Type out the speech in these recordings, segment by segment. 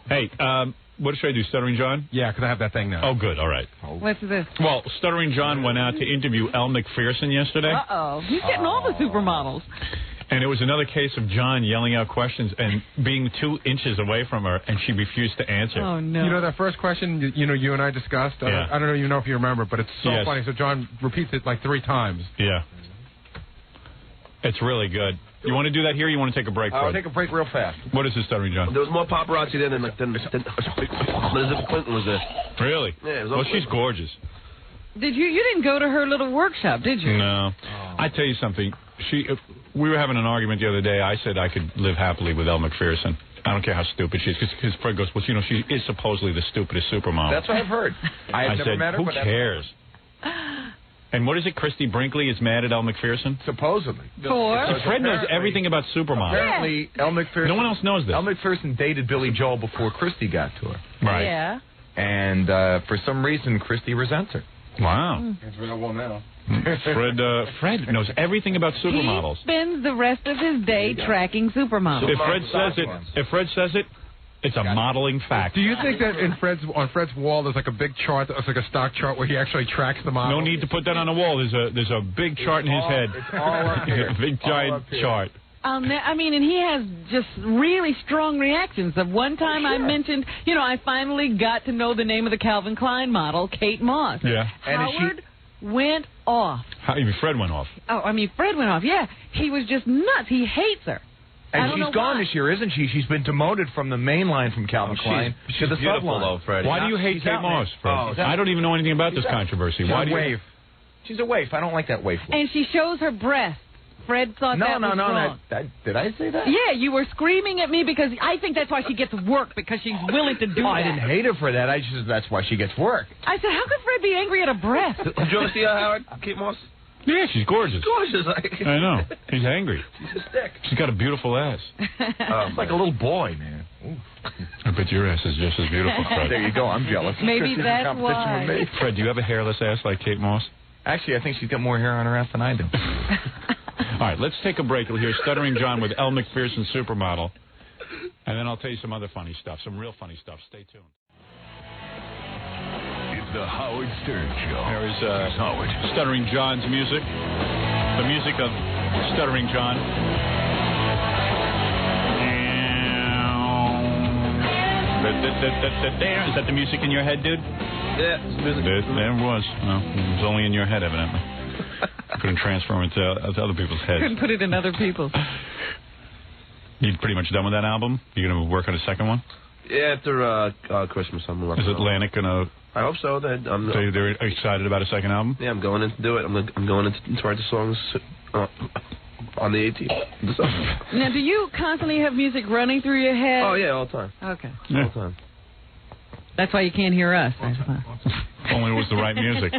Hey, what should I do, Stuttering John? Yeah, because I have that thing now. Oh, good. All right. What's this? Well, Stuttering John went out to interview Elle McPherson yesterday. Uh-oh. He's getting all the supermodels. And it was another case of John yelling out questions and being 2 inches away from her, and she refused to answer. Oh, no. You know that first question you and I discussed? Yeah. I don't even know if you remember, but it's so funny. So John repeats it like 3 times. Yeah. It's really good. You want to do that here, or you want to take a break? I'll take a break real fast. What is this, Stuttering John? There was more paparazzi than Elizabeth Clinton was there. Really? Yeah. Well, she's gorgeous. You didn't go to her little workshop, did you? No. I tell you something. We were having an argument the other day. I said I could live happily with Elle McPherson. I don't care how stupid she is. Because Fred goes, well, you know, she is supposedly the stupidest supermodel. That's what I've heard. I never said, met her, who but cares? And what is it? Christy Brinkley is mad at Elle McPherson? Supposedly. Fred knows everything about supermodels. Apparently, Elle McPherson... No one else knows this. Elle McPherson dated Billy Joel before Christy got to her. Right. Yeah. And for some reason, Christy resents her. Wow. It's available now. Fred knows everything about supermodels. He spends the rest of his day tracking supermodels. If Fred says it, it's a modeling fact. Do you think that on Fred's wall there's like a big chart that's like a stock chart where he actually tracks the model? No need to put that on the wall. There's a big chart in his head. It's all up here. Big giant chart. I mean, and he has just really strong reactions. The one time I mentioned, I finally got to know the name of the Calvin Klein model, Kate Moss. Yeah. Howard went off. Fred went off. Oh, I mean, Fred went off. Yeah. He was just nuts. He hates her. And she's gone this year, isn't she? She's been demoted from the main line from Calvin Klein to the beautiful, subline. though, Fred. Why do you hate Kate Moss, Fred? I don't even know anything about this controversy. She's Why a do waif. She's a waif. I don't like that waif look. And she shows her breast. Fred thought that was wrong. Did I say that? Yeah, you were screaming at me because I think that's why she gets work, because she's willing to do that. I didn't hate her for that. That's why she gets work. I said, how could Fred be angry at a breast? Did you ever see her, Howard? Kate Moss? Yeah, she's gorgeous. Gorgeous. I know. He's angry. She's a stick. She's got a beautiful ass. It's like a little boy, man. I bet your ass is just as beautiful, Fred. There you go. I'm jealous. Maybe that's why. With me. Fred, do you have a hairless ass like Kate Moss? Actually, I think she's got more hair on her ass than I do. All right, let's take a break. We'll hear Stuttering John with Elle McPherson, supermodel. And then I'll tell you some other funny stuff, some real funny stuff. Stay tuned. It's the Howard Stern Show. There is Stuttering John's music. The music of Stuttering John. Is that the music in your head, dude? Yeah, it's music. There it was. Well, it was only in your head, evidently. Couldn't transform it to other people's heads. Couldn't put it in other people's. You pretty much done with that album? You going to work on a second one? Yeah, after Christmas, I'm working. Is Atlantic going to... I hope so. So they're excited about a second album? Yeah, I'm going in to do it. I'm going in to write the songs on the 18th. Now, do you constantly have music running through your head? Oh, yeah, all the time. Okay. Yeah. All the time. That's why you can't hear us. Only it was the right music.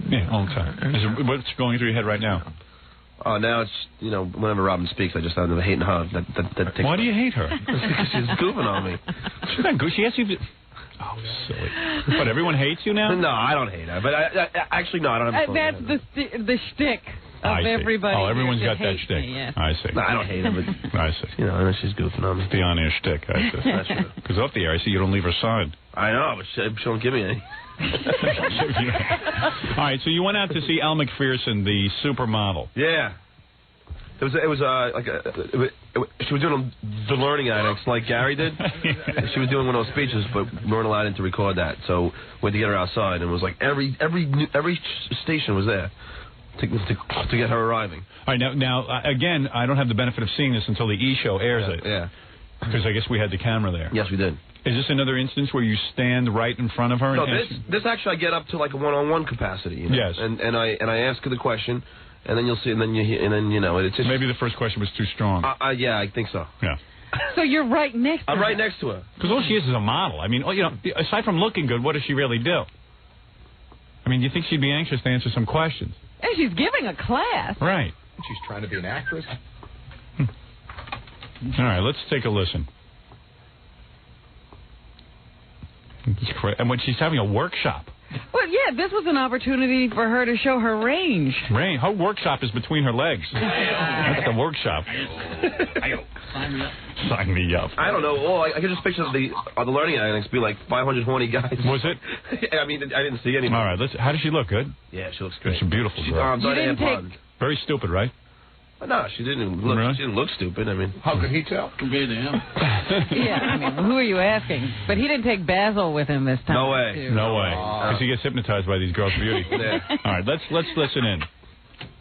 Yeah, all the time. What's going through your head right now? Oh, now it's, whenever Robin speaks, I just have the hating her. Why do you hate her? Because she's goofing on me. She's not goofing. She has you... Oh, silly. But everyone hates you now? No, I don't hate her. But actually, no, I don't have a That's the shtick of everybody. Oh, everyone's got that shtick. Yeah. I see. No, I don't hate her, but... I see. I know she's goofing on me. The on-air shtick, I see. That's true. Because off the air, I see you don't leave her side. I know, but she don't give me any. All right, so you went out to see Elle McPherson, the supermodel. Yeah. She was doing the learning annex like Gary did. She was doing one of those speeches, but we weren't allowed in to record that. So we had to get her outside, and it was like every station was there to get her arriving. All right, now again, I don't have the benefit of seeing this until the E! Show airs it. Yeah. Because I guess we had the camera there. Yes, we did. Is this another instance where you stand right in front of her? No, this actually I get up to like a one-on-one capacity. Yes. And I ask her the question. And then you'll see, and then it's just... Maybe the first question was too strong. Yeah, I think so. Yeah. So you're right next to her. I'm right next to her. Because all she is a model. I mean, aside from looking good, what does she really do? I mean, do you think she'd be anxious to answer some questions? And she's giving a class. Right. She's trying to be an actress. All right, let's take a listen. And when she's having a workshop. Well, yeah, this was an opportunity for her to show her range. Her workshop is between her legs. That's the workshop. Sign me up. I don't know. Oh, I can just picture the learning annex be like 500 horny guys. Was it? I mean, I didn't see any. All right. How does she look? Good? Yeah, she looks great. She's a beautiful girl. You didn't take... Very stupid, right? No, she didn't look. Really? She didn't look stupid. I mean, How could he tell? Compared to him. Yeah, I mean, who are you asking? But he didn't take Basil with him this time. No way. too. No way. Because he gets hypnotized by these girls' beauty. Yeah. All right, let's listen in.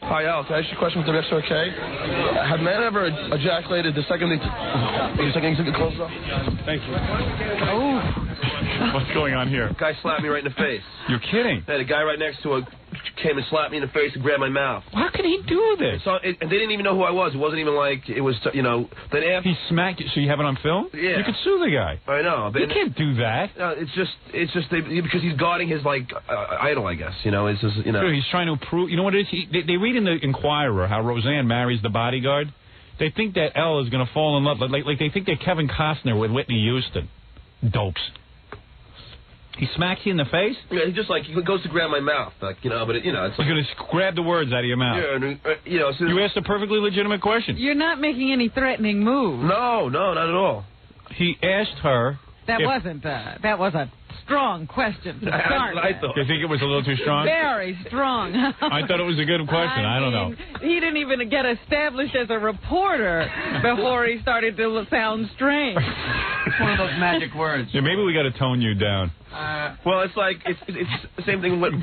Hi, Al. Can I ask you a question with the next okay? Have men ever ejaculated the second they took the clothes off? Thank you. Oh. What's going on here? Guy slapped me right in the face. You're kidding. Yeah, the guy right next to her came and slapped me in the face and grabbed my mouth. How can he do this? So, and they didn't even know who I was. It wasn't even like it was, Then after He smacked you, so you have it on film? Yeah. You could sue the guy. I know. You can't do that. It's just because he's guarding his idol, I guess. It's just Sure, he's trying to prove. You know what it is? They read in the Inquirer how Roseanne marries the bodyguard. They think that Elle is going to fall in love, like they think they're Kevin Costner with Whitney Houston. Dopes. He smacks you in the face? Yeah, he just he goes to grab my mouth, it's He's going to grab the words out of your mouth. Yeah, and, You asked a perfectly legitimate question. You're not making any threatening moves. No, not at all. He asked her. That was a strong question to start with. You think it was a little too strong? Very strong. I thought it was a good question. I don't know. He didn't even get established as a reporter before he started to sound strange. It's one of those magic words. Yeah, maybe we got to tone you down. Well, it's the same thing with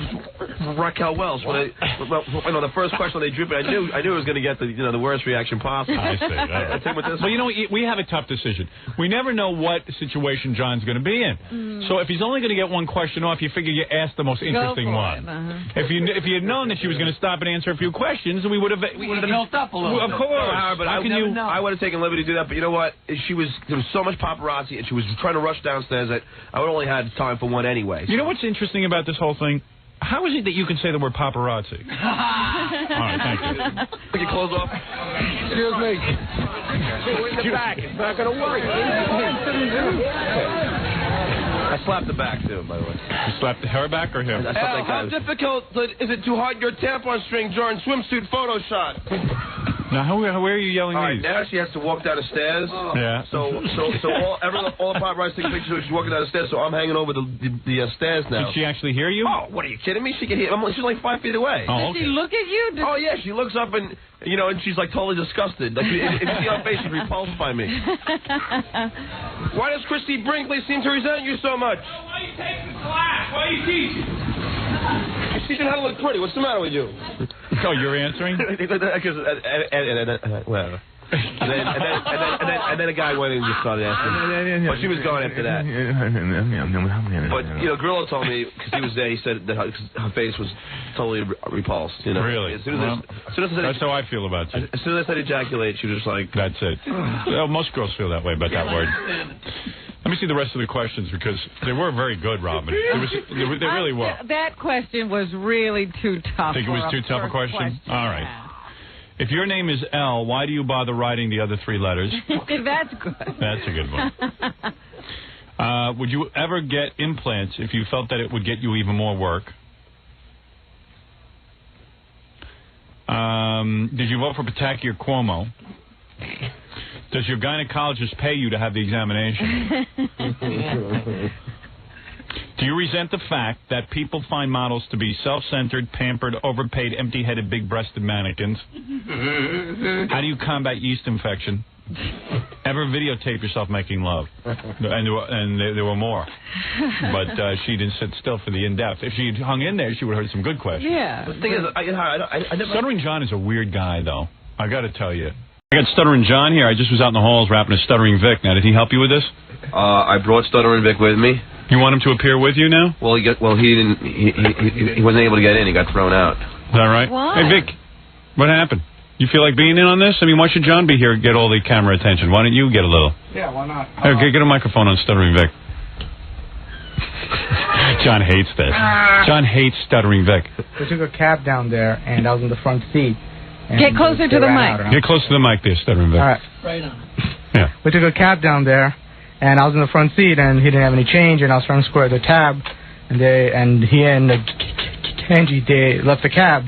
Raquel Welch. The first question they drew, I knew it was going to get the worst reaction possible. I see. Well, we have a tough decision. We never know what situation John's going to be in. So if he's only going to get one question off, you figure you ask the most interesting one. If you had known that she was going to stop and answer a few questions, we would have built up a little. Of course. But I would have taken liberty to do that. But you know what? There was so much paparazzi, and she was trying to rush downstairs that I would only had time for one anyway. You know what's interesting about this whole thing? How is it that you can say the word paparazzi? All right, thank you. Take your clothes off. Excuse me. In the back. It's not going to work. I slapped the back, too, by the way. You slapped her back or him? How difficult is it to hide your tampon string during swimsuit photo shot? Now, where are you yelling all right, these? now she has to walk down the stairs. Yeah. So all the paparazzi taking pictures. She's walking down the stairs, so I'm hanging over the stairs now. Did she actually hear you? Oh, what are you kidding me? She can hear. She's like 5 feet away. Oh, okay. Did she look at you? Oh yeah, she looks up and and she's like totally disgusted. Like if you see her face, she's repulsed by me. Why does Christy Brinkley seem to resent you so much? Why are you taking class? Why are you teaching? You're teaching how to look pretty. What's the matter with you? Oh, you're answering? Whatever. And then a guy went in and just started asking. But she was gone after that. But Grillo told me because he was there. He said that her face was totally repulsed. Really? As soon as that's how I feel about you. As soon as I said ejaculate, she was just like. That's it. Well, most girls feel that way about that word. Let me see the rest of the questions because they were very good, Robin. They really were. That question was really too tough. Think it was too tough a question? All right. If your name is L, why do you bother writing the other 3 letters? That's good. That's a good one. Would you ever get implants if you felt that it would get you even more work? Did you vote for Pataki or Cuomo? Does your gynecologist pay you to have the examination? Do you resent the fact that people find models to be self-centered, pampered, overpaid, empty-headed, big-breasted mannequins? How do you combat yeast infection? Ever videotape yourself making love? And there were more. But she didn't sit still for the in-depth. If she had hung in there, she would have heard some good questions. Yeah. The thing is, I never... Stuttering John is a weird guy, though. I got to tell you. I got Stuttering John here. I just was out in the halls rapping a Stuttering Vic. Now, did he help you with this? I brought Stuttering Vic with me. You want him to appear with you now? Well, he didn't. He wasn't able to get in. He got thrown out. Is that right? Why? Hey, Vic, what happened? You feel like being in on this? I mean, why should John be here and get all the camera attention? Why don't you get a little? Yeah, why not? Hey, get a microphone on Stuttering Vic. John hates this. John hates Stuttering Vic. We took a cab down there, and I was in the front seat. Get closer to the mic. Get close to the mic there, Stuttering Vic. All right. Right on. Yeah. We took a cab down there, and I was in the front seat, and he didn't have any change, and I was trying to square the tab, and he and Kenji, they left the cab,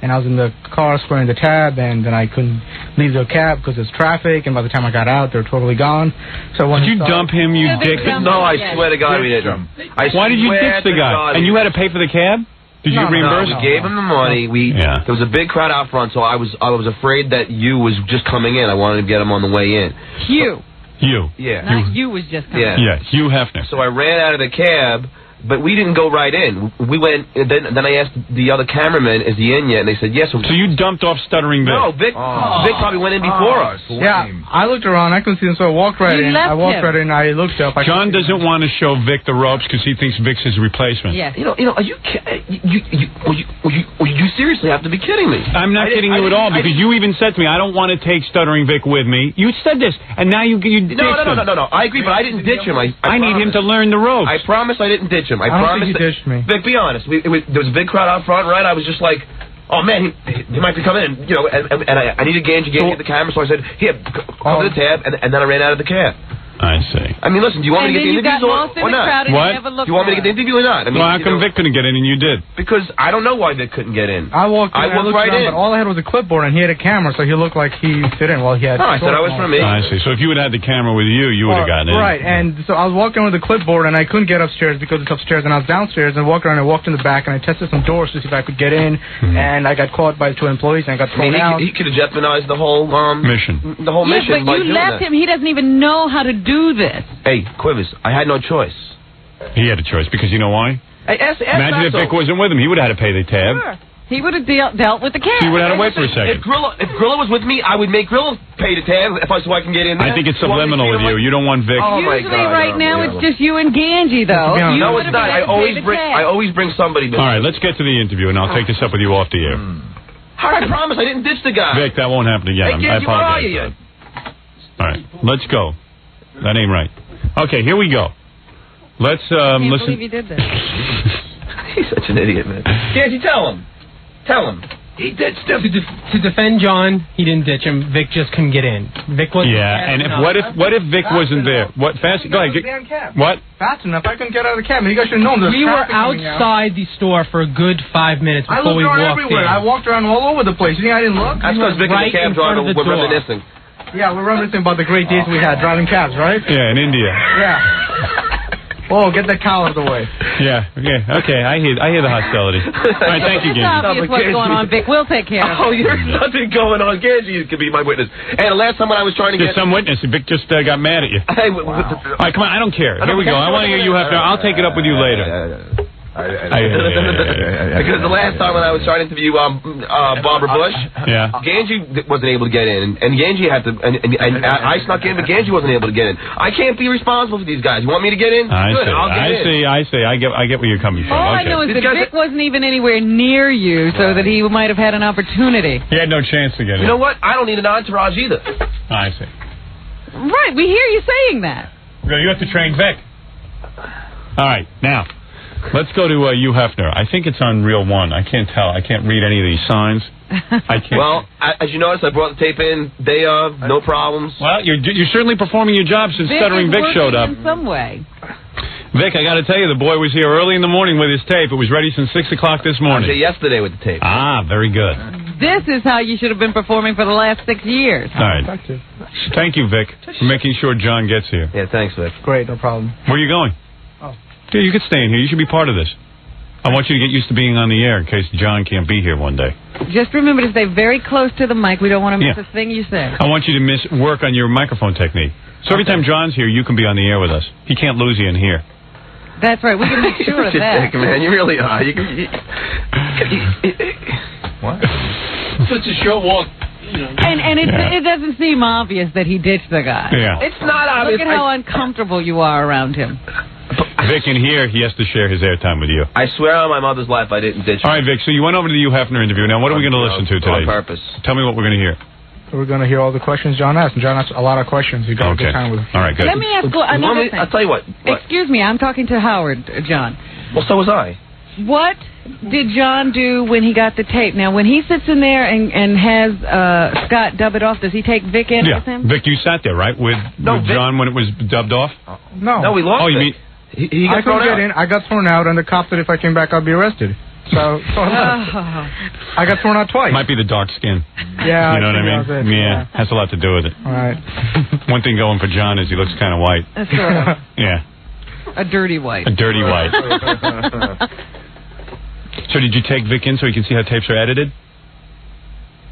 and I was in the car squaring the tab, and then I couldn't leave the cab because there's traffic, and by the time I got out, they were totally gone. So when Did you dump him, you dick? No, I swear to God we didn't. Why did you ditch the guy? And you had to pay for the cab? Did you reimburse? We gave him the money. There was a big crowd out front, so I was afraid that you was just coming in. I wanted to get him on the way in. Hugh. You. Yeah. Not you was just coming in. Yeah, Hugh Hefner. So I ran out of the cab, but we didn't go right in. We went, then I asked the other cameraman, is he in yet? And they said yes. So you dumped off Stuttering Vic? No, Vic probably went in before us. Yeah, I looked around, I couldn't see him, so I walked right in. I walked right in, I looked up. John doesn't want to show Vic the ropes because he thinks Vic's his replacement. Yes. You know, are you seriously have to be kidding me? I'm not kidding you at all, because you even said to me, I don't want to take Stuttering Vic with me. You said this, and now you ditched him. No. I agree, but I didn't ditch him. I need him to learn the ropes. I promise I didn't ditch him. I don't promise. think you ditched me. Vic, be honest. There was a big crowd out front, right? I was just like, oh man, he might be coming in, you know. And I needed Ganji to get the camera, so I said, here, come to the tab, and then I ran out of the cab. I see. I mean, listen, do you want me to get the interviews or not? What? Do you want me to get the interview or not? I mean, well, how come Vic couldn't get in and you did? Because I don't know why Vic couldn't get in. I walked right in. But all I had was a clipboard, and he had a camera, so he looked like he fit in. Well, he had. No, I said that was for me. I see. So if you had had the camera with you, you would have gotten in. Right, and so I was walking with the clipboard, and I couldn't get upstairs because it's upstairs, and I was downstairs, and I walked around, and I walked in the back, and I tested some doors to see if I could get in, and I got caught by 2 employees, and I got thrown out. He could have jeopardized the whole mission. The whole mission. But you left him. He doesn't even know how to do this. Hey, Quivers, I had no choice. He had a choice, because you know why? Imagine if Vic wasn't with him. He would have had to pay the tab. Sure. He would have dealt with the cab. He would have had to wait for a second. If Grilla was with me, I would make Grilla pay the tab so I can get in there. I think it's subliminal with you. You don't want Vic. Oh my Usually God, right now it's just you and Ganji, though. No, it's not. I always bring somebody. All right, let's get to the interview, and I'll take this up with you off the air. I promise I didn't ditch the guy. Vic, that won't happen again. Hey, I Ganji, where are apologize. you? All right, let's go. That ain't right. Okay, here we go. Let's I can't listen. believe you did this. He's such an idiot, man. Ganji, tell him. Tell him. He ditched him. To defend John, he didn't ditch him. Vic just couldn't get in. Vic wasn't. Yeah, and what if Vic wasn't there? What fast? Go ahead. What? Fast enough. I couldn't get out of the cab. You guys should have known. We were outside the store for a good 5 minutes I before we looked walked around everywhere. in. I walked around all over the place. You think I didn't look? That's because Vic and the cab driver were reminiscing. Yeah, we're reminiscing about the great days we had driving cabs, right? Yeah, in India. Yeah. Oh, get that cow out of the way. Yeah. Okay. I hear the hostility. All right. Thank you, It's Ganji. obvious what's going on, Vic. We'll take care of it. There's nothing going on. Ganji could be my witness. And the last time when I was trying to There's some witness. Vic just got mad at you. Hey, All right, come on. I don't care. Here we go. I want to hear you have to. I'll take it up with you later. Because the last time when I was trying to interview Barbara Bush, Ganji wasn't able to get in, and Ganji had to, and I snuck in, but Ganji wasn't able to get in. I can't be responsible for these guys. You want me to get in? Good, I'll get in. I see. I get where you're coming from. All I know is that Vic wasn't even anywhere near you, so that he might have had an opportunity. He had no chance to get in. You know what? I don't need an entourage either. I see. Right, we hear you saying that. You have to train Vic. All right, now. Let's go to Hugh Hefner. I think it's on reel 1. I can't tell. I can't read any of these signs. I can't. Well, as you noticed, I brought the tape in day of, no problems. Well, you're certainly performing your job since Stuttering Vic showed up. In some way. Vic, I got to tell you, the boy was here early in the morning with his tape. It was ready since 6 o'clock this morning. I was here yesterday with the tape. Ah, very good. This is how you should have been performing for the last 6 years. All right. Thank you, Vic, for making sure John gets here. Yeah, thanks, Vic. Great, no problem. Where are you going? Yeah, you could stay in here. You should be part of this. I want you to get used to being on the air in case John can't be here one day. Just remember to stay very close to the mic. We don't want to miss a thing you say. I want you to work on your microphone technique. So every time John's here, you can be on the air with us. He can't lose you in here. That's right. We can make sure of that. Dick, man, you really are. What? Such a show walk. And it doesn't seem obvious that he ditched the guy. Yeah. It's not obvious. Look at how uncomfortable you are around him. Vic, in here, he has to share his airtime with you. I swear on my mother's life I didn't ditch him. All right, Vic, so you went over to the Hugh Hefner interview. Now, what are we going to listen to today? On purpose. Tell me what we're going to hear. We're going to hear all the questions John asked. And John asked a lot of questions. You got a good time with him. All right, good. Let me ask another thing. I'll tell you what. Excuse me, I'm talking to Howard, John. Well, so was I. What did John do when he got the tape? Now, when he sits in there and has Scott dub it off, does he take Vic in with him? Vic, you sat there, right, with John when it was dubbed off? No. No, we lost Oh, you Vic. mean... He I got thrown couldn't out. get in. I got thrown out, and the cop said if I came back, I'd be arrested. So I got thrown out twice. Might be the dark skin. Yeah. You know what I mean? that was it. Yeah, has a lot to do with it. All right. One thing going for John is he looks kind of white. That's right. Yeah. A dirty white. A dirty white. So did you take Vic in so he can see how tapes are edited?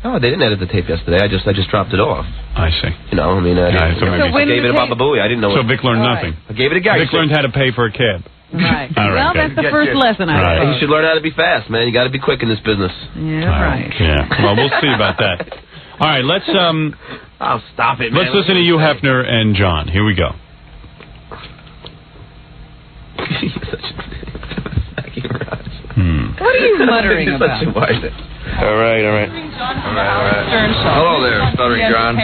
No, they didn't edit the tape yesterday. I just dropped it off. I see. You know, I mean, I gave it to Baba Booey. I didn't know. So Vic learned nothing. I gave it to Gary. Vic learned how to pay for a cab. Right. All right, well, that's the first lesson, I suppose. You should learn how to be fast, man. You got to be quick in this business. Yeah, right. Yeah. Well, we'll see about that. All right, let's Oh, stop it, man. let's listen to you, Hefner and John. Here we go. What are you muttering about? All right. Hello there, Stuttering John.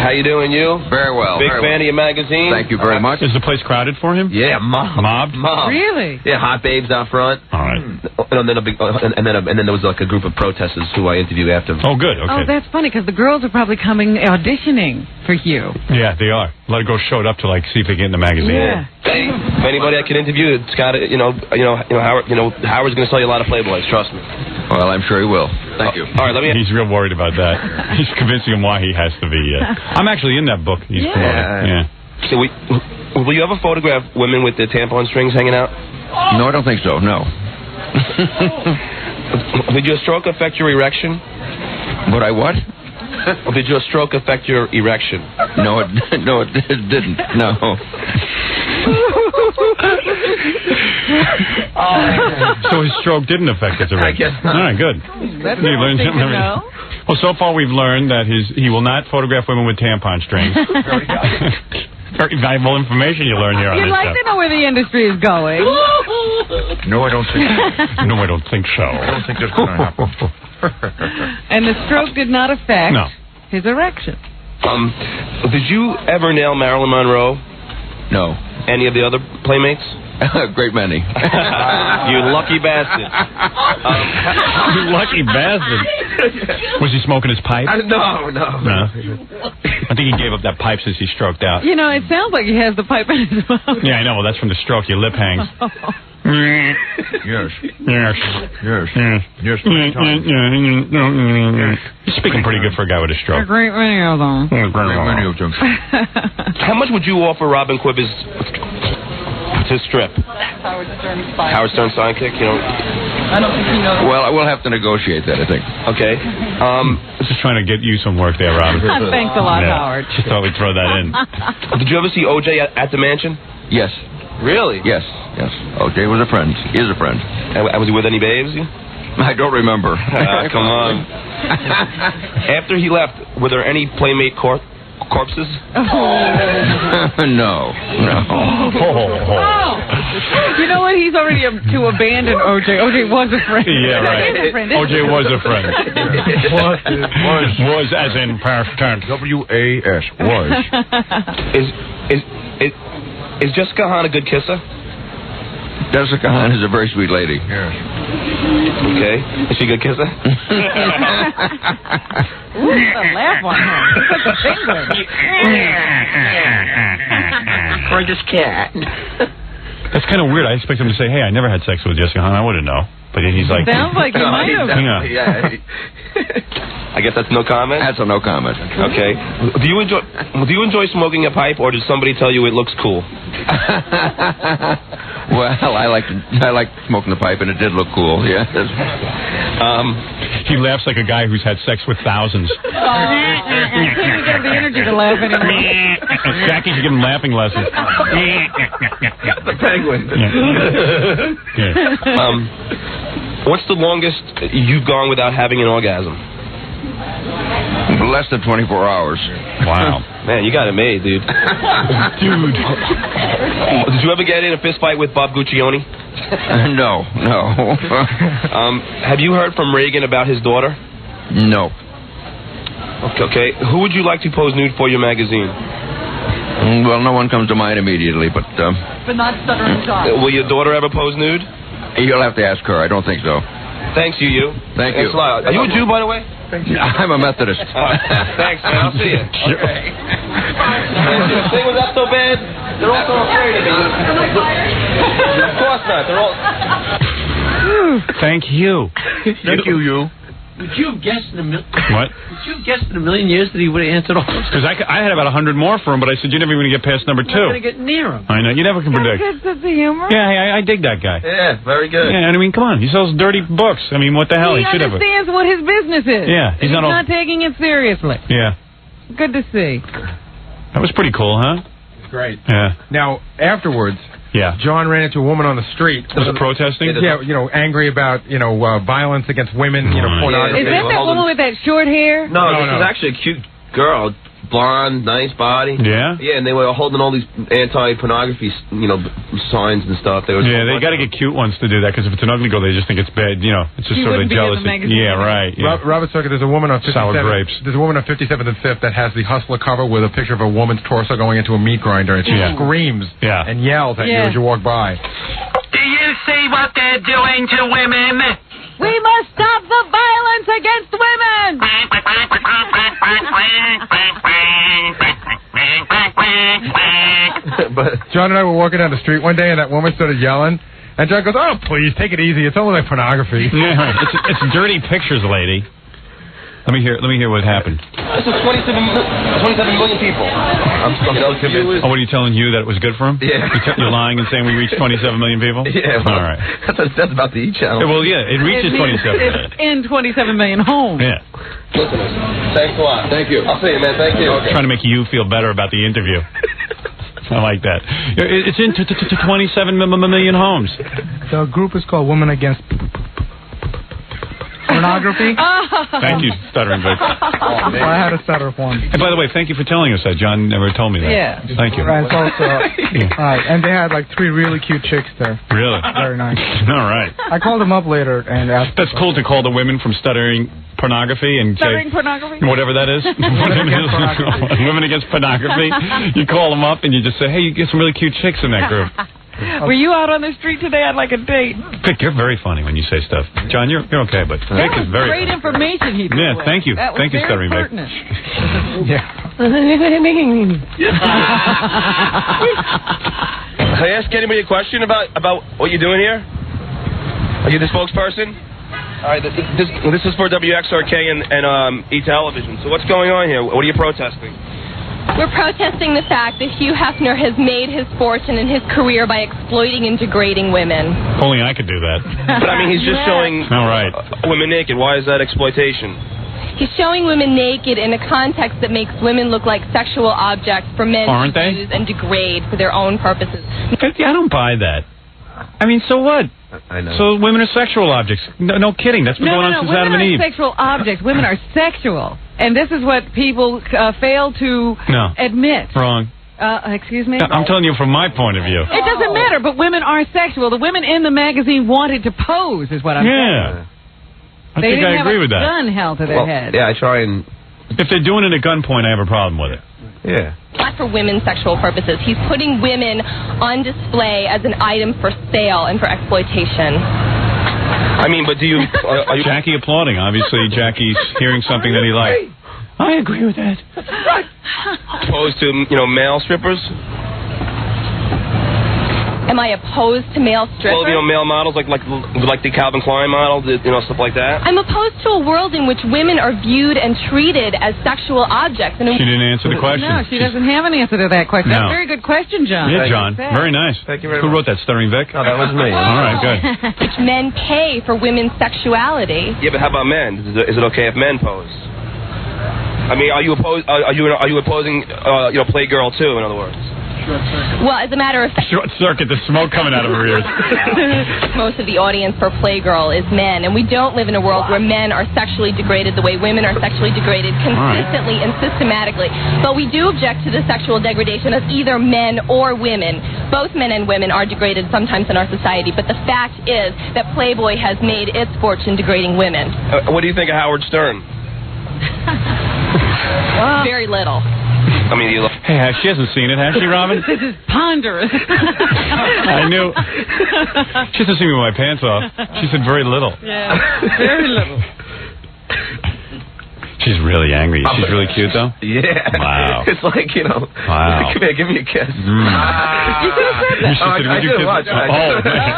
How you doing, you? Very well. Big fan of your magazine. Thank you very much. Is the place crowded for him? Yeah, mobbed. Really? Yeah, hot babes out front. All right. And then there was like a group of protesters who I interviewed after. Oh, good. Okay. Oh, that's funny because the girls are probably coming auditioning for you. Yeah, they are. A lot of girls showed up to like see if they get in the magazine. Yeah. Hey, if anybody I can interview, it's got to, Howard's going to sell you a lot of Playboys. Trust me. Well, I'm sure he will. Thank you. All right, let me. He's real worried about that. He's convincing him why he has to be. I'm actually in that book. He's promoting. Yeah. So will you ever photograph women with their tampon strings hanging out? No, I don't think so. No. Did your stroke affect your erection? Would I what? Did your stroke affect your erection? No, it didn't. No. So his stroke didn't affect his erection. I guess not. All right, good. That's You learned something to something. know. Well, so far we've learned that he will not photograph women with tampon strings. Very valuable information you learn here on You'd this like stuff. to know where the industry is going. No, I don't think so. No, I don't think so. I don't think that's going to happen. And the stroke did not affect No. his erection. Did you ever nail Marilyn Monroe? No. Any of the other playmates? Great many. You lucky bastard. You lucky bastard. Was he smoking his pipe? No. No. I think he gave up that pipe since he stroked out. You know, it sounds like he has the pipe in his mouth. Yeah, I know. Well, that's from the stroke. Your lip hangs. Yes. Yes. Yes. Yes. He's speaking pretty good for a guy with a A stroke. great many of them. How much would you offer Robin Quivers to strip? Howard Stern's sidekick, you know? I don't think he knows. Well, we'll have to negotiate that, I think. Okay. Just trying to get you some work there, Robin. Thanks a lot, Howard. Just thought we'd throw that in. Did you ever see O.J. at the mansion? Yes. Really? Yes. O.J. was a friend. Is a friend. And was he with any babes? I don't remember. Come on. After he left, were there any playmate corpses? No. Oh. You know what? He's already to abandon O.J. O.J. was a friend. Yeah, right. He's a friend. O.J. was a friend. Was as in past tense. W-A-S. Was. Is Jessica Hahn a good kisser? Jessica Hahn is a very sweet lady. Yes. Okay. Is she a good kisser? Ooh, a laugh on him. It's like a penguin. Or just cat. That's kind of weird. I expect him to say, "Hey, I never had sex with Jessica Hahn. I wouldn't know." But then he's like, Sounds like you might have. Yeah. I guess that's no comment? That's a no comment. Okay. Do you enjoy smoking a pipe, or does somebody tell you it looks cool? Well, I like smoking the pipe, and it did look cool. Yeah. He laughs like a guy who's had sex with thousands. Can't even get the energy to laugh anymore. Jackie should give him laughing lessons. The penguin. Yeah. What's the longest you've gone without having an orgasm? Less than 24 hours. Wow. Man, you got it made, dude. Dude. Did you ever get in a fist fight with Bob Guccione? No. Have you heard from Reagan about his daughter? No. Okay. Who would you like to pose nude for your magazine? Well, no one comes to mind immediately, but not Stuttering John. Will your daughter ever pose nude? You'll have to ask her. I don't think so. Thanks, you. Thank Thanks you. a lot. Are you a Jew, by the way? I'm a Methodist. Thanks, man. I'll see you. Okay. Thing was that so bad? They're all so afraid of me. course not. They're all... Thank you. Thank you. Would you have guessed in a million? What? Would you have guessed in a million years that he would have answered all those? Because I had about 100 more for him, but I said, you're never going to get past number 2. I'm not going to get near him. I know. You never can predict. Good sense of humor. Yeah, I dig that guy. Yeah, very good. Yeah, I mean, come on. He sells dirty books. I mean, what the hell? He should have. understands what his business is. Yeah, he's not taking it seriously. Yeah. Good to see. That was pretty cool, huh? Great. Yeah. Now, afterwards, John ran into a woman on the street. Was it protesting? Yeah, angry about, violence against women, pornography. Is that woman with that short hair? No, this is actually a cute girl. Blonde, nice body. Yeah? Yeah, and they were holding all these anti-pornography, signs and stuff. They got to get cute ones to do that, because if it's an ugly girl, they just think it's bad. It's just sort of jealousy. Yeah, right. Yeah. Robert Circuit, there's a woman on 57th. Sour grapes. There's a woman on 57th and 5th that has the Hustler cover with a picture of a woman's torso going into a meat grinder, and she screams and yells at you as you walk by. Do you see what they're doing to women? We must stop the violence against women! But John and I were walking down the street one day, and that woman started yelling. And John goes, "Oh, please, take it easy. It's only like pornography." Yeah, it's dirty pictures, lady. Let me hear what happened. This is 27 million people. Oh, what are you telling you that it was good for him? Yeah. You're lying and saying we reached 27 million people? Yeah. All right. That's about the E channel. Well, yeah, it reaches 27 million. It's in 27 million homes. Yeah. Listeners, thanks a lot. Thank you. I'll see you, man. Thank you. Trying to make you feel better about the interview. I like that. It's in 27 million homes. The group is called Women Against Pornography. Thank you, Stuttering Vic. I had a stutter for him. And by the way, thank you for telling us that. John never told me that. Yeah. Thank you. Right, and they had like 3 really cute chicks there. Really? Very nice. All right. I called them up later and asked. That's cool to call the women from Stuttering Pornography and Stuttering Pornography? Whatever that is. Women Against Pornography. You call them up and you just say, hey, you get some really cute chicks in that group. Were you out on the street today? I'd like a date. Vic, you're very funny when you say stuff. John, you're okay, but Vic is very great funny. information he threw away. Thank you. That was Thank you, Stuttering Vic. Can I ask anybody a question about what you're doing here? Are you the spokesperson? All right, this is for WXRK and E-Television. So what's going on here? What are you protesting? We're protesting the fact that Hugh Hefner has made his fortune and his career by exploiting and degrading women. Only I could do that. But I mean, he's just showing women naked. Why is that exploitation? He's showing women naked in a context that makes women look like sexual objects for men to use and degrade for their own purposes. I don't buy that. I mean, so what? I know. So women are sexual objects. No kidding. That's been going on since Adam and Eve. Women are sexual objects. Women are sexual. And this is what people fail to admit. Wrong. Excuse me? I'm telling you from my point of view. It doesn't matter, but women are sexual. The women in the magazine wanted to pose, is what I'm saying. I think I agree with that. They didn't have a gun held to their head. Yeah, I try and... If they're doing it at gunpoint, I have a problem with it. Yeah. Not for women's sexual purposes. He's putting women on display as an item for sale and for exploitation. I mean, but do you... Are you Jackie applauding. Obviously, Jackie's hearing something that he liked. I agree with that. opposed to, male strippers? Am I opposed to male strippers? Well, male models like the Calvin Klein model, stuff like that. I'm opposed to a world in which women are viewed and treated as sexual objects. And she didn't answer the question. No, she doesn't have an answer to that question. No. That's a very good question, John. Yeah, John. Very nice. Thank you very Who much. wrote that, Stuttering Vic? Oh, that was me. All right, good. Which men pay for women's sexuality. Yeah, but how about men? Is it okay if men pose? I mean, are you opposing Playgirl too? In other words. Well, as a matter of fact, Short circuit, the smoke coming out of her ears. most of the audience for Playgirl is men, and we don't live in a world where men are sexually degraded the way women are sexually degraded consistently and systematically. But we do object to the sexual degradation of either men or women. Both men and women are degraded sometimes in our society, but the fact is that Playboy has made its fortune degrading women. What do you think of Howard Stern? Very little. I mean, hey, she hasn't seen it, has she, Robin? This is ponderous. I knew. She hasn't seen me with my pants off. She said very little. Yeah, very little. She's really angry. She's really cute, though? Yeah. Wow. It's like, Wow. come here, give me a kiss. You could have said Your sister, I did watch. Oh, man.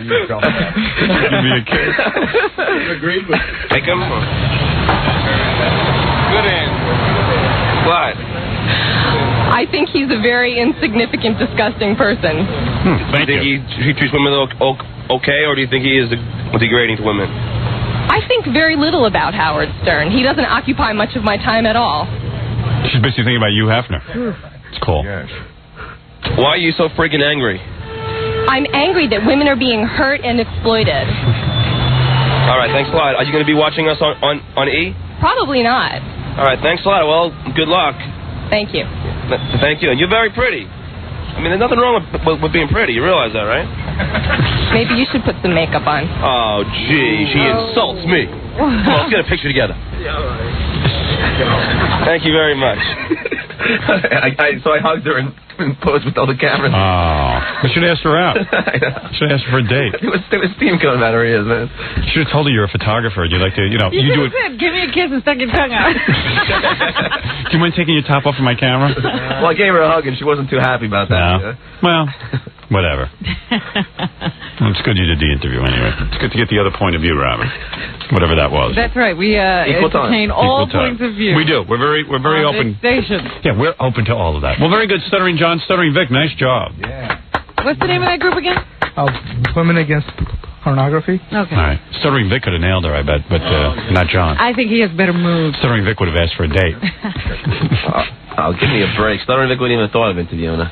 Give me a kiss. Agreed with. Take him. Good answer. What? I think he's a very insignificant, disgusting person. Thank you. Do you think he treats women okay, or do you think he is degrading to women? I think very little about Howard Stern. He doesn't occupy much of my time at all. She's basically thinking about you, Hefner. It's cool. Yes. Why are you so freaking angry? I'm angry that women are being hurt and exploited. All right, thanks a lot. Are you going to be watching us on E? Probably not. All right, thanks a lot. Well, good luck. Thank you. Thank you. And you're very pretty. I mean, there's nothing wrong with being pretty. You realize that, right? Maybe you should put some makeup on. Oh, gee, she insults me. Come on, let's get a picture together. Thank you very much. So I hugged her and posed with all the cameras. Oh, I should have asked her out. Should have asked her for a date. There was steam coming out of her ears, man. You should have told her you're a photographer. You'd like to, you know, You you do could it. have said, give me a kiss and stuck your tongue out. Do you mind taking your top off of my camera? Well, I gave her a hug and she wasn't too happy about that. No. Yeah. Well, whatever. It's good you did the interview anyway. It's good to get the other point of view, Robert. Whatever that was. That's right. We entertain all points of view. We do. We're very open. Station. Yeah, we're open to all of that. Well, very good, Stuttering John, Stuttering Vic. Nice job. Yeah. What's the name of that group again? Women Against Pornography. Okay. All right. Stuttering Vic could have nailed her, I bet, but not John. I think he has better moves. Stuttering Vic would have asked for a date. Give me a break. Stuttering Vic wouldn't even thought of interviewing her.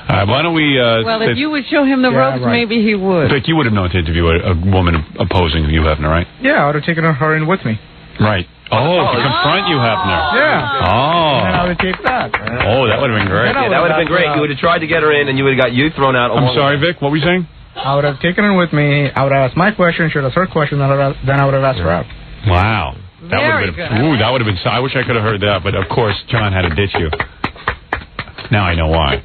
All right, why don't we... well, if you would show him the ropes, right. maybe he would. Vic, you would have known to interview a woman opposing you, Hefner, right? Yeah, I would have taken her in with me. Right. Oh, to confront you, Hefner. Yeah. Oh. And I would take that. Oh, that would have been great. Yeah, that would have been great. You would have tried to get her in, and you would have got you thrown out. I'm sorry, Vic. What were you saying? I would have taken her with me. I would have asked my question. She would have asked her question. Then I would have asked her out. Wow. That would have Very been. good. Ooh, that would have been. I wish I could have heard that, but of course, John had to ditch you. Now I know why.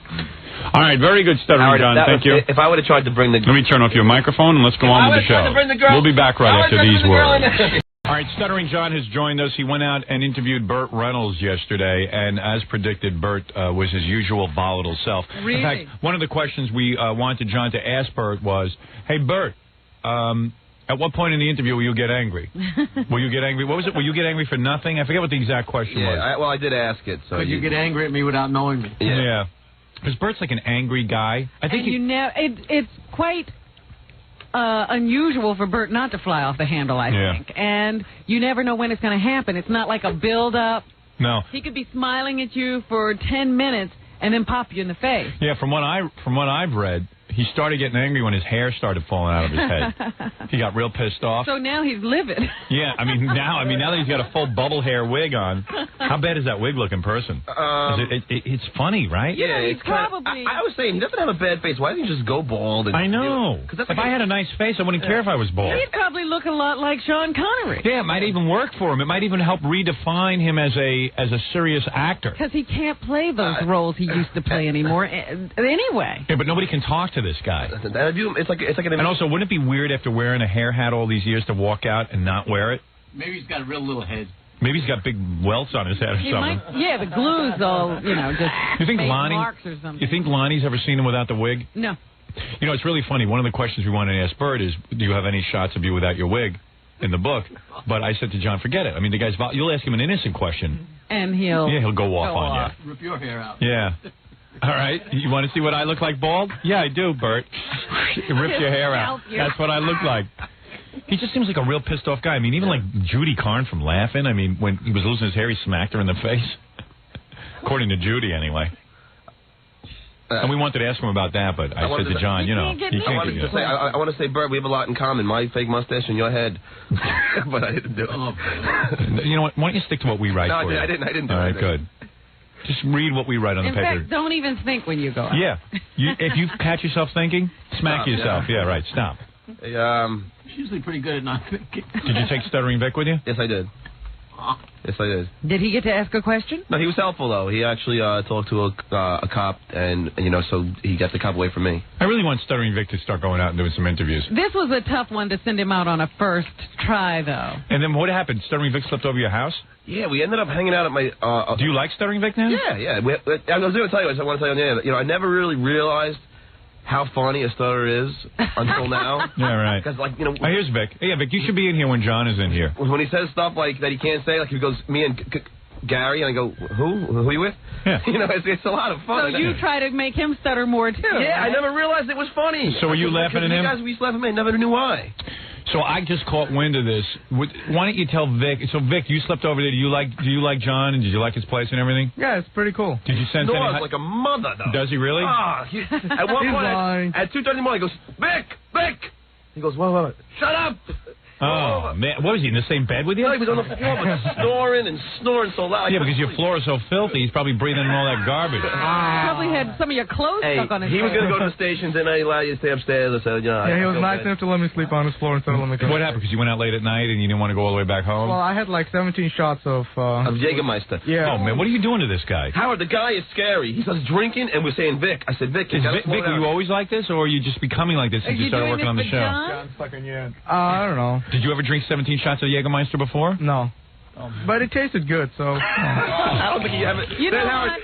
All right, very good, Stuttering John. Thank you. If I would have tried to bring the... Let me turn off your microphone and let's go on with the show. We'll be back right after these words. All right, Stuttering John has joined us. He went out and interviewed Burt Reynolds yesterday, and as predicted, Burt was his usual volatile self. Really? In fact, one of the questions we wanted John to ask Burt was, hey, Burt, at what point in the interview will you get angry? Will you get angry? What was it? Will you get angry for nothing? I forget what the exact question was. Well, I did ask it. So Could you get angry at me without knowing me? Yeah. Because Bert's like an angry guy. I think it's quite unusual for Bert not to fly off the handle, I think. And you never know when it's going to happen. It's not like a build-up. No. He could be smiling at you for 10 minutes and then pop you in the face. Yeah, from what I've read, he started getting angry when his hair started falling out of his head. He got real pissed off. So now he's livid. Yeah, now that he's got a full bubble hair wig on, how bad is that wig look in person? It's funny, right? Yeah, it's probably. I was saying he doesn't have a bad face. Why doesn't he just go bald? I know. Because if I had a nice face, I wouldn't care if I was bald. He'd probably look a lot like Sean Connery. Yeah, it might even work for him. It might even help redefine him as a serious actor. Because he can't play those roles he used to play anymore. Anyway. Yeah, but nobody can talk to this guy. It's like an. And also, wouldn't it be weird after wearing a hair hat all these years to walk out and not wear it? Maybe he's got a real little head. Maybe he's got big welts on his head or something. The glue's all, just you think Lonnie, marks or something. You think Lonnie's ever seen him without the wig? No. You know, it's really funny. One of the questions we wanted to ask Bert is, do you have any shots of you without your wig in the book? But I said to John, forget it. I mean, the guy's... You'll ask him an innocent question. And he'll go off on you. Rip your hair out. Yeah. All right. You want to see what I look like bald? Yeah, I do, Bert. Rip your hair out. That's what I look like. He just seems like a real pissed off guy. I mean, even like Judy Carn from Laughing. I mean, when he was losing his hair, he smacked her in the face. According to Judy, anyway. And we wanted to ask him about that, but I said to John, you can't get I want to say, Bert, we have a lot in common. My fake mustache and your head. But I didn't do it. You know what? Why don't you stick to what we write for you? I didn't do it. All right, good. Just read what we write on the paper. In fact, don't even think when you go out. Yeah. If you catch yourself thinking, smack yourself. Yeah, right. Stop. She's usually pretty good at not thinking. Did you take Stuttering Vic with you? Yes, I did. Yes, I did. Did he get to ask a question? No, he was helpful, though. He actually talked to a cop, and, so he got the cop away from me. I really want Stuttering Vic to start going out and doing some interviews. This was a tough one to send him out on a first try, though. And then what happened? Stuttering Vic slept over your house? Yeah, we ended up hanging out at my... Do you like Stuttering Vic now? Yeah. I was going to tell you, I want to tell you on the air, I never really realized how funny a stutter is until now. Yeah, right. Because, like, Oh, here's Vic. Yeah, Vic, you should be in here when John is in here. When he says stuff like that he can't say, like he goes, me and Gary, and I go, who are you with? Yeah. It's a lot of fun. So you try to make him stutter more, too. Yeah, right? I never realized it was funny. So were you laughing at him? You guys used to laugh at me. I never knew why. So I just caught wind of this. Why don't you tell Vic? So Vic, you slept over there. Do you like John, and did you like his place and everything? Yeah, it's pretty cool. Did you sense Snores like a mother, though. Does he really? At one point, at 2:30 in the morning, he goes, Vic! He goes, what? Shut up! Oh, man. What was he, in the same bed with you? No, he was on the floor, but snoring so loud. Yeah, because your floor is so filthy, he's probably breathing in all that garbage. Probably had some of your clothes stuck on his he was head. going to go to the stations, and I allowed you to stay upstairs. I said, Yeah, he was nice enough to let me sleep on his floor instead of let me go. What happened? Because you went out late at night and you didn't want to go all the way back home? Well, I had like 17 shots of Jägermeister. Yeah. Oh, man, what are you doing to this guy? Howard, the guy is scary. He starts drinking, and we're saying, Vic. I said, Vic, Vic, are you always like this, or are you just becoming like this since you started working on the show? I don't know. Did you ever drink 17 shots of Jägermeister before? No. But it tasted good, so. I don't think he ever. Then Howard,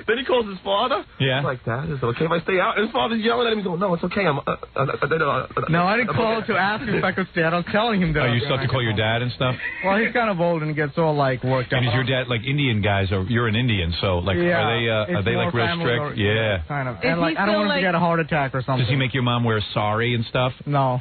then he calls his father. Yeah. He's like, Dad, is it okay if I stay out? And his father's yelling at him. He's going, no, it's okay. No, I didn't call to ask him if I could stay out. I was telling him that. Oh, you still have to call your dad and stuff? Well, he's kind of old and gets all like worked up. And is your dad like Indian guys, or you're an Indian, so like are they like real strict? Yeah. Kind of. And like I don't want him to get a heart attack or something. Does he make your mom wear a sari and stuff? No.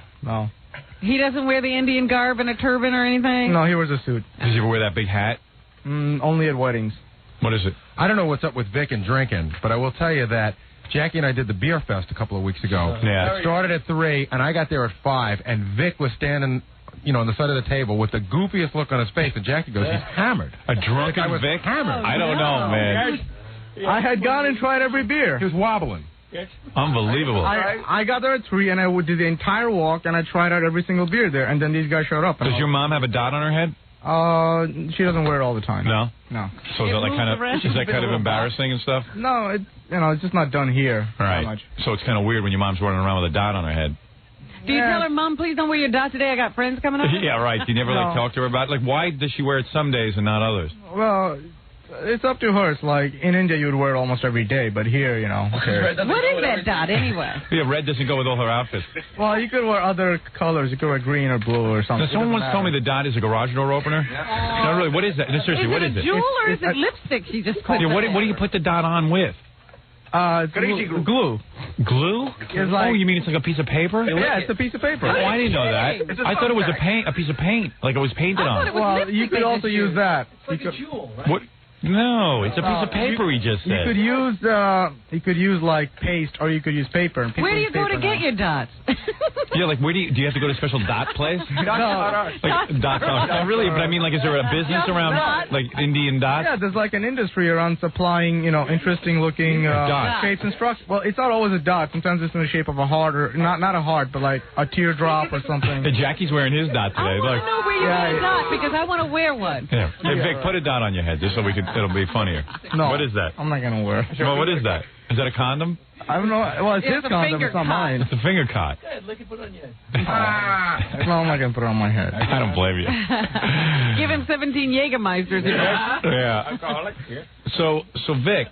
He doesn't wear the Indian garb and a turban or anything? No, he wears a suit. Does he ever wear that big hat? Only at weddings. What is it? I don't know what's up with Vic and drinking, but I will tell you that Jackie and I did the beer fest a couple of weeks ago. Yeah. It started at 3, and I got there at 5, and Vic was standing, on the side of the table with the goofiest look on his face, and Jackie goes, he's hammered. A drunken Vic? Hammered. I don't know, man. I had gone and tried every beer. He was wobbling. Unbelievable. I got there at 3, and I did the entire walk, and I tried out every single beer there, and then these guys showed up. Does your mom have a dot on her head? She doesn't wear it all the time. No? No. So is that kind of embarrassing and stuff? No, it's just not done here. Right. Much. So it's kind of weird when your mom's running around with a dot on her head. Do you tell her, Mom, please don't wear your dot today? I got friends coming up? Yeah, right. Do you never talk to her about it? Like, why does she wear it some days and not others? Well, it's up to her. It's like in India you'd wear it almost every day, but here, okay. What is that dot anyway? Yeah, red doesn't go with all her outfits. Well, you could wear other colors. You could wear green or blue or something. Someone once told me the dot is a garage door opener. No, really, what is that? No, seriously, what is it? Is it a jewel or is it lipstick she just put What do you put the dot on with? It's glue. Glue? It's like, you mean it's like a piece of paper? Yeah, it's a piece of paper. Oh, I didn't know that. I thought it was a piece of paint, like it was painted on. Well, you could also use that. It's like a jewel, right? What? No, it's a piece of paper. He just said. You could use like paste, or you could use paper. Where do you go to get your dots? Yeah, like do you have to go to a special dot place? No. Like dot. Oh, really? But I mean, like, is there a business around like Indian dots? Yeah, there's like an industry around supplying, interesting looking shapes and structures. Well, it's not always a dot. Sometimes it's in the shape of a heart, or not a heart, but like a teardrop or something. And Jackie's wearing his dot today. I want to know where you got a dot because I want to wear one. Yeah. Hey, Vic, put a dot on your head just so it'll be funnier. No. What is that? I'm not gonna wear. Well, what is that? Is that a condom? I don't know. Well, it's his condom. It's not mine. It's a finger cot. Yeah, lick it, put it on your head. No, I'm not gonna put it on my head. I don't blame you. Give him 17 Jägermeisters. Yeah. So Vic,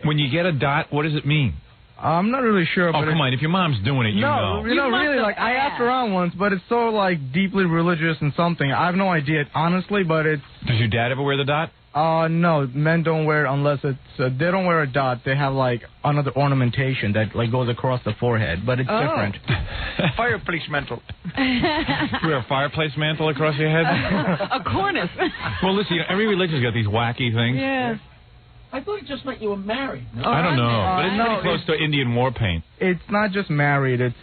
when you get a dot, what does it mean? I'm not really sure. Oh, come on. If your mom's doing it, you know. No, really, like, I asked around once, but it's so, like, deeply religious and something. I have no idea, honestly, but it's... Does your dad ever wear the dot? No, men don't wear it unless it's... they don't wear a dot. They have, like, another ornamentation that, like, goes across the forehead, but it's different. Fireplace mantle. You wear a fireplace mantle across your head? A cornice. Well, listen, every religion's got these wacky things. Yeah. I thought it just meant you were married. No? I don't know, but it's pretty close to Indian war paint. It's not just married. It's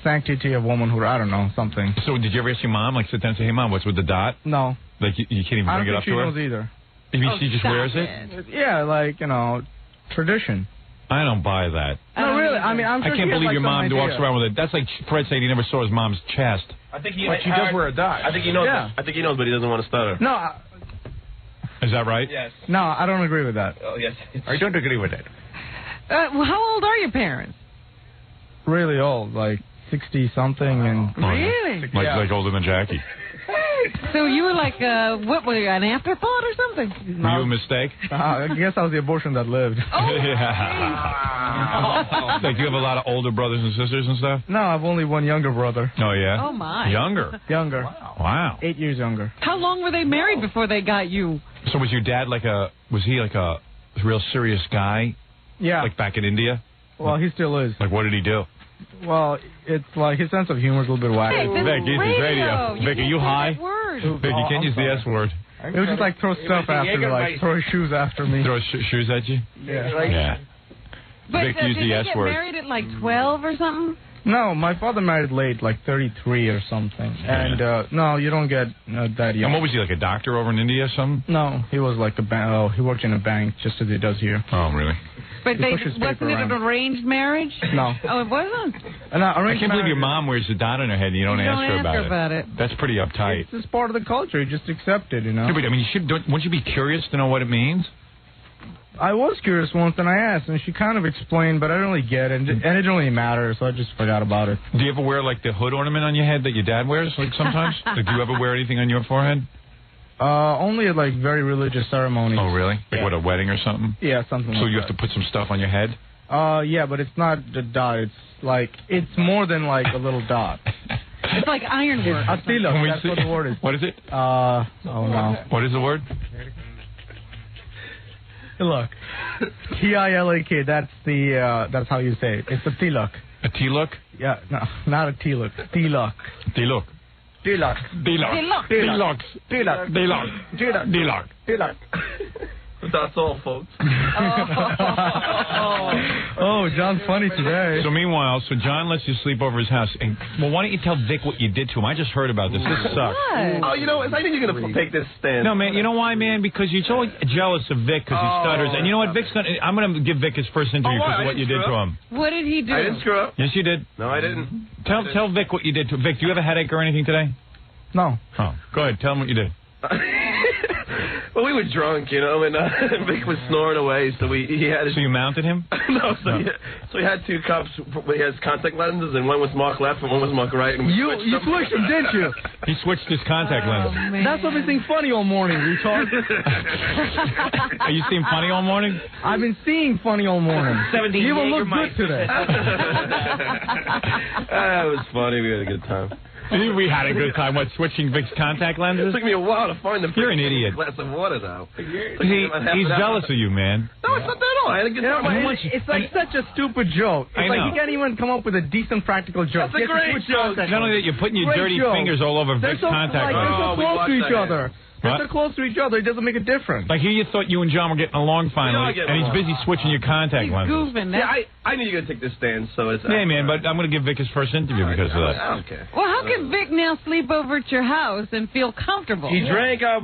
sanctity of womanhood. I don't know, something. So did you ever ask your mom, like, sit down and say, hey, Mom, what's with the dot? No. Like, you can't even bring it up to her? I don't think she knows either. You mean she just wears it? Yeah, like, tradition. I don't buy that. No, really. I mean, I'm sure I can't believe your mom walks around with it. That's like Fred saying he never saw his mom's chest. I think she does wear a dot. I think he knows. Yeah. I think he knows, but he doesn't want to stutter. No. Is that right? Yes. No, I don't agree with that. Oh, yes. I don't agree with it. How old are your parents? Really old, like 60-something. And Really? Like older than Jackie. So you were like, what were you, an afterthought or something? Were you a mistake? I guess I was the abortion that lived. Yeah. Like, you have a lot of older brothers and sisters and stuff? No, I've only one younger brother. Oh, yeah? Oh, my. Younger? Younger. Wow. 8 years younger. How long were they married before they got you? So was your dad was he like a real serious guy? Yeah. Like back in India? Well, he still is. Like, what did he do? Well, it's like his sense of humor is a little bit wacky. Hey, Vic, use his radio. Vic, are you high? Vic, you can't use the S word. It was just like throw stuff after me, like throw his shoes after me. Throw shoes at you? Yeah. But Vic, use did the they S get word. married at like 12 or something? No, my father married late, like 33 or something. And, no, you don't get that young. And what was he, like a doctor over in India or something? No, he was like he worked in a bank just as he does here. Oh, really? But wasn't it an arranged marriage? No. Oh, it wasn't? I can't believe your mom wears the dot on her head and you don't ask her about it. That's pretty uptight. It's just part of the culture. You just accept it, you know? Yeah, but, I mean, wouldn't you be curious to know what it means? I was curious once, and I asked, and she kind of explained, but I didn't really get it, and it didn't really matter, so I just forgot about it. Do you ever wear, like, the hood ornament on your head that your dad wears, like, sometimes? Like, do you ever wear anything on your forehead? Only at, like, very religious ceremonies. Oh, really? Like, what, a wedding or something? Yeah, something like that. So you have to put some stuff on your head? Yeah, but it's not the dot. It's, like, it's more than, like, a little dot. It's like ironwork. That's what the word is. What is it? Oh, no. What is the word? Tilak. Tilak. That's how you say it. It's a tilak. A tilak? Yeah, no, not a tilak. Tilak. Tilak. Tilak. Tilak. Tilak. Tilak. Tilak. Tilak. Tilak. That's all, folks. Oh, John's funny today. So meanwhile, John lets you sleep over his house. And, well, why don't you tell Vic what you did to him? I just heard about this. This sucks. Oh, you know, I think you're going to take this stand. No, man, you know why, man? Because you're so jealous of Vic because he stutters. And you know what? I'm going to give Vic his first interview because of what you did to him. What did he do? I didn't screw up. Yes, you did. No, I didn't. Tell Vic what you did to him. Vic, do you have a headache or anything today? No. Oh, go ahead. Tell him what you did. Well, we were drunk, you know, and Vic was snoring away, so he had his... So you mounted him? No, so he had 2 cups. He has contact lenses, and one was marked left and one was marked right. And you switched them, didn't you? He switched his contact lenses. Man. That's what I've been seeing funny all morning, retard. Are you seeing funny all morning? I've been seeing funny all morning. 17 You will look good today. It was funny. We had a good time. We had a good time. What, switching Vic's contact lenses? It took me a while to find them. You're an idiot. Glass of water now. He's jealous of you, man. No, it's not that at all. I had a good time. It's like such a stupid joke. It's like you can't even come up with a decent practical joke. That's a great joke. Not only that, you're putting your dirty fingers all over Vic's contact lenses. They're so close to each other. If they're close to each other, it doesn't make a difference. Like, here you thought you and John were getting along finally, and he's busy switching your contact lenses. Goofing. Yeah, I knew you were going to take this stand, so it's... Yeah, man, but I'm going to give Vic his first interview because of that. I don't care. Well, how can Vic now sleep over at your house and feel comfortable? He drank our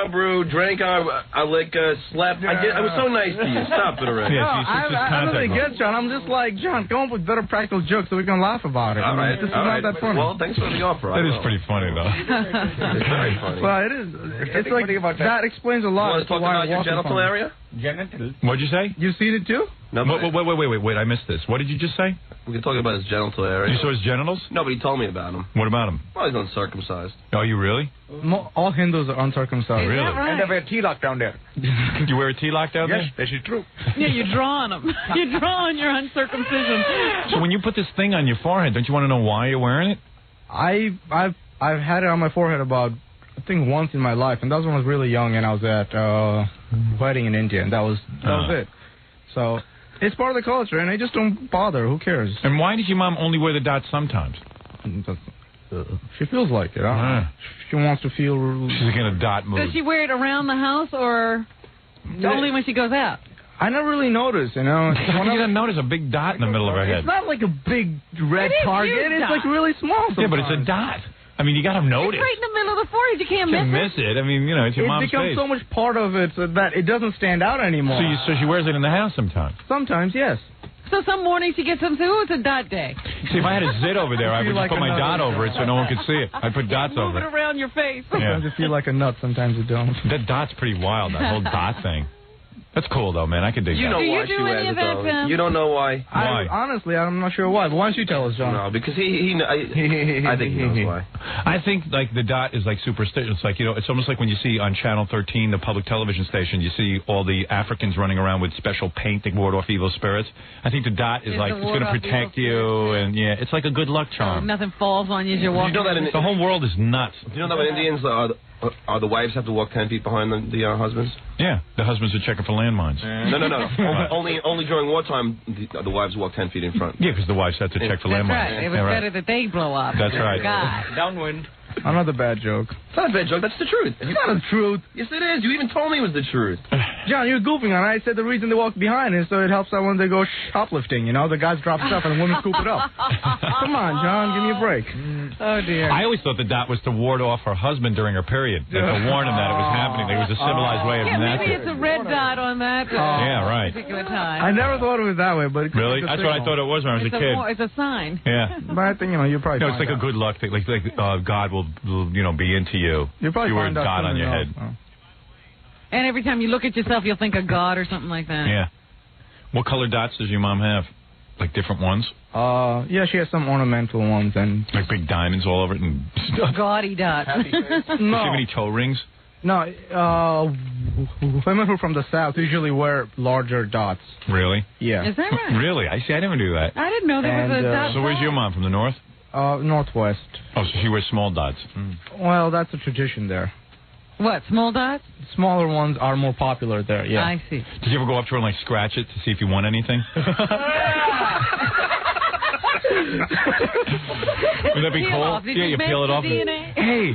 brew, drank our liquor, slept. I was so nice to you. Stop it already. Yeah, I don't really get John. I'm just like, John, come up with better practical jokes so we can laugh about it. All right. This is not that funny. Well, thanks for the offer. That is pretty funny, though. It's very funny. Well, it is. It's like, that explains a lot. You want to talk about your genital area? Genital. What'd you say? You seen it too? No, Wait, I missed this. What did you just say? We can talk about his genital area. You saw his genitals? Nobody told me about him. What about him? Well, he's uncircumcised. Oh, you really? All Hindus are uncircumcised. Really? Right? And they wear T-lock down there. You wear a T-lock down there? Yes, this is true. Yeah, you draw on them. You draw on your uncircumcision. So when you put this thing on your forehead, don't you want to know why you're wearing it? I've had it on my forehead about, I think, once in my life, and that was when I was really young, and I was at a wedding in India, and that was it. So it's part of the culture, and I just don't bother. Who cares? And why does your mom only wear the dot sometimes? She feels like it. She wants to feel... She's like in a dot mood. Does she wear it around the house or only when she goes out? I never really noticed, you know. How can you not notice a big dot in the middle of her head? It's not like a big red target. It's like really small sometimes. Yeah, but it's a dot. I mean, you got to notice. It's right in the middle of the forehead. You can't miss it. I mean, you know, it's your mom's face. It becomes so much part of it that it doesn't stand out anymore. So she wears it in the house sometimes? Sometimes, yes. So some mornings she gets up and says, "Ooh, it's a dot day." See, if I had a zit over there, I would just put my dot over it so no one could see it. I'd put dots over it. Move it around your face. Sometimes you feel like a nut, sometimes you don't. That dot's pretty wild, that whole dot thing. That's cool, though, man. I could dig You that. know why she wears it, though. You don't know why. Honestly, I'm not sure why. But why don't you tell us, John? No, because I think he knows why. I think, like, the dot is, like, superstitious. It's like, you know, it's almost like when you see on Channel 13, the public television station, you see all the Africans running around with special paint to ward off evil spirits. I think the dot is like, it's going to protect you, and, yeah, it's like a good luck charm. Nothing falls on you as you're walking. You know that the whole world is nuts. Do you know that when Indians are the wives have to walk 10 feet behind the husbands? Yeah, the husbands are checking for landmines. No. Only during wartime, the wives walk 10 feet in front. Yeah, because the wives have to check for landmines. That's right. It was better that they blow up. That's right. God. Downwind. Another bad joke. It's not a bad joke. That's the truth. It's not the truth. Yes, it is. You even told me it was the truth. John, you're goofing on it. I said the reason they walk behind is so it helps out when they go shoplifting. You know, the guys drop stuff and the women scoop it up. Come on, John, give me a break. Oh, dear. I always thought the dot was to ward off her husband during her period. Like to warn him that it was happening. There was a civilized way of doing that. Maybe it's a red dot on that yeah, right. particular time. I never thought of it that way, but it really? That's what I thought it was when I was a kid. It's a sign. Yeah. But I think, you know, you probably it's like a good luck thing. Like God will, you know, be into you. You probably wear a find out dot on your head. And every time you look at yourself, you'll think of God or something like that. Yeah. What color dots does your mom have? Like different ones? Yeah, she has some ornamental ones and like big diamonds all over it and stuff. Gaudy dots. No. Does she have any toe rings? No, women who are from the South usually wear larger dots. Really? Yeah. Is that right? Really? I see. I never knew that. I didn't know there was a dot. So where's your mom? From the north? Northwest. Oh, so she wears small dots. Well, that's a tradition there. What, small dots? Smaller ones are more popular there, yeah. I see. Did you ever go up to her and, like, scratch it to see if you won anything? Would that be cool? Yeah, you peel it off. DNA? Hey!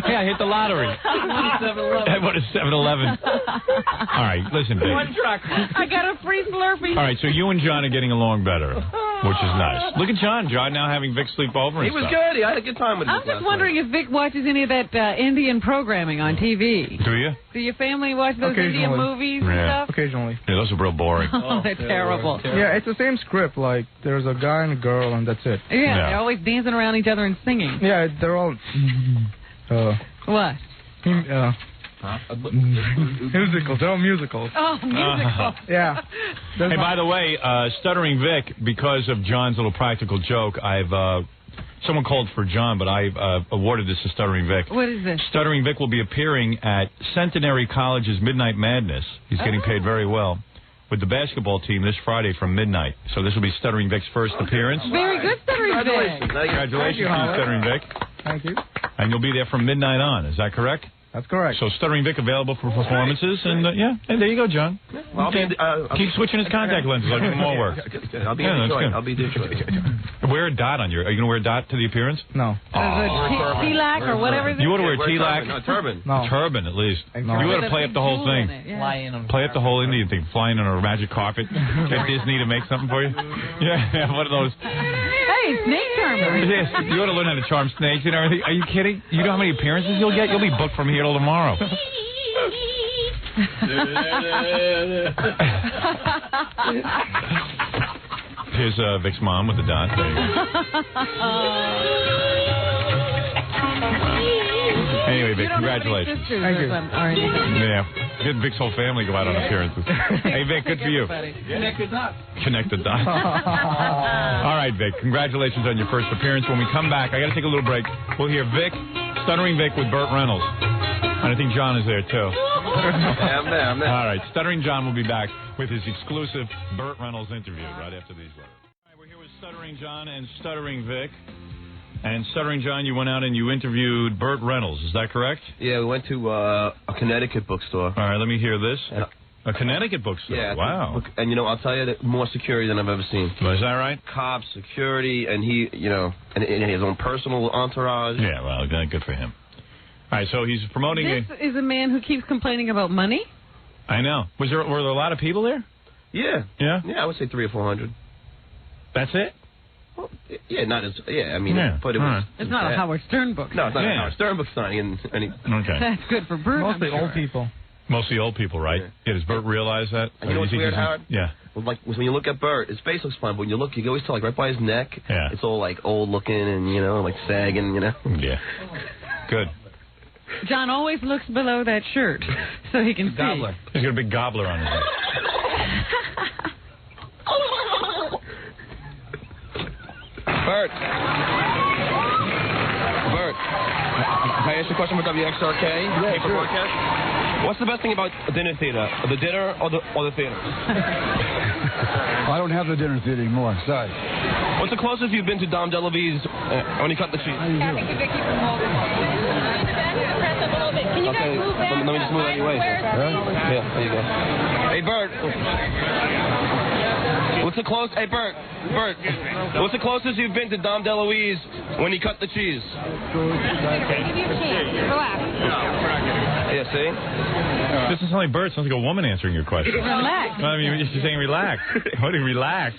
Hey, I hit the lottery. I won a 7-Eleven. All right, listen, babe. I got a free Slurpee. All right, so you and John are getting along better, which is nice. Look at John. John now having Vic sleep over and He was good. I had a good time with him. I'm just wondering if Vic watches any of that Indian programming on TV. Do you? Do your family watch those Indian movies and stuff? Occasionally. Yeah, those are real boring. Oh, they're terrible. Yeah, it's the same script. Like, there's a guy and a girl, and that's it. Yeah, they're always dancing around each other and singing. Yeah, they're all... What? Musicals. They're all musicals. Oh, musicals. Yeah. Hey, by the way, Stuttering Vic, because of John's little practical joke, someone called for John, but I've awarded this to Stuttering Vic. What is this? Stuttering Vic will be appearing at Centenary College's Midnight Madness. He's getting paid very well with the basketball team this Friday from midnight. So this will be Stuttering Vic's first appearance. Very good, Stuttering Vic. Congratulations to you, Stuttering Vic. Thank you. And you'll be there from midnight on. Is that correct? That's correct. So Stuttering Vic available for performances, and yeah, and there you go, John. Well, keep switching his contact lenses. I'll give him more work. I'll be in Detroit. I'll be in Detroit. Wear a dot on your. Are you gonna wear a dot to the appearance? No. T-lac or whatever. You ought to wear T-lac. No, turban. No. Turban at least. No. You ought to play up the whole thing. Play up the whole Indian thing. Flying on a magic carpet. Get Disney to make something for you. Yeah, one of those. Hey, snake charmer. Yes, you ought to learn how to charm snakes and everything. Are you kidding? You know how many appearances you'll get? You'll be booked from here till tomorrow. Here's Vic's mom with the dot. There you go. Anyway, Vic, congratulations. Thank you. Yeah. Good Vic's whole family go out on appearances. Hey, Vic, good for you. Connected dots. Connected dots. All right, Vic, congratulations on your first appearance. When we come back, I got to take a little break. We'll hear Vic, Stuttering Vic with Burt Reynolds. And I think John is there, too. I'm there. All right, Stuttering John will be back with his exclusive Burt Reynolds interview right after these letters. All right, we're here with Stuttering John and Stuttering Vic. And Stuttering John, you went out and you interviewed Burt Reynolds. Is that correct? Yeah, we went to a Connecticut bookstore. All right, let me hear this. A Connecticut bookstore? Yeah. Wow. And, you know, I'll tell you that more security than I've ever seen. Is that right? Cops, security, and he, you know, and his own personal entourage. Yeah, well, good for him. All right, so he's promoting This is a man who keeps complaining about money? I know. Were there a lot of people there? Yeah. Yeah? Yeah, I would say 300 or 400. That's it? Well, yeah, not as, yeah, I mean, but it was... Right. It's not a Howard Stern book. No, it's not a Howard Stern book signing. Okay. That's good for Burt. Mostly old people. Mostly old people, right? Yeah, does Burt realize that? And you know what's weird, Howard? Yeah. Well, like, when you look at Burt, his face looks fine, but when you look, you can always tell, like, right by his neck, it's all, like, old-looking and, you know, like, sagging, you know? Yeah. Good. John always looks below that shirt so he can Gobbler. He's got a big gobbler on his head. Bert. Bert. Can I ask you a question about WXRK? Yeah, paper broadcast? What's the best thing about a dinner theater? The dinner or the theater? I don't have the dinner theater anymore. Sorry. What's the closest you've been to Dom DeLuise when he cut the cheese? Can you guys move back? Let me just move out of your way. Yeah, there you go. Hey, Bert. What's the closest? Hey, Bert. What's the closest you've been to Dom DeLuise when he cut the cheese? Yeah, see? This is only Bert. Sounds like a woman answering your question. Relax. I mean, she's saying relax. What do you relax?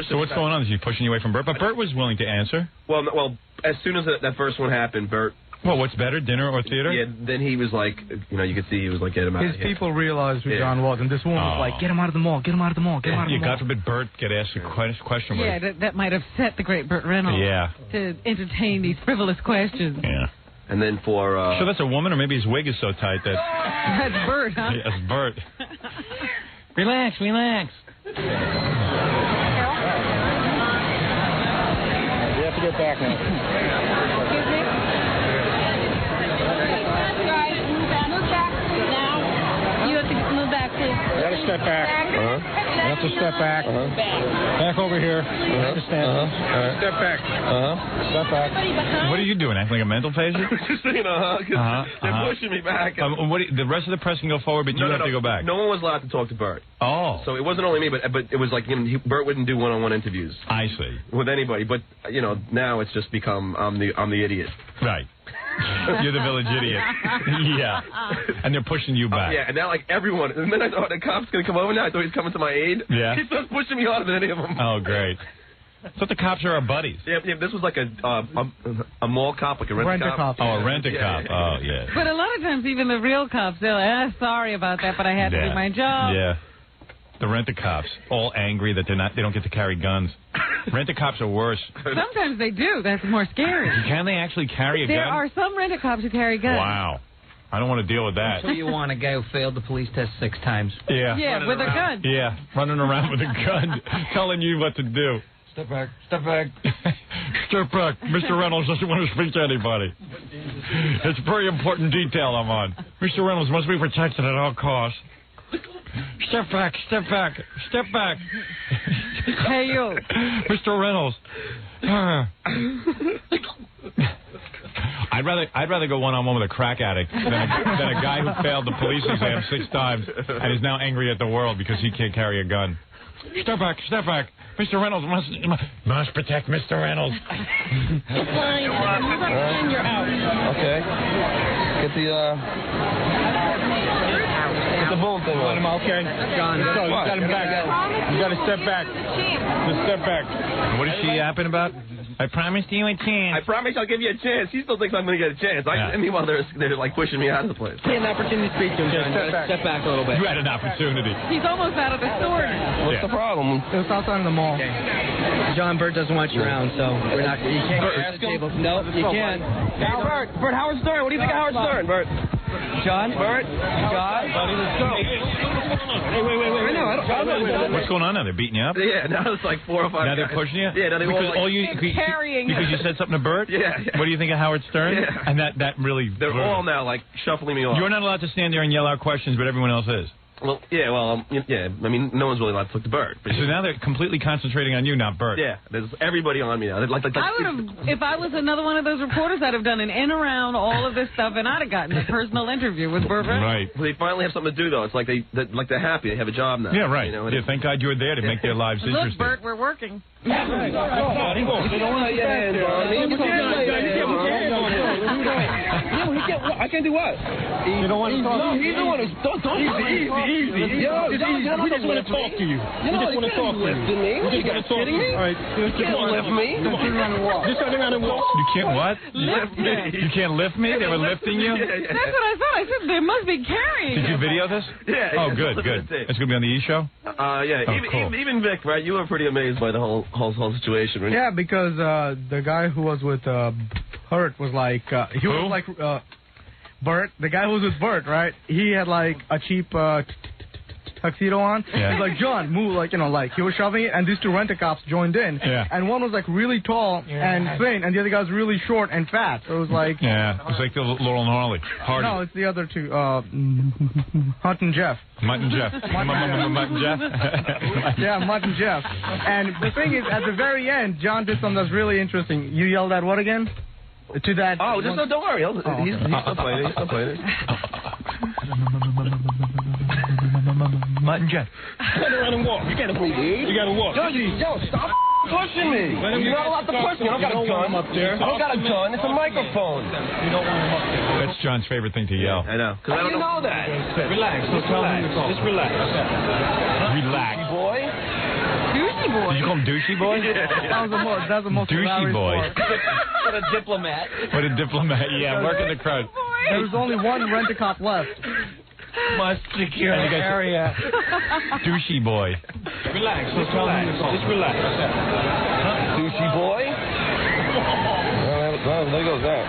So what's going on? Is she pushing you away from Bert? But Bert was willing to answer. Well, as soon as that first one happened, Bert. Well, what's better, dinner or theater? Yeah, then he was like, you could see he was like, get him out of here. His people realized who John was, and this woman was like, get him out of the mall, get him out of the mall, get him out of the mall. God forbid Bert get asked a question. Yeah, that might upset the great Burt Reynolds. Yeah. To entertain these frivolous questions. Yeah. And then for... So that's a woman, or maybe his wig is so tight that... That's Bert, huh? Yeah, that's Bert. Relax. Excuse me? You have to get back now. Move back now. You have to move back, please. You got to step back. You have to step back. Back over here. Stand. Step back. Step back. What are you doing? Acting like a mental patient? Just saying, they're pushing me back. The rest of the press can go forward, but you have to go back. No one was allowed to talk to Bert. Oh. So it wasn't only me, but it was like, Bert wouldn't do one-on-one interviews. I see. With anybody. But, now it's just become, I'm the idiot. Right. You're the village idiot. Yeah. And they're pushing you back. Yeah, and now, like, everyone. And then I thought the cop's going to come over now. I thought he was coming to my aid. Yeah. He starts pushing me harder than any of them. Oh, great. So the cops are our buddies. Yeah, this was like a mall cop, like a rent-a-cop. Oh, a rent-a-cop. Yeah. Oh, yeah. But a lot of times, even the real cops, they're like, sorry about that, but I had to do my job. Yeah. The rent-a-cops, all angry that they don't get to carry guns. Rent-a-cops are worse. Sometimes they do. That's more scary. Can they actually carry a gun? There are some rent-a-cops who carry guns. Wow. I don't want to deal with that. So you want a guy who failed the police test 6 times? Yeah. Yeah, with a gun. Yeah, running around with a gun, telling you what to do. Step back. Step back. Step back. Mr. Reynolds doesn't want to speak to anybody. It's a very important detail I'm on. Mr. Reynolds must be protected at all costs. Step back, step back, step back. Hey, you. Mr. Reynolds. I'd rather go one-on-one with a crack addict than a guy who failed the police exam 6 times and is now angry at the world because he can't carry a gun. Step back, step back. Mr. Reynolds must protect Mr. Reynolds. Fine. You're out. Okay. Get the boom thing on. Okay. John, so you got him back. You got to step back. Just step back. What is she yapping about? I promised you a chance. I promise I'll give you a chance. He still thinks I'm going to get a chance. Meanwhile, they're like pushing me out of the place. You had an opportunity to speak to him, John. Step back a little bit. You had an opportunity. He's almost out of the store now. What's the problem? It was outside of the mall. John, Bert doesn't want you around, so we're not. You can't get at the table. No, you can't. Hey, Bert, Howard Stern. What do you think of Howard Stern, Bert? John? Bert? John? Buddy, let's go. Hey, wait. What's going on now? They're beating you up? Yeah, now it's like 4 or 5 Now guys. they're pushing you? Yeah, now they because you said something to Bert? Yeah. What do you think of Howard Stern? Yeah. And that really... They're all now, like, shuffling me off. You're not allowed to stand there and yell out questions, but everyone else is. Well, yeah, I mean, no one's really allowed to talk to Bert. So now they're completely concentrating on you, not Bert. Yeah, there's everybody on me now. Like, I would have, if I was another one of those reporters, I'd have done an in around all of this stuff, and I'd have gotten a personal interview with Bert. Right. Well, they finally have something to do, though. It's like they're happy. They have a job now. Yeah, right. You know, Thank God you were there to make their lives interesting. Look, Bert, we're working. You don't want to get hands on me. I can't do what? You don't want to talk? No, he's the one who's... Don't easy. Yo, we just want to talk to you. We just want to talk to you. You got to talk to me? All right. You can't lift me. Just turn around and walk. Just turn around and walk. You can't what? Lift me. You can't lift me? They were lifting you? Yeah. That's what I thought. I said they must be carrying. Did you video this? Yeah. Oh, good. It's going to be on the E! Show? Yeah. Cool. Even Vic, right? You were pretty amazed by the whole situation, right? Yeah, because the guy who was with Bert was like, he was like, Bert, the guy who was with Bert, right? He had like a cheap tuxedo on. Yeah. He's like, John, move, like, you know, like, he was shoving it, and these two rent-a-cops joined in. Yeah. And one was like really tall and thin, and the other guy was really short and fat. So it was like... Yeah, it's like the Laurel and Harley. Hardy. No, it's the other two, Hunt and Jeff. Mutt and Jeff. Mutt and Jeff? Yeah, Mutt and Jeff. And the thing is, at the very end, John did something that's really interesting. You yelled at what again? To that... Oh, just don't worry. He's still playing it. He's still playing it. Mutt and Jeff. You gotta let him walk. You gotta breathe. You gotta walk. Yo, stop pushing me. You're not allowed to push me. I don't got a gun up there. I don't got a gun. It's a microphone. You don't want him up there. That's John's favorite thing to yell. I know. How do you know that? Relax. Just relax. Relax. Boy. Douchey boy. Did you call him douchey boy? That's the most douchey boy. What a diplomat. What a diplomat. Yeah, working the crowd. There was only one rent-a-cop left. Must secure the area. Douchey boy. Relax. Just relax. Douchey boy. Well, there goes that.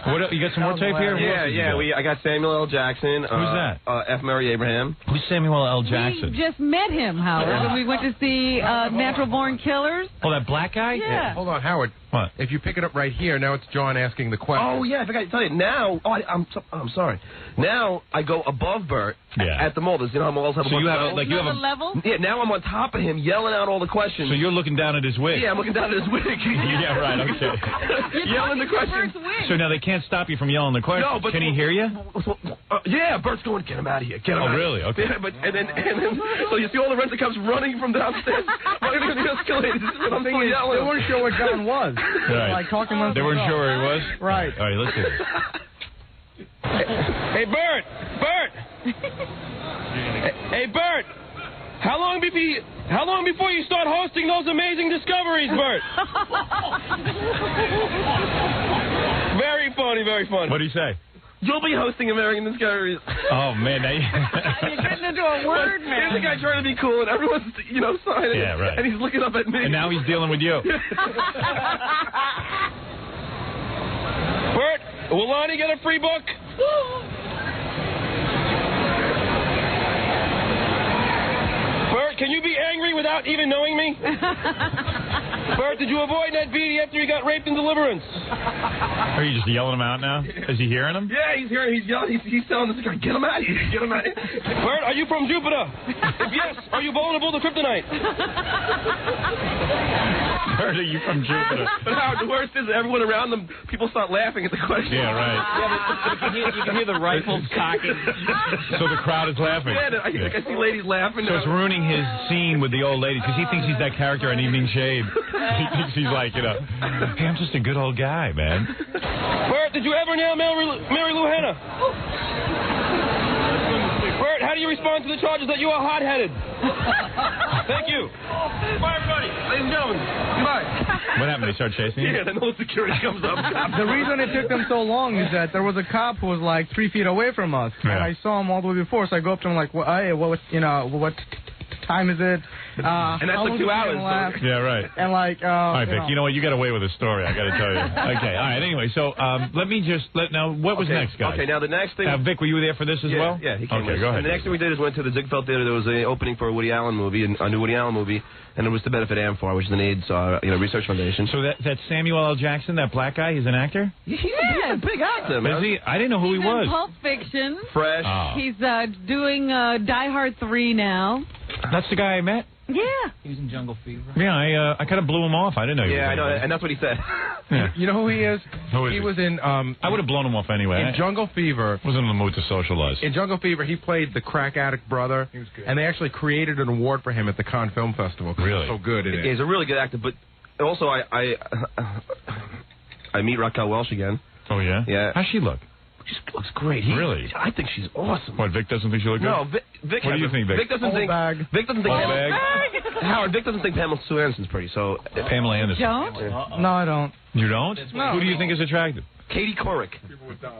What? You got some more tape here? Yeah. I got Samuel L. Jackson. Who's that? F. Murray Abraham. Who's Samuel L. Jackson? We just met him, Howard, when we went to see Natural Born Killers. Oh, that black guy? Yeah. Hold on, Howard. What? If you pick it up right here, now it's John asking the question. Oh, yeah, I forgot to tell you. Now, I'm sorry. Now I go above Bert at the mall. You know how malls have a bunch of like you have a level? Yeah, now I'm on top of him, yelling out all the questions. So you're looking down at his wig? Yeah, I'm looking down at his wig. Yeah, right, okay. Yelling the questions. So now they can't stop you from yelling the questions. No, but can he hear you? Yeah, Bert's going, get him out of here. Get him out. Oh, really? Okay. Yeah, and then, so you see all the rent-a-cops running from downstairs, running down the escalators, and I'm still yelling. They weren't sure what John was. Right. Like talking about they weren't sure where he was? Right. All right, listen. Hey, Bert! Hey, Bert! How long before you start hosting those amazing discoveries, Bert? Very funny, very funny. What did he say? You'll be hosting American Discoveries. Oh, man. You're getting into a word, man. Here's the guy trying to be cool, and everyone's, signing. Yeah, right. And he's looking up at me. And now he's dealing with you. Bert, will Lonnie get a free book? Bert, can you be angry without even knowing me? Bert, did you avoid Ned Beatty after he got raped in Deliverance? Are you just yelling him out now? Is he hearing him? Yeah, he's hearing. He's yelling. He's telling this guy, get him out of here. Get him out of here. Bert, are you from Jupiter? If yes, are you vulnerable to kryptonite? Bert, are you from Jupiter? But Howard, the worst is everyone around them, people start laughing at the question. Yeah, right. Yeah, but you can hear the rifles cocking. So the crowd is laughing. Yeah, I see ladies laughing. So it's ruining his scene with the old lady because he thinks he's that character on Evening Shade. He thinks he's like, hey, I'm just a good old guy, man. Bert, did you ever nail Mary Lou Hanna? Bert, how do you respond to the charges that you are hot-headed? Thank you. Bye, everybody. Ladies and gentlemen, goodbye. What happened? They start chasing you? Yeah, then all the security comes up. The reason it took them so long is that there was a cop who was like 3 feet away from us, and I saw him all the way before. So I go up to him like, what time is it? And that's like 2 hours. So. Yeah, right. And like, all right, Vic. You know what? You got away with a story. I got to tell you. Okay. All right. Anyway, so let me just now. What was next, guys? Okay. Now the next thing. Vic, were you there for this as well? Yeah. He came. Okay. Go ahead. And the next thing we did is went to the Ziegfeld Theater. There was an opening for a Woody Allen movie, a new Woody Allen movie, and it was to benefit AMFAR, which is an AIDS research foundation. So that's Samuel L. Jackson, that black guy. He's an actor. He's a big actor, man. Is he? I didn't know who he was. In Pulp Fiction. Fresh. Oh. He's doing Die Hard 3 now. That's the guy I met. Yeah. He was in Jungle Fever. Yeah, I kind of blew him off. I didn't know. Yeah, I know, and that's what he said. Yeah. You know who he is? Who is he? Was in. I would have blown him off anyway. In Jungle Fever. Wasn't in the mood to socialize. In Jungle Fever, he played the crack addict brother. He was good. And they actually created an award for him at the Cannes Film Festival. Really? He's so good in it. He's a really good actor, but also I meet Raquel Welch again. Oh yeah. Yeah. How's she look? She looks great. Really? I think she's awesome. What? Vic doesn't think she looks good? No, Vic. What do you think, Vic? Vic doesn't think. Vic doesn't think. Howard, Vic doesn't think Pamela Sue Anderson's pretty. So Pamela Anderson. Don't? No, I don't. You don't? No. Who do you think is attractive? Katie Couric.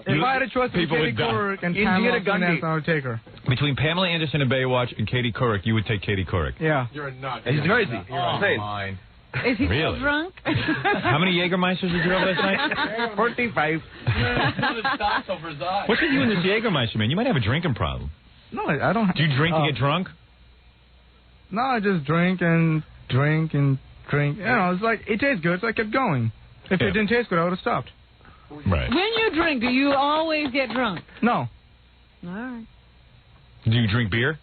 If I had a choice between Katie Couric and Pamela Sue Anderson, I would take her. Between Pamela Anderson and Baywatch and Katie Couric, you would take Katie Couric. Yeah. You're a nut. And he's crazy. You're insane. Is he Really? still drunk? How many Jägermeisters did you have last night? 45. What's with you and this Jägermeister, man? You might have a drinking problem. No, I don't. Do you drink to get drunk? No, I just drink and drink and drink. You know, it's like, it tastes good, so I kept going. If it didn't taste good, I would have stopped. Right. When you drink, do you always get drunk? No. All right. Do you drink beer?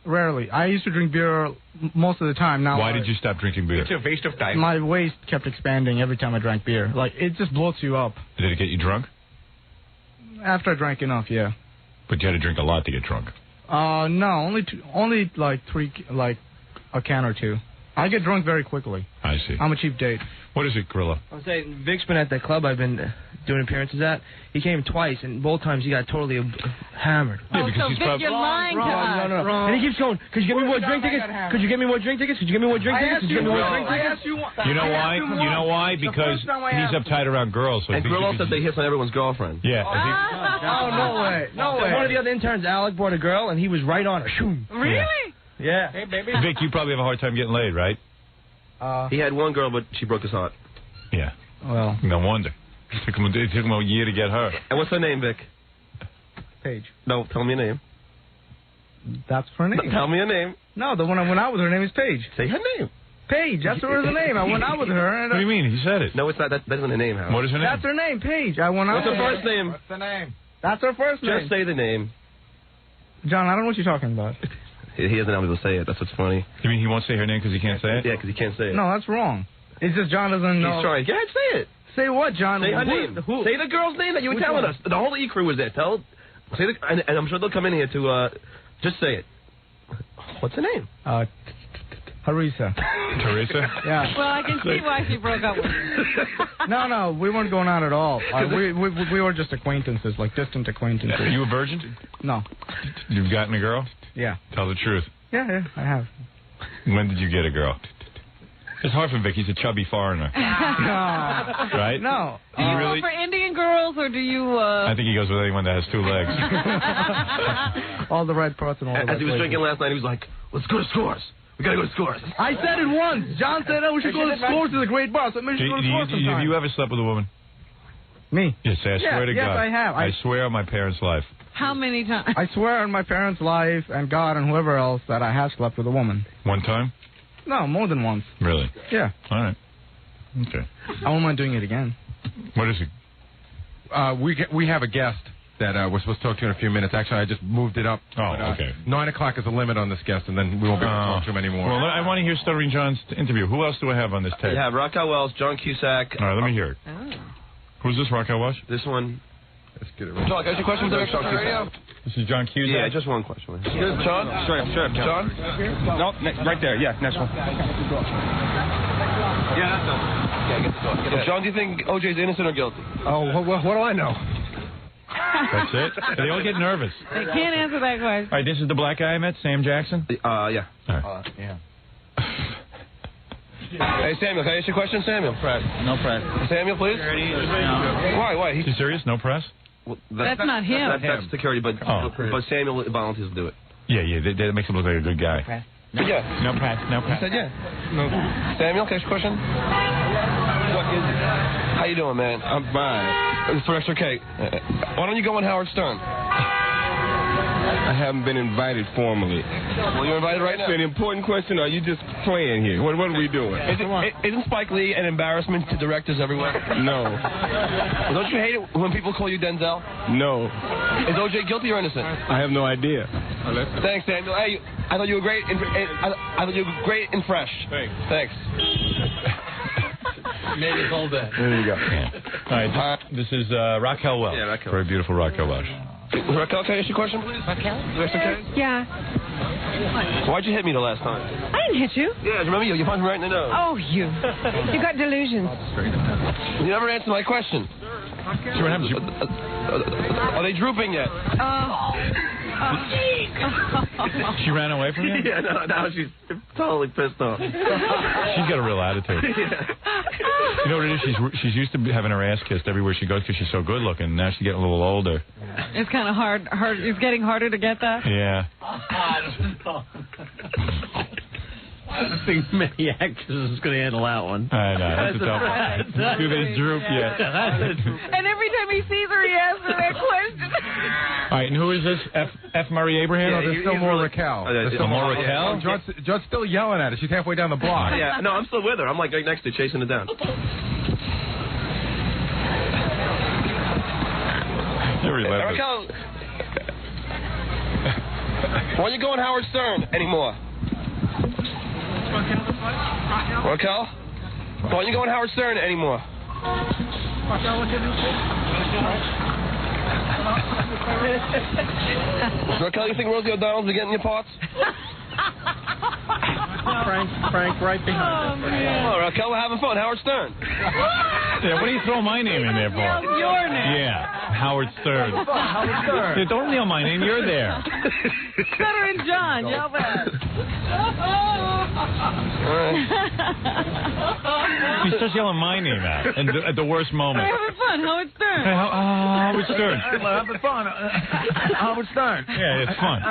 Rarely. I used to drink beer most of the time. Now, why did you stop drinking beer? It's a waste of time. My waist kept expanding every time I drank beer. Like, it just bloats you up. Did it get you drunk? After I drank enough, yeah. But you had to drink a lot to get drunk. No, only like a can or two. I get drunk very quickly. I see. I'm a cheap date. What is it, Gorilla? I was saying, Vic's been at the club I've been doing appearances at. He came twice, and both times he got totally hammered. Yeah, because so he's Vic, you're lying to us. No. And he keeps going, could you get me more drink tickets? Could you get me more drink tickets? Could you get me more drink tickets? Could you get me more drink tickets? You know why? You know why? Because he's uptight around girls. So and Gorilla said they hit on everyone's girlfriend. Yeah. Oh, no way. No way. One of the other interns, Alec, brought a girl, and he was right on her. Shoom. Really? Yeah. Hey, baby. Vic, you probably have a hard time getting laid, right? He had one girl, but she broke his heart. Yeah. Well. No wonder. It took him a year to get her. And what's her name, Vic? Paige. No, tell me a name. That's her name. Tell me a name. No, the one I went out with, her name is Paige. Say her name. Paige, that's her name. I went out with her. And what do you mean? He said it. No, it's not. That isn't her name, Howard. What is her name? That's her name, Paige. I went out What's with her her. first name? What's the name? That's her first name. Just say the name. John, I don't know what you're talking about. He doesn't have to say it. That's what's funny. You mean he won't say her name because he can't say it? Yeah, because he can't say it. No, that's wrong. It's just John doesn't know. He's trying. Go ahead, say it. Say what, John? Say her name. Say the girl's name that you were telling us. The whole E crew was there. Say the, and I'm sure they'll come in here to just say it. What's her name? Harissa. Teresa? Yeah. Well, I can see why she broke up with you. No, we weren't going on at all. We were just acquaintances, like distant acquaintances. Are you a virgin? No. You've gotten a girl? Yeah. Tell the truth. Yeah, I have. When did you get a girl? It's hard for Vic. He's a chubby foreigner. No. Right? No. Do you go for Indian girls, or do you... I think he goes with anyone that has two legs. All the right parts and all the right As he was places. drinking last night, he was like, let's go to Scores. We gotta go to Scores. I said it once. John said, we should go to Scores. It's a great bar. So maybe we should go to Scores sometime. Have you ever slept with a woman? Me? Yes, I swear to God. Yes, I have. I swear on my parents' life. How many times? I swear on my parents' life and God and whoever else that I have slept with a woman. One time? No, more than once. Really? Yeah. All right. Okay. I won't mind doing it again. What is it? We have a guest that we're supposed to talk to in a few minutes. Actually, I just moved it up. Oh, okay. 9 o'clock is the limit on this guest, and then we won't be able to talk to him anymore. Well, I want to hear Stuttering John's interview. Who else do I have on this tape? You have Raquel Wells, John Cusack. All right, let me hear it. Who's this, Raquel Wells? This one. Let's get it right. John, can I ask you a question? This is John Cusack? Yeah, just one question. John? Straight up, John. No, right there. Yeah, next one. Yeah, that's done. Yeah, get the door. John, do you think OJ's innocent or guilty? Oh, what do I know? That's it? They all get nervous. They can't answer that question. All right, this is the black guy I met, Sam Jackson? Yeah. All right. Yeah. Hey, Samuel, can I ask you a question, Samuel? No press. Samuel, please? No. Why? Is he serious? No press? Well, That's not him. That's security, but Samuel volunteers to do it. Yeah, that makes him look like a good guy. Yeah. No press. No I press. said yeah. No. Samuel, can I ask you a question? What is it? How you doing, man? I'm fine. For extra cake. Why don't you go on Howard Stern? I haven't been invited formally. Well, you're invited right now. It's an important question, or are you just playing here? What are we doing? Isn't Spike Lee an embarrassment to directors everywhere? No. Well, don't you hate it when people call you Denzel? No. Is OJ guilty or innocent? I have no idea. Thanks, Daniel. Hey, I thought you were great. I thought you were great and fresh. Thanks. Made his whole day. There you go. Yeah. All right, this is Raquel Wells. Yeah, Raquel. Very beautiful Raquel Wells. Raquel, can I ask you a question, please? Raquel? Yeah. Why'd you hit me the last time? I didn't hit you. Yeah, remember you punched me right in the nose. Oh, you. You got delusions. You never answered my question. See what happens. Are they drooping yet? She ran away from you? Yeah, no, now she's totally pissed off. She's got a real attitude. You know what it is? She's used to having her ass kissed everywhere she goes because she's so good looking. Now she's getting a little older. It's kind of hard. It's getting harder to get that. Yeah. I think many actors is going to handle that one. I know, that's a tough one. Do they droop yet? And every time he sees her, he asks her that question. All right, and who is this? F. Murray Abraham? No, there's still more Raquel. There's still more Raquel? John's still yelling at her. She's halfway down the block. Yeah, no, I'm still with her. I'm like right next to her, chasing her down. Raquel, why are you going Howard Stern anymore? Raquel, why are you going Howard Stern anymore? Raquel, you think Rosie O'Donnell's been getting your parts? Frank, right behind Oh, man. Oh, Raquel, we're having fun. Howard Stern. Yeah, what do you throw my name in there for? Your name. Yeah, Howard Stern. Howard Stern. Yeah, don't yell my name. You're there. Stuttering John, yell back. He starts yelling my name out at the worst moment. We're having fun. Howard Stern. Hey, Howard Stern. We're having fun. Howard Stern. Yeah, it's fun.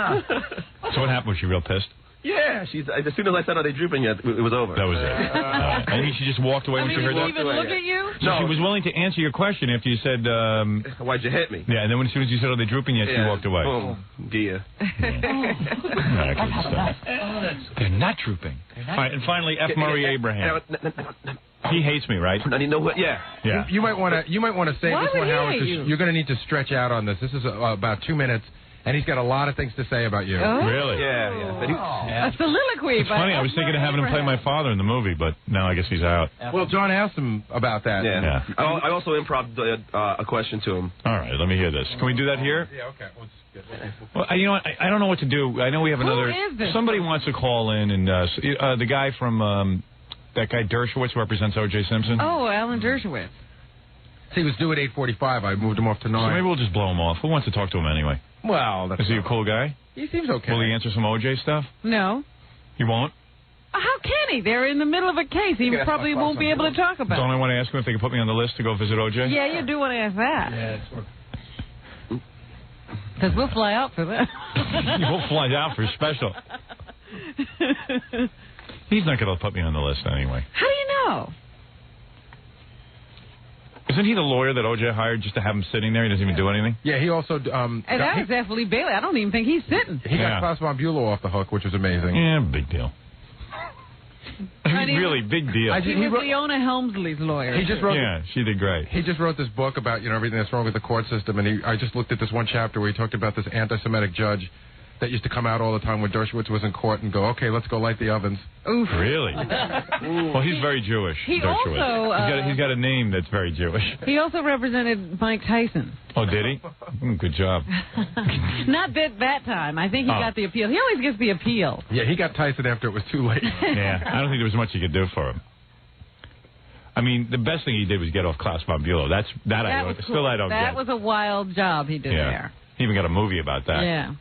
So what happened? Was she real pissed? Yeah, she's. As soon as I said, "Are they drooping yet?" It was over. That was it. I mean, she just walked away when she heard that. Did she even look at you? So she was willing to answer your question after you said, "Why'd you hit me?" Yeah, and then as soon as you said, "Are they drooping yet?" she walked away. Boom. Dear. They're not drooping. All right, and finally, F. Murray Abraham. He hates me, right? I need to know what. Yeah. Yeah. You might want to save Why this would one, he Howard. hate 'Cause you? you're going to need to stretch out on this. This is about 2 minutes. And he's got a lot of things to say about you. Oh. Really? Yeah. But A soliloquy. It's funny. I was thinking of having him play my father in the movie, but now I guess he's out. Well, John asked him about that. Yeah. I also improv a question to him. All right, let me hear this. Can we do that here? Yeah, okay. Well, you know what? I don't know what to do. I know we have another. Who is this? Somebody wants to call in, and the guy from that guy Dershowitz represents O.J. Simpson. Oh, Alan Dershowitz. See, he was due at 8:45. I moved him off to 9. So maybe we'll just blow him off. Who wants to talk to him anyway? Well, is he a cool guy? He seems okay. Will he answer some O.J. stuff? No. He won't? How can he? They're in the middle of a case. He probably won't be able to talk about Don't it. I want to ask him if they can put me on the list to go visit O.J.? Yeah, you do want to ask that. Yeah, Because we'll fly out for that. We'll fly out for special. He's not going to put me on the list anyway. How do you know? Isn't he the lawyer that O.J. hired just to have him sitting there? He doesn't even do anything? Yeah, he also... And that is F. Lee Bailey. I don't even think he's sitting. He got Klaus von Bülow off the hook, which was amazing. Yeah, big deal. Really, big deal. He was Leona Helmsley's lawyer. He just wrote... Yeah, she did great. He just wrote this book about, everything that's wrong with the court system, and I just looked at this one chapter where he talked about this anti-Semitic judge that used to come out all the time when Dershowitz was in court and go, okay, let's go light the ovens. Oof. Really? Well, he's very Jewish, He Dershowitz. also... he's got a name that's very Jewish. He also represented Mike Tyson. Oh, did he? Good job. Not that time. I think he got the appeal. He always gets the appeal. Yeah, he got Tyson after it was too late. Yeah, I don't think there was much you could do for him. I mean, the best thing he did was get off Klaus von Bülow. I don't get. That was a wild job he did there. He even got a movie about that. Yeah.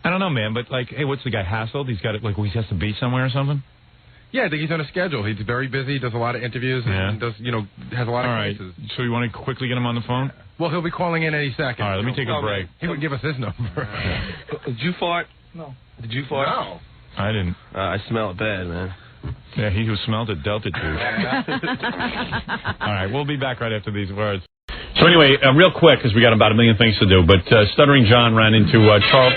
I don't know, man, but hey, what's the guy hassled? He's got it he has to be somewhere or something? Yeah, I think he's on a schedule. He's very busy, does a lot of interviews, and does, has a lot of cases. So you want to quickly get him on the phone? Well, he'll be calling in any second. All right, let me take a break. He would give us his number. Did you fart? No. Did you fart? No. I didn't. I smell it bad, man. Yeah, he who smelled it dealt it to. All right, we'll be back right after these words. So anyway, real quick, because we got about a million things to do, but Stuttering John ran into Charles...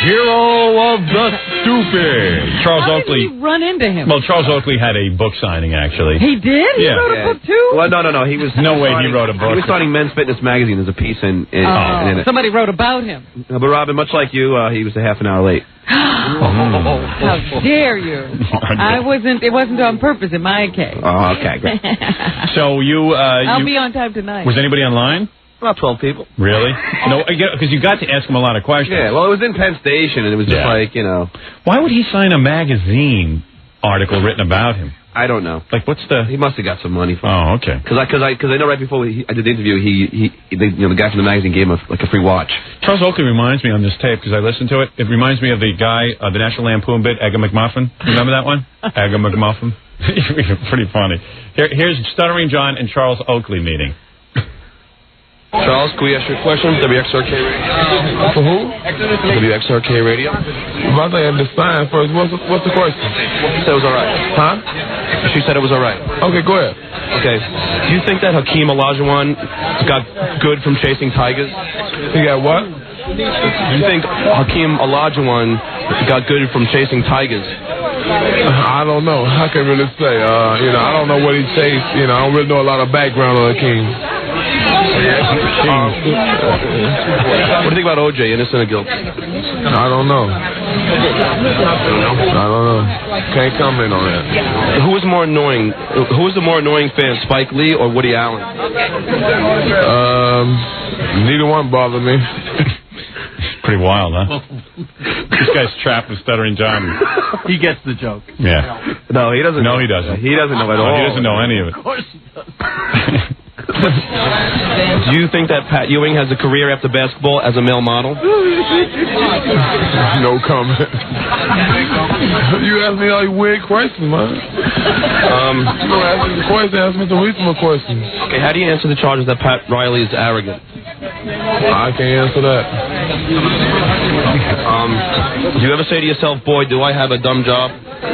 Hero of the Stupid. Charles Oakley. How did he run into him? Well, Charles Oakley had a book signing, actually. He did? He wrote a book, too? Well, no. He was... No way he wrote a book. He was starting Men's Fitness Magazine as a piece in it. Somebody wrote about him. But, Robin, much like you, he was a half an hour late. How dare you? It wasn't on purpose in my case. Oh, okay, great. So I'll be on time tonight. Was anybody online? About 12 people. Really? No, because you got to ask him a lot of questions. Yeah, well, it was in Penn Station, and it was just Why would he sign a magazine article written about him? I don't know. What's the... He must have got some money for it. Oh, okay. Because I know right before I did the interview, the guy from the magazine gave him a free watch. Charles Oakley reminds me on this tape, because I listened to it, it reminds me of the guy, the National Lampoon bit, Egger McMuffin. Remember that one? Egger McMuffin. Pretty funny. Here's Stuttering John and Charles Oakley meeting. Charles, can we ask you a question? WXRK Radio. For who? WXRK Radio. About to understand first. What's the question? She said it was all right. Huh? She said it was all right. Okay, go ahead. Okay. Do you think that Hakeem Olajuwon got good from chasing tigers? He got what? Do you think Hakeem Olajuwon got good from chasing tigers? I don't know. I can't really say. I don't know what he chased. I don't really know a lot of background on Hakeem. What do you think about OJ, innocent or guilty? I don't know. Can't comment on that. Who was more annoying? Who was the more annoying fan, Spike Lee or Woody Allen? Neither one bothered me. Pretty wild, huh? This guy's trapped with Stuttering John. He gets the joke. Yeah. No, he doesn't. No, he doesn't. He doesn't know at all. He doesn't know any of it. Of course he does. Do you think that Pat Ewing has a career after basketball as a male model? No comment. You ask me all you weird questions, man. You don't ask me the question, ask me some reasonable questions. Okay, how do you answer the charges that Pat Riley is arrogant? I can't answer that. Do you ever say to yourself, boy, do I have a dumb job? I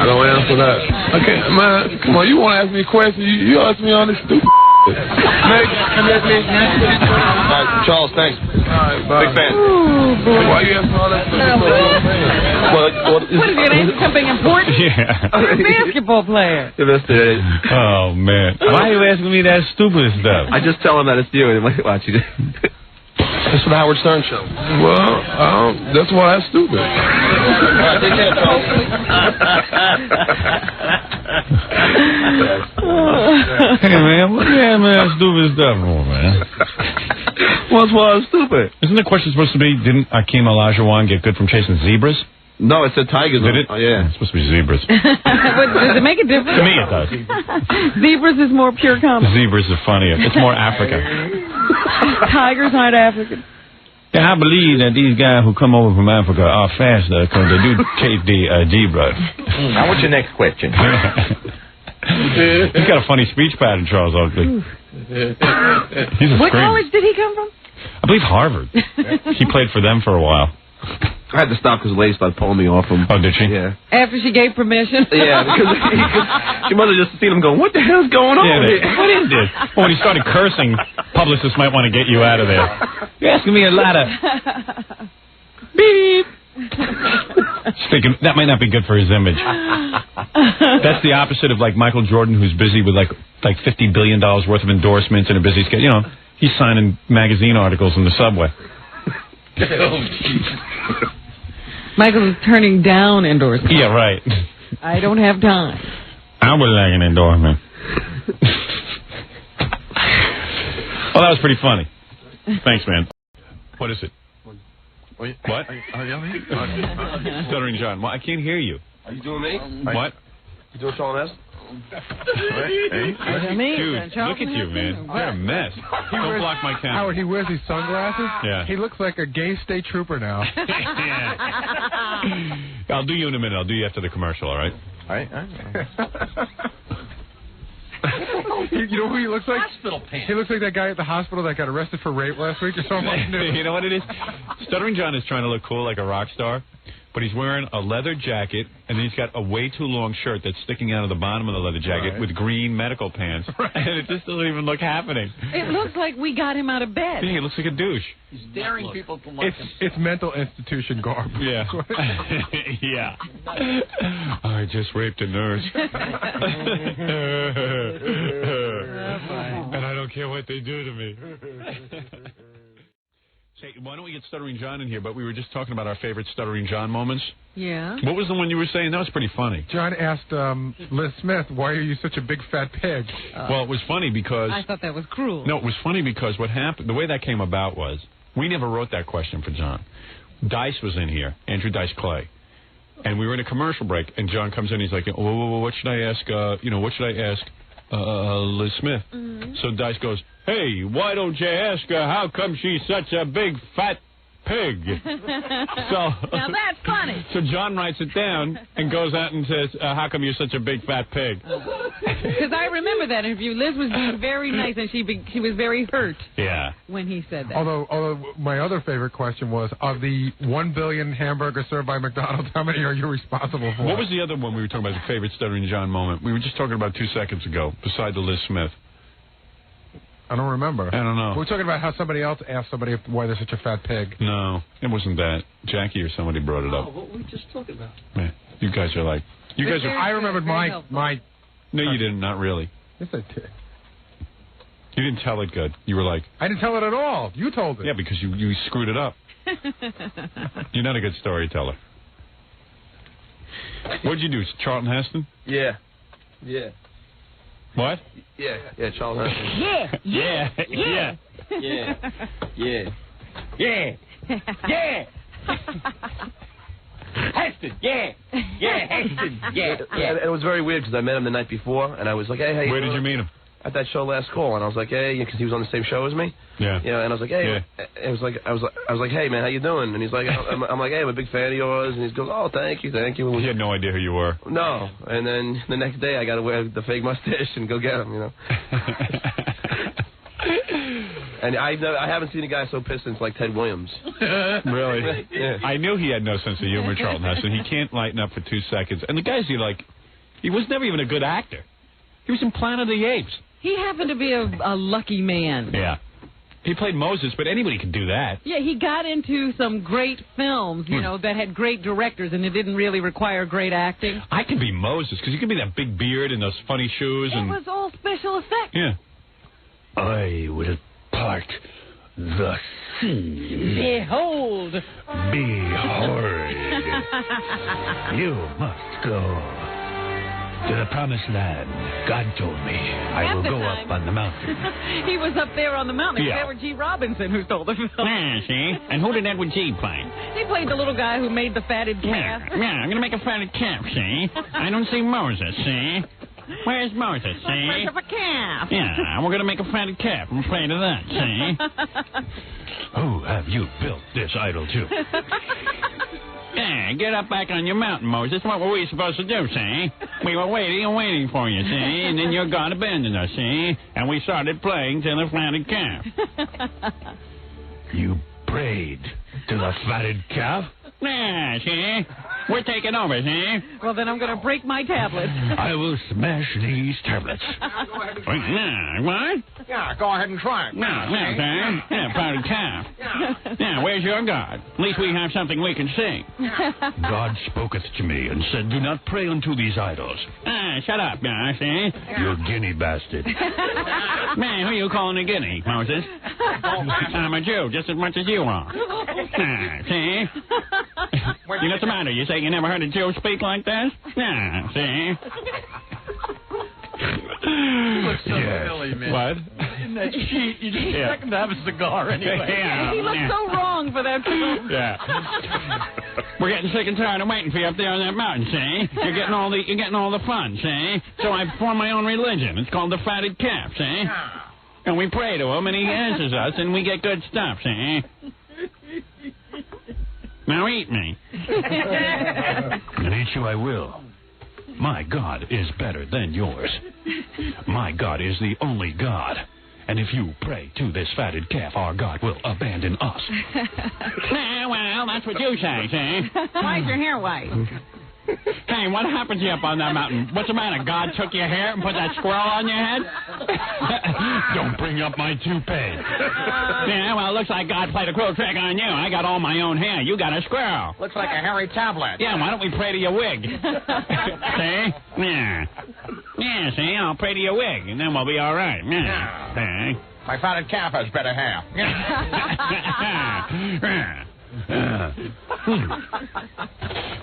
don't answer that. Okay, man, come on, you want to ask me a question? You ask me all this stupid Next. All right, Charles, thanks. All right, bye. Big fan. Why you asking all that stuff? What is it, answer something important? Yeah. You're a basketball player. You missed it. Oh, man. Why are you asking me that stupid stuff? I just tell him that it's you, and watch you. This is the Howard Stern Show. Well, that's why that's stupid. All right, take care, Charles. Hey, man, what do you have that stupid stuff for, man? What's why I'm stupid? Isn't the question supposed to be, didn't Hakeem Olajuwon get good from chasing zebras? No, it said tigers. Did it? Oh, yeah. It's supposed to be zebras. Does it make a difference? To me, it does. Zebras is more pure comedy. Zebras are funnier. It's more African. Tigers aren't African. Yeah, I believe that these guys who come over from Africa are faster because they do chase the zebra. Now, what's your next question? He's got a funny speech pattern, Charles Oakley. He's a What scream. college did he come from? I believe Harvard. He played for them for a while. I had to stop because the lady started pulling me off him. Oh, did she? Yeah. After she gave permission? Yeah, because she must have just seen him going, what the hell's going on here? What is this? Well, when he started cursing, publicists might want to get you out of there. You're asking me a lot of beep. Thinking that might not be good for his image. That's the opposite of like Michael Jordan, who's busy with like $50 billion worth of endorsements and a busy schedule. You know, he's signing magazine articles in the subway. Michael's turning down endorsements. Yeah, right. I don't have time. I would like an endorsement. Well, that was pretty funny. Thanks, man. What is it? What? Stuttering John. Well, I can't hear you. Are you doing me? What? You doing Sean S? Dude, look at you, man. You're a mess. Don't block my camera. Howard, he wears these sunglasses. Yeah. He looks like a gay state trooper now. I'll do you in a minute. I'll do you after the commercial, all right? All right. You know who he looks like? Hospital pants. He looks like that guy at the hospital that got arrested for rape last week or something. You know what it is? Stuttering John is trying to look cool like a rock star, but he's wearing a leather jacket, and then he's got a way too long shirt that's sticking out of the bottom of the leather jacket with green medical pants, and it just doesn't even look happening. It looks like we got him out of bed. Yeah, he looks like a douche. He's daring people to like him. It's mental institution garb. Yeah. Yeah. I just raped a nurse. And I don't care what they do to me. Say, why don't we get Stuttering John in here? But we were just talking about our favorite Stuttering John moments. Yeah. What was the one you were saying? That was pretty funny. John asked Liz Smith, why are you such a big fat pig? Well, it was funny because... I thought that was cruel. No, it was funny because what happened, the way that came about was, we never wrote that question for John. Dice was in here, Andrew Dice Clay. And we were in a commercial break, and John comes in, he's like, whoa, what should I ask, what should I ask Liz Smith? Mm-hmm. So Dice goes, hey, why don't you ask her how come she's such a big fat pig. So now that's funny. So John writes it down and goes out and says, how come you're such a big fat pig? Because I remember that interview. Liz was being very nice, and she was very hurt. Yeah. When he said that. Although my other favorite question was, of the 1 billion hamburgers served by McDonald's, how many are you responsible for? What was the other one we were talking about, the favorite Stuttering John moment? We were just talking about 2 seconds ago, beside the Liz Smith. I don't remember. I don't know. We were talking about how somebody else asked somebody why they're such a fat pig. No, it wasn't that. Jackie or somebody brought it up. Oh, what were we just talking about? Man, you guys are like... You guys are... I remembered my... No, you didn't. Not really. Yes, I did. You didn't tell it good. You were like... I didn't tell it at all. You told it. Yeah, because you screwed it up. You're not a good storyteller. What'd you do, Charlton Heston? Yeah. Yeah. What? Yeah. Yeah, Charlton Heston. Yeah. Yeah. Yeah. Yeah. Heston, yeah, Heston, yeah. And it was very weird because I met him the night before, and I was like, hey, Where did you meet him? At that show Last Call, and I was like, hey, because he was on the same show as me. Yeah. You know, and I was like, hey, I was like, hey, man, how you doing? And he's like, I'm like, hey, I'm a big fan of yours, and he goes, oh, thank you. He had no idea who you were. No, and then the next day I got to wear the fake mustache and go get him, you know. And I haven't seen a guy so pissed since like Ted Williams. Really? Yeah. I knew he had no sense of humor, Charlton Heston. He can't lighten up for 2 seconds. And the guy's he was never even a good actor. He was in Planet of the Apes. He happened to be a lucky man. Yeah. He played Moses, but anybody can do that. Yeah, he got into some great films, you know, that had great directors, and it didn't really require great acting. I could be Moses, because he could be that big beard and those funny shoes. It was all special effects. Yeah. I will part the sea. Behold. Behold. You must go to the promised land. God told me I will go up on the mountain. He was up there on the mountain. It was Edward G. Robinson who stole the film. Yeah, see? And who did Edward G. play? He played the little guy who made the fatted calf. Yeah, I'm going to make a fatted calf, see? I don't see Moses, see? Where's Moses, see? Where's a calf? Yeah, we're going to make a fatted calf. I'm afraid of that, see? Who have you built this idol to? Yeah, get up back on your mountain, Moses. What were we supposed to do, see? We were waiting and waiting for you, see? And then your God abandoned us, see? And we started praying to the fatted calf. You prayed to the fatted calf? Yeah, see? We're taking over, see? Well, then I'm going to break my tablet. I will smash these tablets. Yeah, what? Yeah, go ahead and try it. No, see? Yeah, fatted calf. Yeah, where's your God? At least we have something we can see. God spoketh to me and said, do not pray unto these idols. Shut up, see? You guinea bastard. Man, who are you calling a guinea, Moses? I'm a Jew, just as much as you are. See? You know what's the matter? You say you never heard a Jew speak like this? Yeah, see? You look so silly, man. What? In that sheet, you just expect him to have a cigar anyway. Yeah, he looked so wrong for that film. Yeah. We're getting sick and tired of waiting for you up there on that mountain, see? You're getting all the fun, see? So I formed my own religion. It's called the fatted calf, see? And we pray to him, and he answers us, and we get good stuff, see? Now eat me. And eat you I will. My God is better than yours. My God is the only God. And if you pray to this fatted calf, our God will abandon us. Well, that's what you say, see? Why is your hair white? Hey, what happened to you up on that mountain? What's the matter? God took your hair and put that squirrel on your head? Don't bring up my toupee. Yeah, well, it looks like God played a cruel trick on you. I got all my own hair. You got a squirrel. Looks like a hairy tablet. Yeah, why don't we pray to your wig? See? Yeah. Yeah, see, I'll pray to your wig, and then we'll be all right. Yeah. See? My fatted calf has better hair.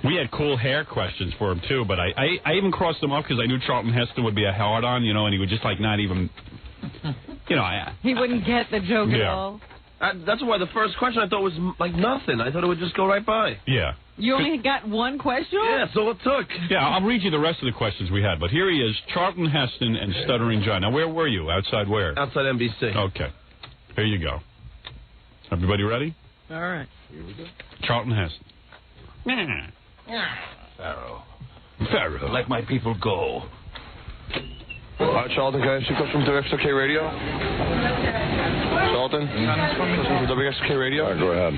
We had cool hair questions for him, too, but I even crossed them off because I knew Charlton Heston would be a hard-on, you know, and he would just, like, not even, you know. He wouldn't get the joke at all. That's why the first question I thought was, like, nothing. I thought it would just go right by. Yeah. You only got one question? Yeah, so it took. Yeah, I'll read you the rest of the questions we had, but here he is, Charlton Heston and Stuttering John. Now, where were you? Outside where? Outside NBC. Okay. Here you go. Everybody ready? All right. Charlton Heston. Pharaoh. Let my people go. Charlton, can I ask you a question from WXOK Radio? Charlton? From WXOK Radio? Go ahead.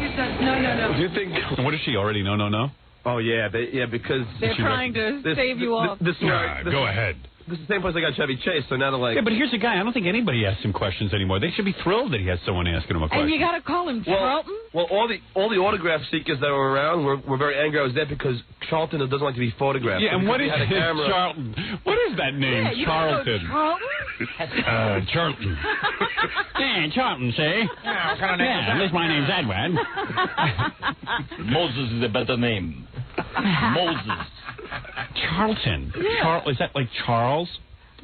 Do you think... What does she already know? No. Oh, yeah, because... They're trying to save you off. Go ahead. This is the same place I got Chevy Chase, so now they're like... Yeah, but here's the guy. I don't think anybody asks him questions anymore. They should be thrilled that he has someone asking him a question. And you got to call him Charlton? Well, all the autograph seekers that were around were very angry I was there because Charlton doesn't like to be photographed. Yeah, and what is Charlton? What is that name, Charlton? Charlton? Charlton. Yeah, Charlton, say. Yeah, at least my name's Edward. Moses is a better name. Moses. Charlton. Yeah. Is that like Charles?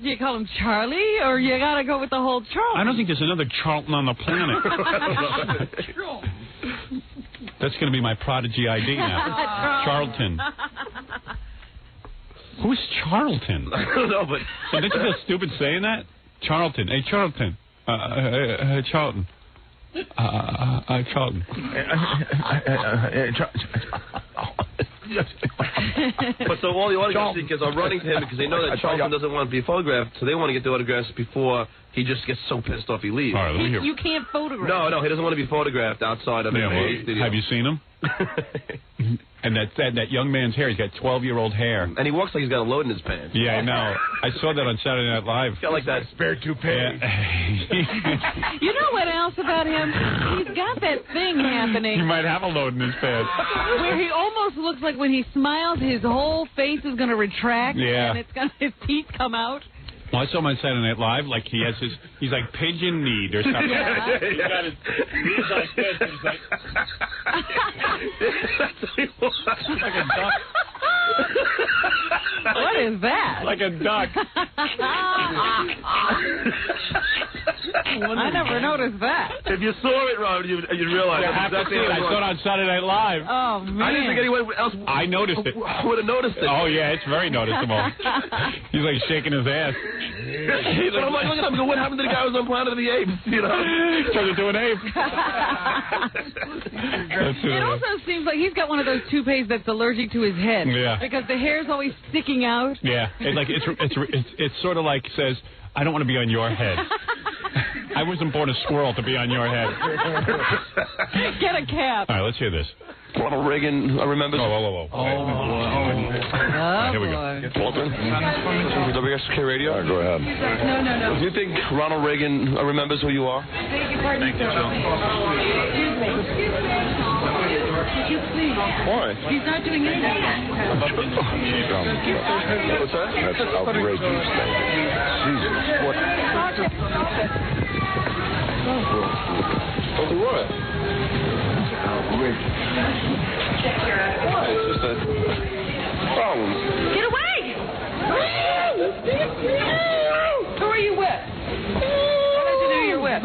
Do you call him Charlie, or you got to go with the whole Charlton? I don't think there's another Charlton on the planet. That's going to be my prodigy ID now. Charlton. Who's Charlton? I don't know, but... Don't you feel stupid saying that? Charlton. Hey, Charlton. Charlton. Charlton. But so all the autograph seekers are running to him because they know that Charlton doesn't want to be photographed, so they want to get the autographs before he just gets so pissed off he leaves. All right, let me hear. You can't photograph. No, he doesn't want to be photographed outside of the studio. Have you seen him? And that young man's hair, he's got 12-year-old hair. And he walks like he's got a load in his pants. Yeah, I know. I saw that on Saturday Night Live. He's got like that spare toupee. You know what else about him? He's got that thing happening. He might have a load in his pants. Where he almost looks like when he smiles, his whole face is going to retract. Yeah. And his teeth come out. Well, I saw him on Saturday Night Live, like he's like pigeon kneed or something. Yeah. He's got his knees like this, and he's like... like a duck. What is that? Like a duck. I never noticed that. If you saw it, Robert, you'd realize. I have to see it. I saw it on Saturday Night Live. Oh, man. I didn't think anyone else I noticed it. would have noticed it. Oh, yeah, it's very noticeable. He's like shaking his ass. He's like, what happened to the guy who was on Planet of the Apes? You know? Turned into an ape. It also seems like he's got one of those toupees that's allergic to his head. Yeah. Because the hair's always sticking out. Yeah. It's sort of like says, I don't want to be on your head. I wasn't born a squirrel to be on your head. Get a cap. All right, let's hear this. Ronald Reagan remembers... Whoa. Here we go. Walton? From WXOK Radio? Go ahead. No. Do you think Ronald Reagan remembers who you are? Thank you, Joe. Could you please? Why? He's not doing anything. What's that? That's outrageous. Jesus. What? Oh, what? Outrageous. Why? It's just a problem. Get away! Who are you with? What did you do you're with?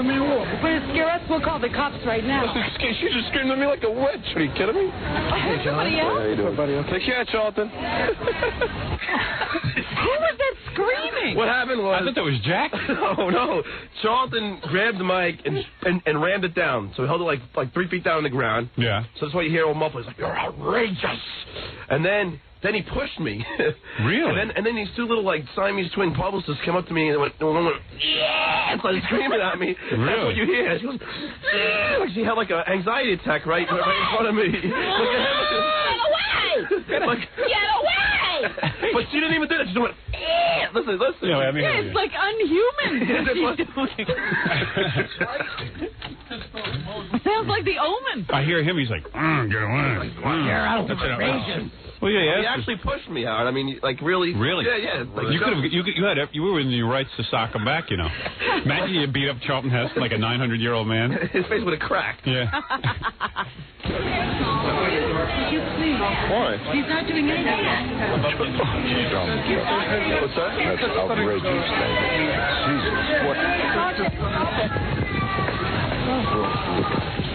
We're scare us. We'll call the cops right now. She just screamed at me like a witch. Are you kidding me? Hey, somebody else? How you doing, buddy? Take care, Charlton. Who was that screaming? What happened was... I thought that was Jack. No. Charlton grabbed the mic and rammed it down. So he held it like 3 feet down on the ground. Yeah. So that's why you hear old mufflers like, you're outrageous. And then he pushed me. Really? And then these two little like Siamese twin publicists came up to me and went yeah, and started screaming at me. Really? That's what you hear. She goes, yeah. Like she had like an anxiety attack right in front of me. Get away! But she didn't even do that. She just went, yeah. Listen. Yeah, it's like unhuman. Sounds like the Omen. I hear him. He's like, get away. You're outrageous. Well, yeah, he actually pushed me, Howard. I mean, like really. Really? Yeah. Like, you were in your rights to sock him back. You know. Imagine you beat up Charlton Heston like a 900-year-old man. His face would have cracked. Yeah. Could you please? Why? He's not doing anything. What's that? That's outrageous. Jesus. What?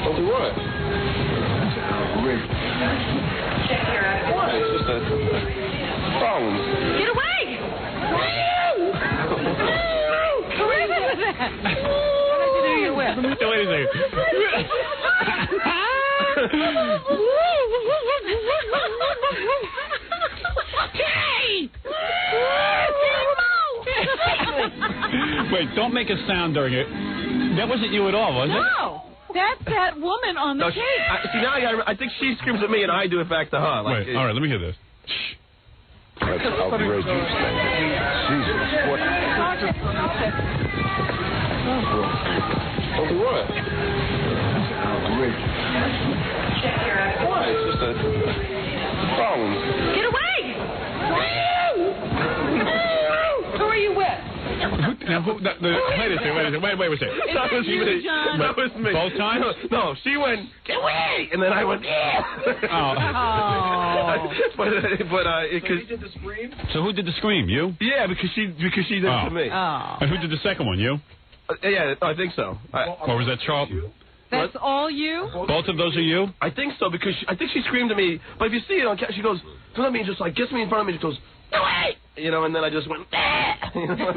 Oh, what? Outrageous. Why? It's just a problem. Get away! Who is that? What did you do you're with? Wait a second. Wait, don't make a sound during it. That wasn't you at all, was it? No. That's that woman on the tape. See, now I think she screams at me and I do it back to her. Like, Wait, all right, let me hear this. That's outrageous. Jesus, what? Oh, what? Why? It's just a problem. Get away! Who are you with? Now, wait a second. Wait a second. That was me. John. That was me. Both times? No, she went, get away! And then I went, yeah! Oh. but he did the scream? So who did the scream? You? Yeah, because she did it to me. Oh. And who did the second one? You? Yeah, I think so. Or was that Charlton? That's all you? Both of those are you? I think so, because I think she screamed at me. But if you see it on camera, she goes, look at me, just like gets me in front of me, and goes, no way! You know, and then I just went, you know,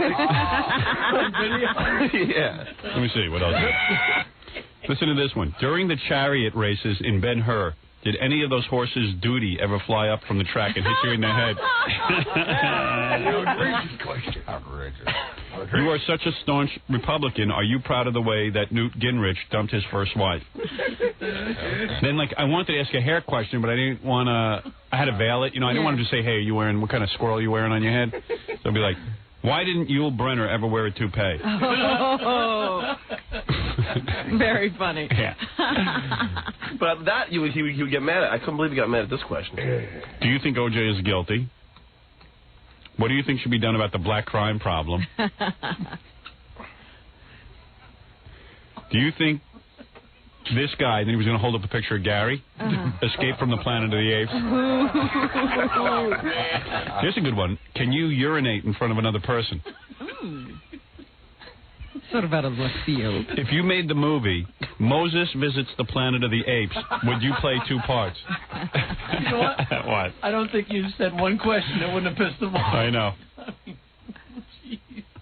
yeah. Let me see what else. Listen to this one. During the chariot races in Ben-Hur, did any of those horses' duty ever fly up from the track and hit you in the head? Outrageous question. Outrageous. You are such a staunch Republican. Are you proud of the way that Newt Gingrich dumped his first wife? Then, I wanted to ask a hair question, but I didn't want to. I had to veil it. You know, I didn't want him to say, "Hey, what kind of squirrel are you wearing on your head?" So I'd be like, "Why didn't Yul Brynner ever wear a toupee?" Oh. Very funny. Yeah. But that he would get mad at. I couldn't believe he got mad at this question. Do you think O.J. is guilty? What do you think should be done about the black crime problem? Do you think this guy, then he was going to hold up a picture of Gary, escaped from the Planet of the Apes? Here's a good one. Can you urinate in front of another person? Sort of out of left field. If you made the movie Moses Visits the Planet of the Apes, would you play two parts? You know what? What? I don't think you said one question that wouldn't have pissed them off. I know.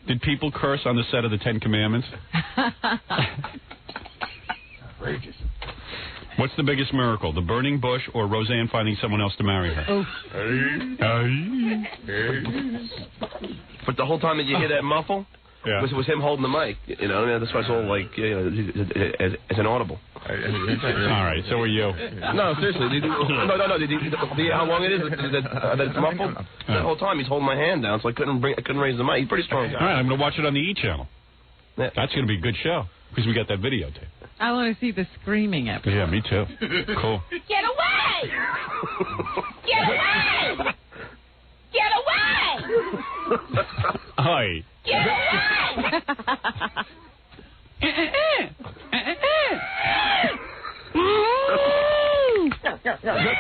Did people curse on the set of the Ten Commandments? Outrageous. What's the biggest miracle, the burning bush or Roseanne finding someone else to marry her? But the whole time that you hear that muffle, yeah, was him holding the mic. You know, I mean, that's why it's all as an audible. All right, so are you. No, seriously. No. Do you how long it is that it's muffled? The whole time he's holding my hand down, so I couldn't raise the mic. He's a pretty strong guy. All right, I'm going to watch it on the E! channel. Yeah. That's going to be a good show, because we got that videotape. I want to see the screaming episode. Yeah, me too. Cool. Get away! Get away! Get away! Hi. Get away! Get away!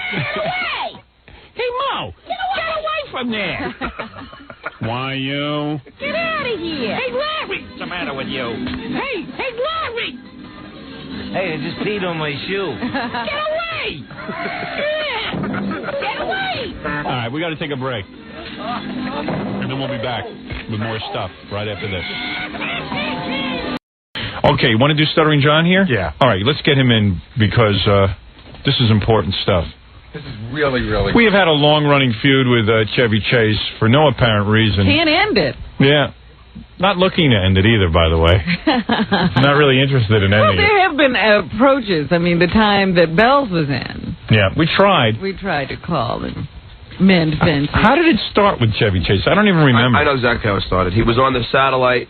Hey, Mo! Get away from there! Why, you? Get out of here! Hey, Larry! What's the matter with you? Hey, Larry! Hey, I just peed on my shoe. Get away! Get away! All right, we got to take a break. And then we'll be back with more stuff right after this. Okay, you want to do Stuttering John here? Yeah. All right, let's get him in because this is important stuff. This is really, really... We have had a long-running feud with Chevy Chase for no apparent reason. Can't end it. Yeah. Not looking to end it either, by the way. Not really interested in ending it. There have been approaches. I mean, the time that Bells was in. Yeah, we tried. We tried to call and mend fences. How did it start with Chevy Chase? I don't even remember. I know exactly how it started. He was on the satellite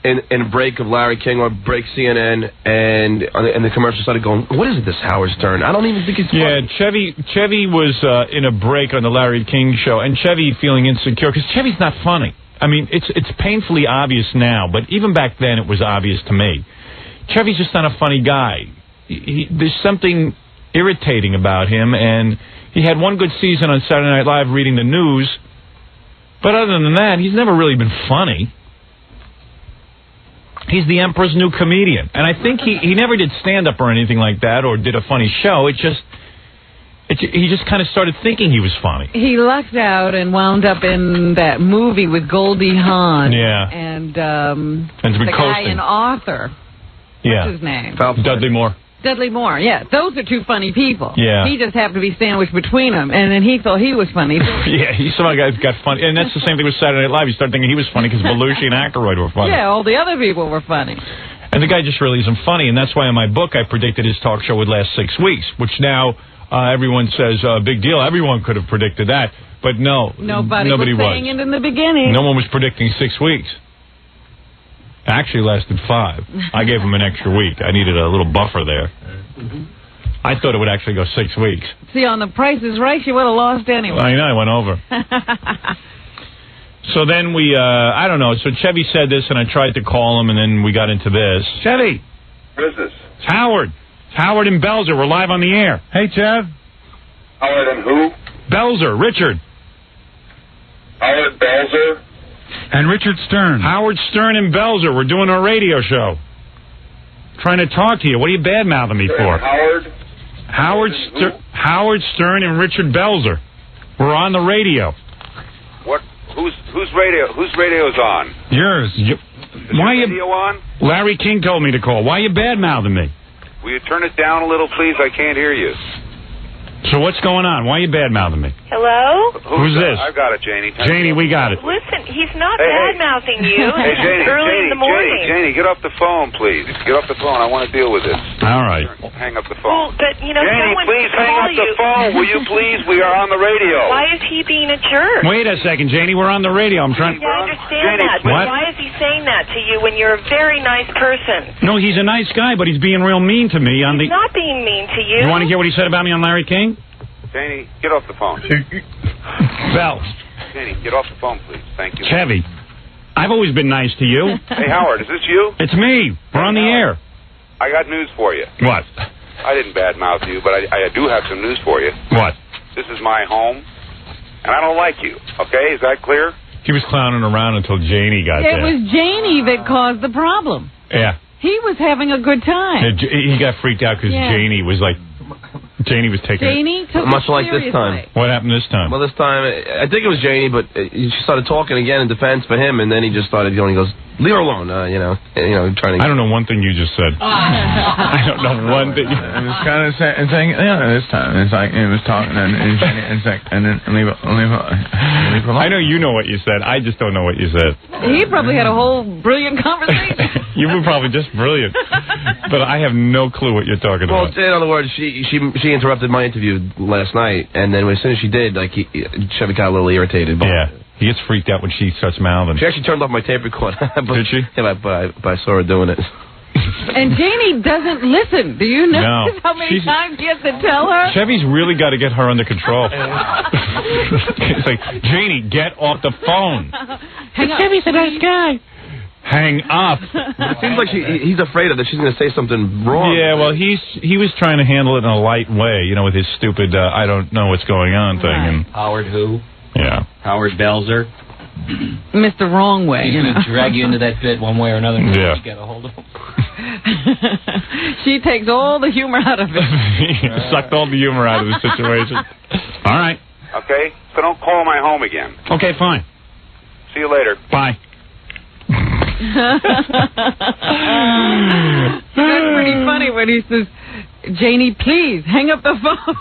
in a break of Larry King or break CNN, and the commercial started going, what is it, this Howard Stern? I don't even think it's funny. Chevy was in a break on the Larry King show, and Chevy feeling insecure, because Chevy's not funny. I mean, it's painfully obvious now, but even back then it was obvious to me. Chevy's just not a funny guy. There's something irritating about him, and he had one good season on Saturday Night Live reading the news, but other than that, he's never really been funny. He's the Emperor's New Comedian, and I think he never did stand-up or anything like that, or did a funny show. He just kind of started thinking he was funny. He lucked out and wound up in that movie with Goldie Hawn. Yeah. And the guy in Arthur. Yeah. What's his name? Dudley Moore. Dudley Moore, yeah. Those are two funny people. Yeah. He just happened to be sandwiched between them, and then he thought he was funny. Yeah, some guys got funny. And that's the same thing with Saturday Night Live. You start thinking he was funny because Belushi and Aykroyd were funny. Yeah, all the other people were funny. And the guy just really isn't funny, and that's why in my book I predicted his talk show would last 6 weeks, which now everyone says, big deal. Everyone could have predicted that. But no, nobody was saying it in the beginning. No one was predicting 6 weeks. It actually lasted 5. I gave him an extra week. I needed a little buffer there. I thought it would actually go 6 weeks. See, on The Price is Right, you would have lost anyway. I know, I went over. So then we, I don't know, so Chevy said this, and I tried to call him, and then we got into this. Chevy! Who is this? It's Howard. It's Howard and Belzer. We're live on the air. Hey, Chev. Howard and who? Belzer. Richard. Howard Belzer? And Richard Stern. Howard Stern and Belzer. We're doing our radio show. Trying to talk to you. What are you bad-mouthing me for? Howard Stern and Richard Belzer. We're on the radio. What? Whose radio? Whose radio's on? Yours. Why your radio on? Larry King told me to call. Why are you bad-mouthing me? Will you turn it down a little, please? I can't hear you. So what's going on? Why are you bad-mouthing me? Hello? Who's this? I've got it, Janie. Janie, we got it. Listen, he's not bad-mouthing you. Hey, Janie, Early in the morning. Janie, get off the phone, please. Get off the phone. I want to deal with this. All right. Hang up the phone. Well, but, you know, Janie, someone please call hang up the you. phone. Will you please? We are on the radio. Why is he being a jerk? Wait a second, Janie. We're on the radio. I'm trying. Yeah, I understand that. What? But why is he saying that to you when you're a very nice person? No, he's a nice guy, but he's being real mean to me on He's not being mean to you. You want to hear what he said about me on Larry King? Janie, get off the phone. Bell. Janie, get off the phone, please. Thank you. Chevy, I've always been nice to you. Hey, Howard, is this you? It's me. We're on the air. I got news for you. What? I didn't badmouth you, but I do have some news for you. What? This is my home, and I don't like you. Okay, is that clear? He was clowning around until Janie got It there. was Janie that caused the problem. Yeah. He was having a good time. He got freaked out because Yeah. Janie was like... Janie was taking Janie took much it like this seriously. time. What happened this time? Well, this time, I think it was Janie, but she started talking again in defense for him, and then he just started going, he goes, leave her alone, trying to... I don't know one thing you just said. I don't know one thing. It was kind of saying, this time. It's like, it was talking, and it's like, and then leave her alone. I know you know what you said. I just don't know what you said. He probably had a whole brilliant conversation. You were probably just brilliant. But I have no clue what you're talking Well, about. in other words, she interrupted my interview last night, and then as soon as she did, Chevy got a little irritated. But Yeah. He gets freaked out when she starts mouthing. she actually turned off my tape recorder. Did she? Yeah, but I saw her doing it. And Janie doesn't listen. Do you know No. how many times he has to tell her? Chevy's really got to get her under control. It's like, Janie, get off the phone. Chevy's a nice guy. Hang up. It seems like he's afraid of that she's going to say something wrong. Yeah, well, he was trying to handle it in a light way, with his stupid, I don't know what's going on thing. And Howard who? Yeah. Howard Belzer. Mr. Wrong Way. He's going to drag you into that bit one way or another. Yeah. You get a hold of him. She takes all the humor out of it. Sucked all the humor out of the situation. All right. Okay? So don't call my home again. Okay, fine. See you later. Bye. That's pretty funny when he says, Janie, please, hang up the phone.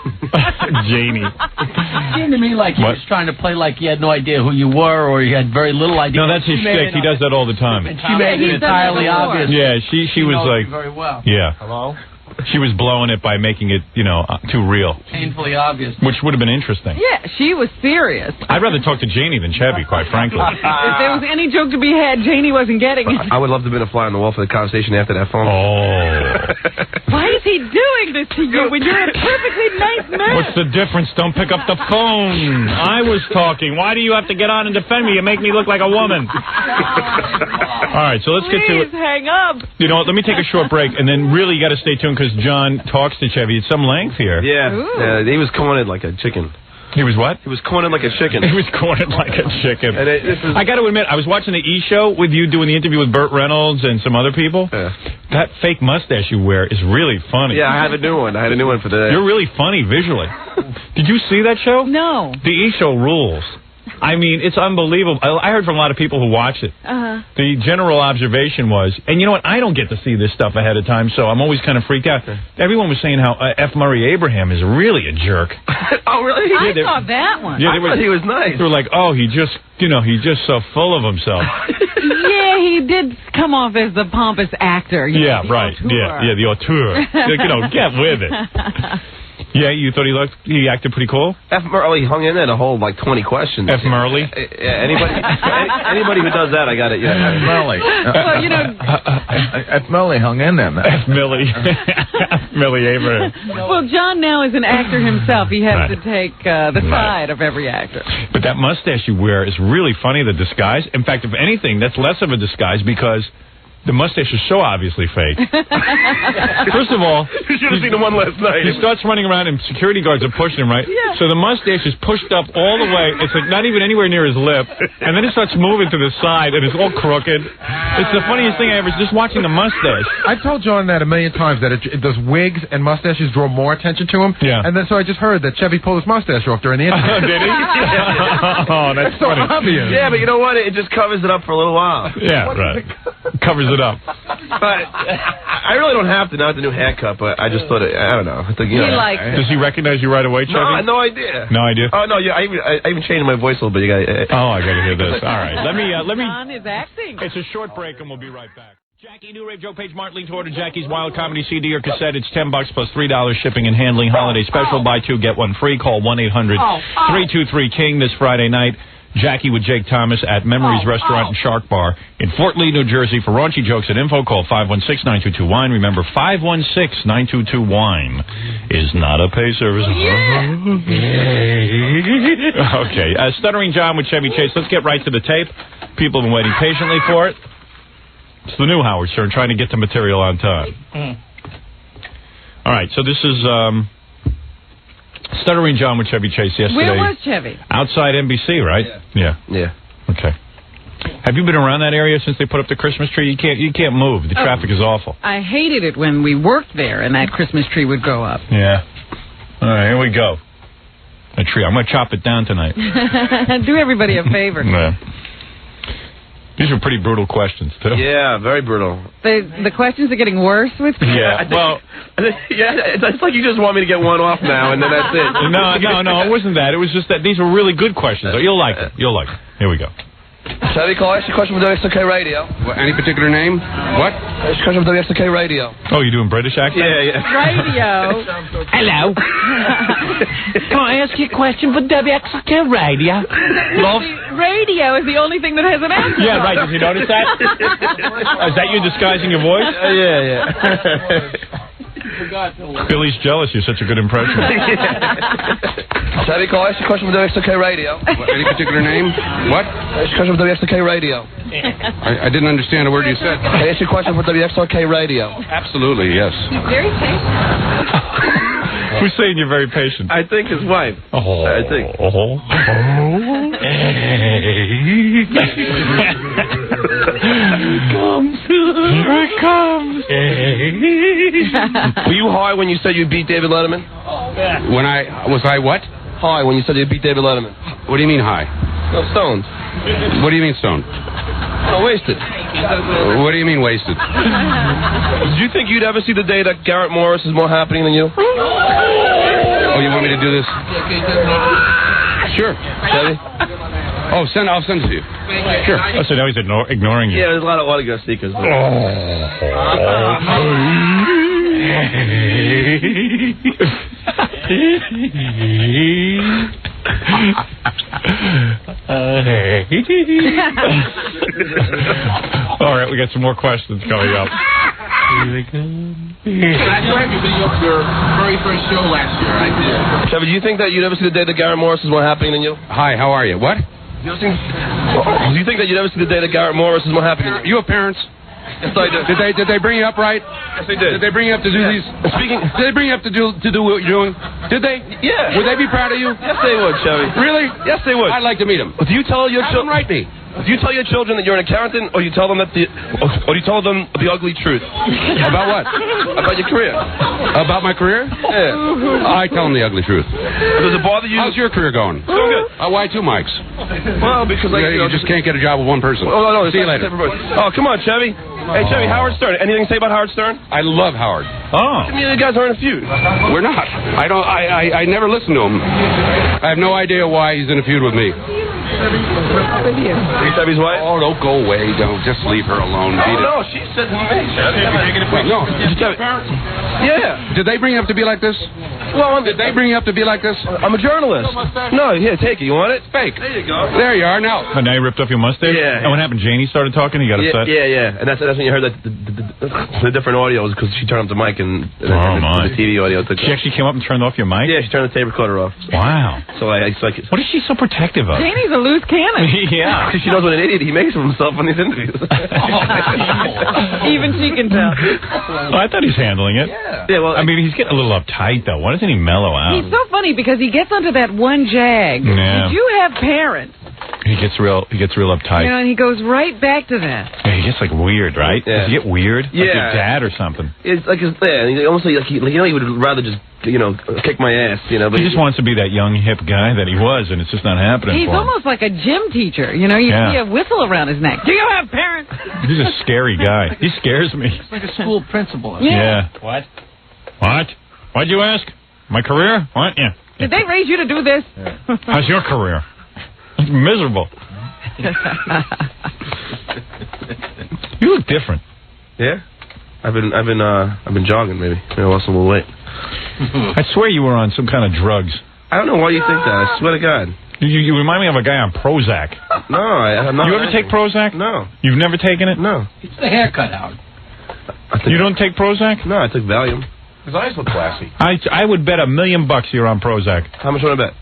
Janie. It seemed to me like he What? was trying to play like he had no idea who you were, or he had very little idea. No, that's his shtick. He does that all the time. And she made it entirely obvious. Yeah, she was knows like... you very well. Yeah. Hello? She was blowing it by making it, too real. Painfully obvious. Which would have been interesting. Yeah, she was serious. I'd rather talk to Janie than Chevy, quite frankly. If there was any joke to be had, Janie wasn't getting it. I would love to have been a fly on the wall for the conversation after that phone. Oh. Why is he doing this to you when you're a perfectly nice man? What's the difference? Don't pick up the phone. I was talking. Why do you have to get on and defend me? You make me look like a woman. All right, so let's get to it. Please hang up. You know what? Let me take a short break, and then really you got to stay tuned because John talks to Chevy at some length here. Yeah, he was cornered like a chicken. He was what? He was cornered like a chicken. He was cornered like a chicken. And I got to admit, I was watching the E! Show with you doing the interview with Burt Reynolds and some other people. Yeah. That fake mustache you wear is really funny. Yeah, I have a new one. I had a new one for today. You're really funny visually. Did you see that show? No. The E! Show rules. I mean, it's unbelievable. I heard from a lot of people who watched it. Uh-huh. The general observation was, and you know what, I don't get to see this stuff ahead of time, so I'm always kind of freaked out. Everyone was saying how F. Murray Abraham is really a jerk. Oh, really? I saw that one. Yeah, I thought he was nice. They were like, oh, he's just so full of himself. Yeah, he did come off as the pompous actor. Yeah, right. Yeah, the auteur. Get with it. Yeah, you thought he acted pretty cool? F. Murley hung in there the whole, 20 questions. F. Murley? Anybody who does that, I got it. Yeah. F. Murley. F. Murley hung in there, man. F. Millie. F. Millie Abraham. Well, John now is an actor himself. He has to take the side of every actor. But that mustache you wear is really funny, the disguise. In fact, if anything, that's less of a disguise because the mustache is so obviously fake. First of all, you should have seen the one last night. He starts running around and security guards are pushing him, right? Yeah. So the mustache is pushed up all the way. It's like not even anywhere near his lip. And then it starts moving to the side and it's all crooked. It's the funniest thing I ever, just watching the mustache. I've told John that a million times, that those wigs and mustaches draw more attention to him. Yeah. And then so I just heard that Chevy pulled his mustache off during the interview. Did he? Oh, that's so funny. obvious. Yeah, but you know what? It just covers it up for a little while. Yeah, right. Covers it up. But I really don't have to now with the new haircut, but I just thought I don't know. I think, He likes it. Does he recognize you right away, Chevy? No, I had no idea. No idea? Oh, no, yeah, I even changed my voice a little bit. You got. Oh, I got to hear this. All right. Let me. John is acting. It's a short break, and we'll be right back. Jackie, New Rave, Joe Page, Martin, to order Jackie's Wild Comedy CD or cassette. It's $10 plus $3 shipping and handling. Holiday special. Buy two, get one free. Call 1-800-323-KING this Friday night. Jackie with Jake Thomas at Memories Restaurant and Shark Bar in Fort Lee, New Jersey. For raunchy jokes and info, call 516-922-WINE. Remember, 516-922-WINE is not a pay service. Okay. Stuttering John with Chevy Chase. Let's get right to the tape. People have been waiting patiently for it. It's the new Howard Stern trying to get the material on time. All right, so this is Stuttering John with Chevy Chase yesterday. Where was Chevy? Outside NBC, right? Yeah. Okay. Have you been around that area since they put up the Christmas tree? You can't move. The traffic is awful. I hated it when we worked there and that Christmas tree would go up. Yeah. All right, here we go. A tree. I'm going to chop it down tonight. Do everybody a favor. Yeah. These are pretty brutal questions, too. Yeah, very brutal. The questions are getting worse with you? Yeah, well... it's like you just want me to get one off now, and then that's it. No, it wasn't that. It was just that these were really good questions. You'll like it. You'll like it. Here we go. Chevy, call ask your question for WXOK Radio. Any particular name? What? Ask your question for WXOK Radio. Oh, you doing British accent? Yeah. Radio. Hello. Can I ask you a question for WXOK Radio? Radio is the only thing that has an accent. Yeah, right. Did you notice that? Is that you disguising your voice? Yeah. Billy's jealous. You're such a good impression. Chevy, call ask your question for WXOK Radio. Any particular name? What? Ask your question for WXOK Radio. I didn't understand a word you said. Ask your question for WXOK Radio. Absolutely, yes. He's very patient. Who's saying you're very patient? I think his wife. Oh. I think. Here it comes. Were you high when you said you beat David Letterman? Was I what? High when you said you beat David Letterman. What do you mean high? No, stoned. What do you mean stoned? No, wasted. What do you mean wasted? Did you think you'd ever see the day that Garrett Morris is more happening than you? Oh, you want me to do this? Sure. Chevy? Oh, I'll send it to you. Sure. Oh, so now he's ignoring you. Yeah, there's a lot of autograph seekers. All right, we got some more questions coming up. Your very first show last year, I did. Chevy, do you think that you'd ever see the day that Garrett Morris is more happening than you? Hi, how are you? What? Do you think that you'd ever see the day that Garrett Morris is more happening than you? You have parents? Yes, I do. Did they bring you up right? Yes, they did. Did they bring you up to do these? Speaking. Did they bring you up to do what you're doing? Did they? Yeah. Would they be proud of you? Yes, they would, Chevy. Really? Yes, they would. I'd like to meet them. Do you tell your children? Write me. Do you tell your children that you're an accountant, or you tell them or do you tell them the ugly truth? About what? About your career. About my career? Yeah. I tell them the ugly truth. Does it bother you? How's your career going? So good. Why two mics? Well, because you just can't get a job with one person. Oh, no, See you later. Oh, come on, Chevy. Hey, Chevy, Howard Stern. Anything to say about Howard Stern? I love Howard. Oh. You guys are in a feud. We're not. I never listen to him. I have no idea why he's in a feud with me. Chevy Chevy's wife? Oh, don't go away. Don't. Just leave her alone. No, she said to me. No. Yeah. Did they bring you up to be like this? Well, did they bring you up to be like this? I'm a journalist. No, here, take it. You want it? Fake. There you go. There you are now. And now you ripped off your mustache? Yeah. And what happened? Janie started talking? He got upset? Yeah. And that's when you heard that the different audios because she turned up the mic and the TV audio took. She actually came up and turned off your mic? Yeah, she turned the tape recorder off. Wow. So what is she so protective of? Janie's a loose cannon. Yeah. Because she knows what an idiot he makes of himself on these interviews. Even she can tell. Well, I thought he's handling it. Yeah, well, I mean, he's getting a little uptight, though. Why doesn't he mellow out? He's so funny because he gets onto that one jag. Yeah. Did you have parents? He gets real uptight. You know, and he goes right back to that. Yeah, he gets like weird, right? Yeah. Does he get weird? Yeah. Like your dad or something? It's like he almost like he would rather just kick my ass, But he just wants to be that young hip guy that he was, and it's just not happening. He's for him. almost like a gym teacher. You see a whistle around his neck. Do you have parents? He's a scary guy. He scares me. It's like a school principal. Yeah. What? What'd you ask? My career? What? Yeah. Did they raise you to do this? How's your career? It's miserable. You look different. Yeah? I've been jogging maybe. I lost a little weight. I swear you were on some kind of drugs. I don't know why you think that. I swear to God. You remind me of a guy on Prozac. No, I'm not. You ever take Prozac? No. You've never taken it? No. It's the haircut, Howard. You don't take Prozac? No, I took Valium. His eyes look classy. I would bet $1 million you're on Prozac. How much would I bet?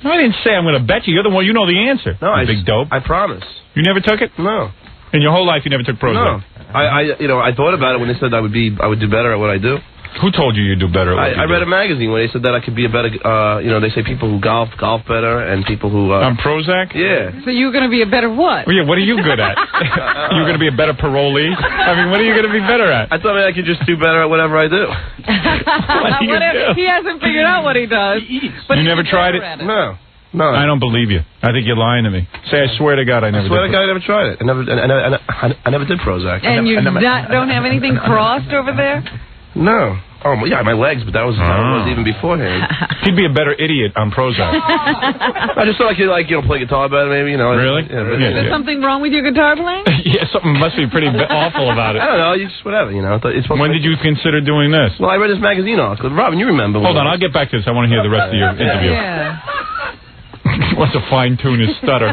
No, I didn't say I'm going to bet you. You're the one. You know the answer. No, you big dope. I promise. You never took it? No. In your whole life, you never took Prozac? No. I thought about it when they said I would do better at what I do. Who told you you'd do better at what you do? I read a magazine where they said that I could be a better, they say people who golf better, and people who... On Prozac? Yeah. So you're going to be a better what? Well, yeah, what are you good at? You're going to be a better parolee? I mean, what are you going to be better at? I thought maybe I could just do better at whatever I do. What do you do? He hasn't figured out what he does. But you never tried it? No. I don't believe you. I think you're lying to me. Say, I swear to God, I never did. I swear to God, I never tried it. I never did Prozac. And you don't have anything crossed over there? No. Oh, yeah, my legs, but that was even beforehand. He'd be a better idiot on Prozac. I just thought I could, play guitar better, maybe, Really? Yeah, Is there something wrong with your guitar playing? Yeah, something must be pretty awful about it. I don't know, just whatever, When did you consider doing this? Well, I read this magazine article. Robin, you remember. Hold on, I'll get back to this. I want to hear the rest of your interview. Yeah. Wants to fine-tune his stutter.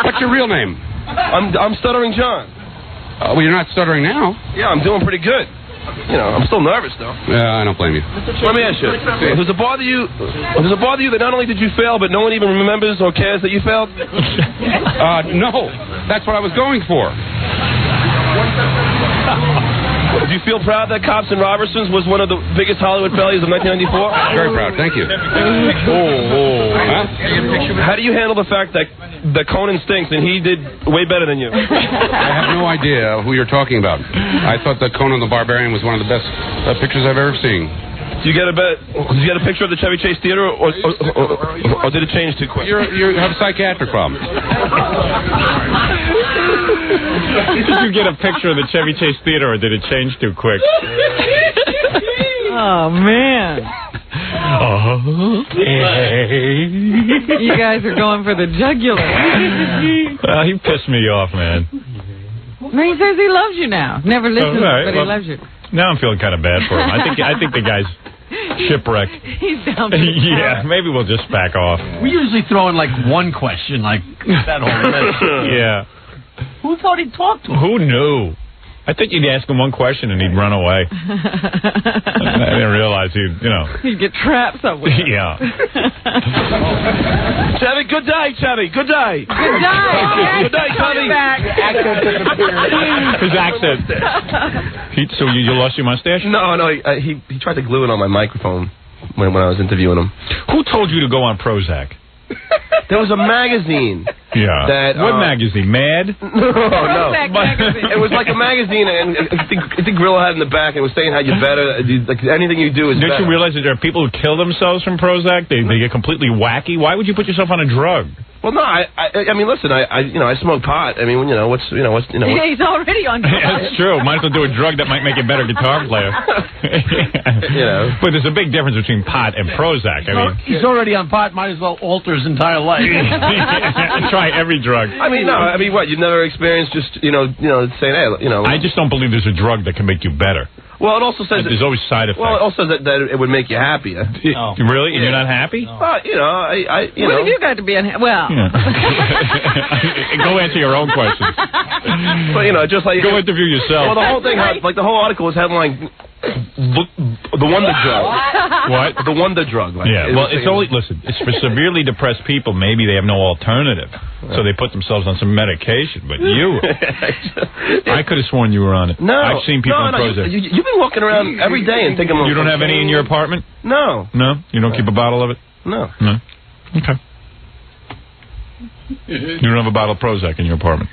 What's your real name? I'm Stuttering John. Well, you're not stuttering now. Yeah, I'm doing pretty good. I'm still nervous, though. Yeah, I don't blame you. Let me ask you. Does it bother you that not only did you fail, but no one even remembers or cares that you failed? No. That's what I was going for. Do you feel proud that Cops and Robertsons was one of the biggest Hollywood failures of 1994? Very proud. Thank you. How do you handle the fact that Conan stinks and he did way better than you? I have no idea who you're talking about. I thought that Conan the Barbarian was one of the best pictures I've ever seen. Did you get a picture of the Chevy Chase Theater, or did it change too quick? You have psychiatric problems. Did you get a picture of the Chevy Chase Theater, or did it change too quick? Oh, man. You guys are going for the jugular. Well, he pissed me off, man. No, he says he loves you now. Never listened, but he loves you. Now I'm feeling kind of bad for him. I think the guy's shipwrecked. He's down for Yeah, maybe we'll just back off. We usually throw in like one question, like that whole list. Yeah. Who thought he'd talk to him? Who knew? I thought you'd ask him one question and he'd run away. I didn't realize he'd get trapped somewhere. Yeah. Chevy, good day, Chevy. Good day. Good day. Good day, Chevy. His accent. So you lost your mustache? No, he tried to glue it on my microphone when I was interviewing him. Who told you to go on Prozac? There was a magazine. Yeah. That what magazine? Mad? No. Magazine. It was like a magazine, and I think Gorilla had in the back, and it was saying how you're better. Like anything you do is Don't better. you realize that there are people who kill themselves from Prozac? They get completely wacky. Why would you put yourself on a drug? Well, no, I mean, listen, I smoke pot. I mean, what's. Yeah, he's already on drugs. Yeah, that's true. Might as well do a drug that might make you a better guitar player. But there's a big difference between pot and Prozac. I mean, he's already on pot. Might as well alter his entire life. Try every drug. I mean, no. I mean, what? You've never experienced just saying, hey, I just don't believe there's a drug that can make you better. Well, it also says there's always side effects. Well, it also says that it would make you happier. Oh. Really? And you're not happy? Well, what have you got to be unhappy? Well, go answer your own question. But just like go interview yourself. Well, the whole thing, like the whole article was headline, the wonder drug. What? The wonder drug. Like, yeah. Well, it's only it's for severely depressed people. Maybe they have no alternative, so they put themselves on some medication. But you, I could have sworn you were on it. No, I've seen people on Prozac. You've been walking around every day and thinking. You don't have any in your apartment? No. No. You don't keep a bottle of it? No. No. Okay. You don't have a bottle of Prozac in your apartment?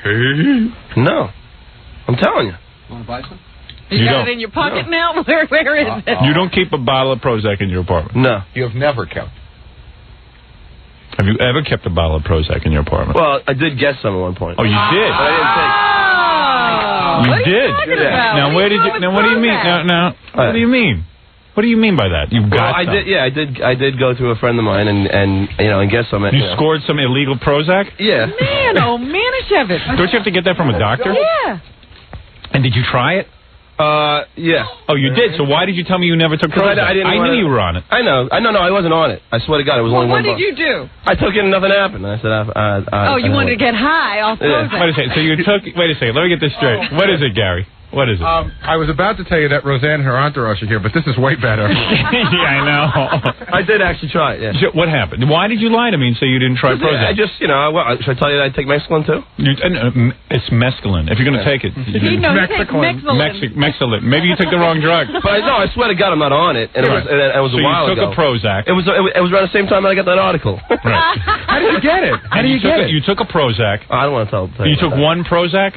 No. I'm telling you. Want to buy some? You got it in your pocket now? Where is it? You don't keep a bottle of Prozac in your apartment? No. You have never kept. Have you ever kept a bottle of Prozac in your apartment? Well, I did get some at one point. Oh, you did? But I didn't take. You what did? Are you talking about? Now, where did you? Now, what do you mean? Now, what do you mean? What do you mean by that? You got I some. did. Yeah, I did go to a friend of mine and get some. You scored some illegal Prozac? Yeah. Man, oh man, Don't you have to get that from a doctor? Yeah. And did you try it? Yeah. Oh, you did? So why did you tell me you never took Prozac? I knew you were on it. I know. No, I wasn't on it. I swear to God, it was only one. What did you do? I took it and nothing happened. I said, you wanted to get high off Prozac. Wait a second. So you took... Wait a second. Let me get this straight. What is it, Gary? What is it? I was about to tell you that Roseanne and her entourage are here, but this is way better. Yeah, I know. I did actually try it, yeah. What happened? Why did you lie to me and say you didn't try Prozac? I just, should I tell you that I take mescaline too? It's mescaline. If you're going to take it. Mescaline. Maybe you took the wrong drug. But I swear to God I'm not on it. And it was a while ago. So you took a Prozac. It was around the same time that I got that article. Right. How did you get it? How did you get it? You took a Prozac. I don't want to tell you. You took one Prozac?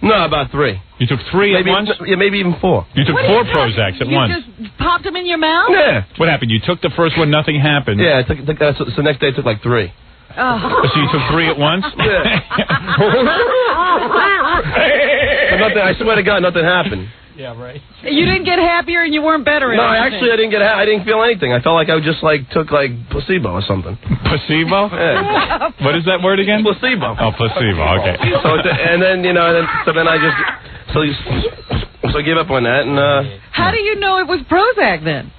No, about 3. You took 3 at once? Yeah, maybe even 4. You took 4 Prozacs at once? You just popped them in your mouth? Yeah. What happened? You took the first one, nothing happened. Yeah, so next day I took like 3. Oh. So you took 3 at once? Yeah. But I swear to God, nothing happened. Yeah, right. You didn't get happier and you weren't better. No, actually, I didn't feel anything. I felt like I just took placebo or something. Placebo? Yeah. What is that word again? Placebo. Oh, placebo. Okay. So then I gave up on that and. How do you know it was Prozac then?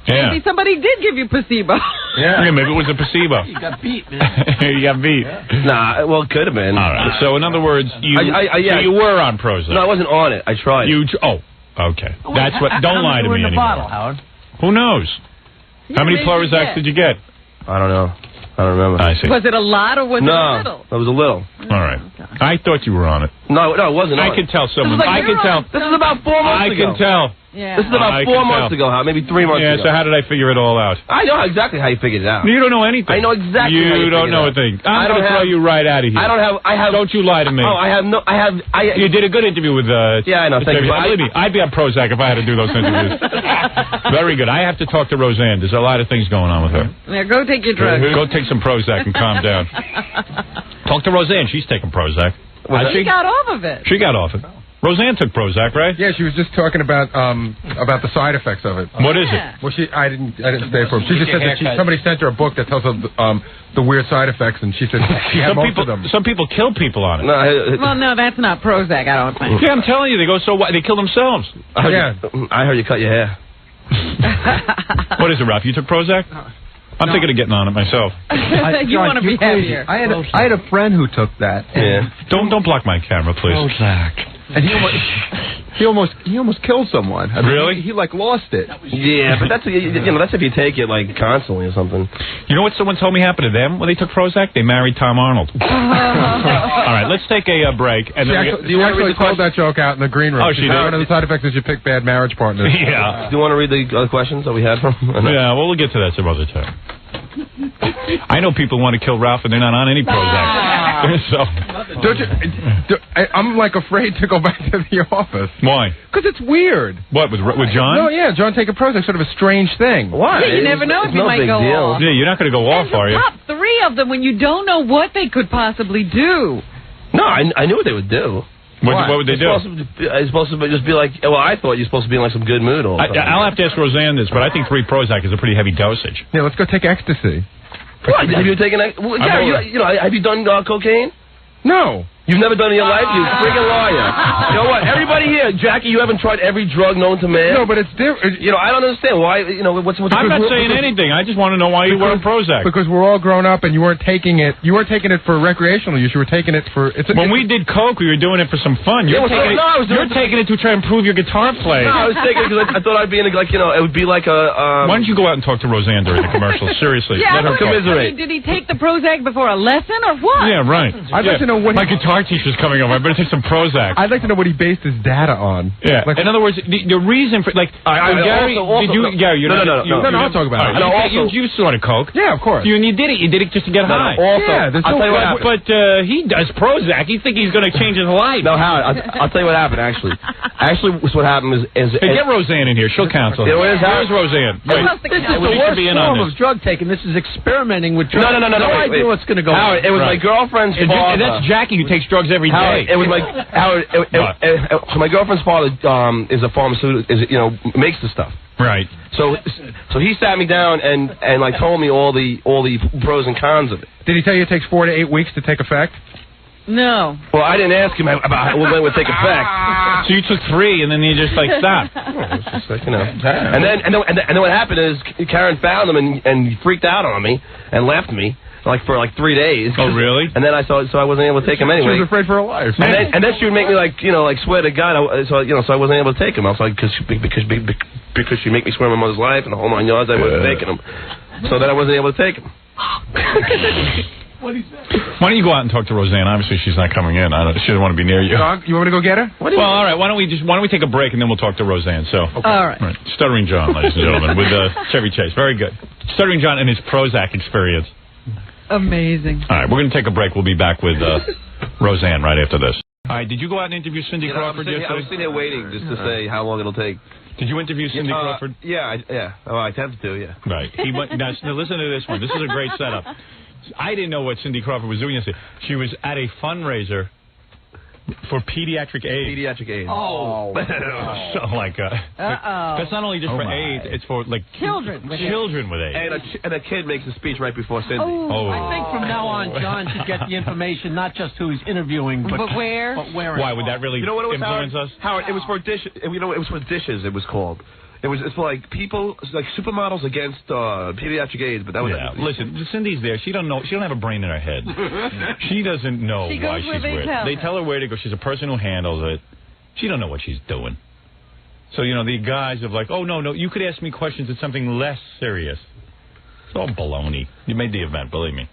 Yeah. Maybe somebody did give you placebo. Yeah, maybe it was a placebo. You got beat, man. You got beat. Yeah. Nah, well, it could have been. All right. So, in other words, you were on Prozac. No, I wasn't on it. I tried. Okay. That's what. Don't lie to me anymore. Bottle, Howard? Who knows? How many Prozacs did you get? I don't know. I don't remember. I see. Was it a lot or was it a little? No, it was a little. All right. I thought you were on it. No, it wasn't. I could tell someone. I could tell. This is about 4 months ago. I can tell. Yeah. This is about 4 months ago, maybe 3 months ago. Yeah, so how did I figure it all out? I know exactly how you figured it out. You don't know anything. I know exactly how you don't know a thing. I'm going to throw you right out of here. I have. Don't you lie to me. Oh, You did a good interview with... yeah, I know. Thank you. Believe me, I'd be on Prozac if I had to do those interviews. Very good. I have to talk to Roseanne. There's a lot of things going on with her. Now, go take your drugs. Go take some Prozac and calm down. Talk to Roseanne. She's taking Prozac. She got off of it. She got off it. Roseanne took Prozac, right? Yeah, she was just talking about the side effects of it. What is it? Well, I didn't stay for it. She just said that somebody sent her a book that tells her the weird side effects, and she said she had most of them. Some people kill people on it. Well, no, that's not Prozac, I don't think. Yeah, I'm telling you, they go so wide, they kill themselves. I heard you cut your hair. What is it, Ralph? You took Prozac? I'm thinking of getting on it myself. You want to be happier. I had a friend who took that. Yeah. Don't block my camera, please. Prozac. And he almost killed someone. I mean, really? He lost it. Yeah, but that's if you take it constantly or something. You know what someone told me happened to them when they took Prozac? They married Tom Arnold. All right, let's take a break. And you actually told that joke out in the green room. Oh, she did. One of the side effects is you pick bad marriage partners. Yeah. Do you want to read the other questions that we had from? Yeah, well, we'll get to that some other time. I know people want to kill Ralph and they're not on any Prozac. I'm like afraid to go back to the office. Why? Because it's weird. What, with John? No, yeah, John taking Prozac, sort of a strange thing. Why? Yeah, you never know if you might go off. Yeah, you're not going to go off, are you? Top 3 of them when you don't know what they could possibly do. No, I knew what they would do. What would they do? It's supposed to just be like, well, I thought you're supposed to be in like some good mood all the time. I'll have to ask Roseanne this, but I think 3 Prozac is a pretty heavy dosage. Yeah, let's go take ecstasy. What? Have you taken? Well, Gary, have you done cocaine? No. You've never done it in your life? You freaking liar. You know what? Everybody here, Jackie, you haven't tried every drug known to man? No, but it's different. I don't understand why, what's I'm not saying anything. I just want to know why you weren't Prozac. Because we're all grown up and you weren't taking it. You weren't taking it for recreational use. You were taking it for... When we did coke, we were doing it for some fun. You're taking it to try and improve your guitar playing. No, I was taking it because I thought I'd be in it would be like a... Why don't you go out and talk to Roseanne during the commercial? Seriously. Yeah, let her commiserate. Did he take the Prozac before a lesson or what? Yeah, right. I'd like to know what... My guitar teacher's coming over. I better take some Prozac. I'd like to know what he based his data on. Yeah. In other words, the reason for Gary, Gary, no, I'll talk about it. You snorted coke. Yeah, of course. You did it. You did it just to get high. Also, I'll tell you what happened. But he does Prozac. You think he's going to change his life? No, Howard. I'll tell you what happened. Actually, what happened is get Roseanne in here. She'll counsel. Where's Roseanne? This is the worst form of drug taking. This is experimenting with drugs. No. No idea what's going to go on. Howard, it was my girlfriend's father. And that's Jackie who takes drugs every day. It was like Howard. So my girlfriend's father is a pharmaceutical. Makes the stuff. Right. So he sat me down and like told me all the pros and cons of it. Did he tell you it takes 4 to 8 weeks to take effect? No. Well, I didn't ask him about when it would take effect. So you took 3 and then you just like stopped. It's just like, And then what happened is Karen found him and freaked out on me and left me. For 3 days. Oh, really? And then I wasn't able to take him anyway. She was afraid for her life. And then she would make me swear to God. So I wasn't able to take him. I was like, because she make me swear on my mother's life and the whole 9 yards. I wasn't taking him. So then I wasn't able to take him. Why don't you go out and talk to Roseanne? Obviously, she's not coming in. She doesn't want to be near you. You want me to go get her? Well, all right. Why don't we take a break and then we'll talk to Roseanne? So, okay. All right. Stuttering John, ladies and gentlemen, with Chevy Chase. Very good. Stuttering John and his Prozac experience. Amazing. All right, we're going to take a break. We'll be back with Roseanne right after this. All right, did you go out and interview Cindy Crawford yesterday? I was sitting there waiting just to say how long it'll take. Did you interview Cindy Crawford? Yeah. Oh, I attempted to, yeah. Right. Now, listen to this one. This is a great setup. I didn't know what Cindy Crawford was doing yesterday. She was at a fundraiser for pediatric AIDS. Pediatric AIDS. Oh. So that's not only just for AIDS, it's for children with AIDS. And a kid makes a speech right before Cindy. Oh. I think from now on, John should get the information, not just who he's interviewing, but where. Why would that really influence us? Howard, it was for dishes. It was for dishes. It was called. It's for people, supermodels against pediatric AIDS, but that was... Yeah, listen, Cindy's there. She don't have a brain in her head. She doesn't know why she's where. They tell her where to go. She's a person who handles it. She don't know what she's doing. So, the guys of oh, no, you could ask me questions. It's something less serious. It's all baloney. You made the event, believe me.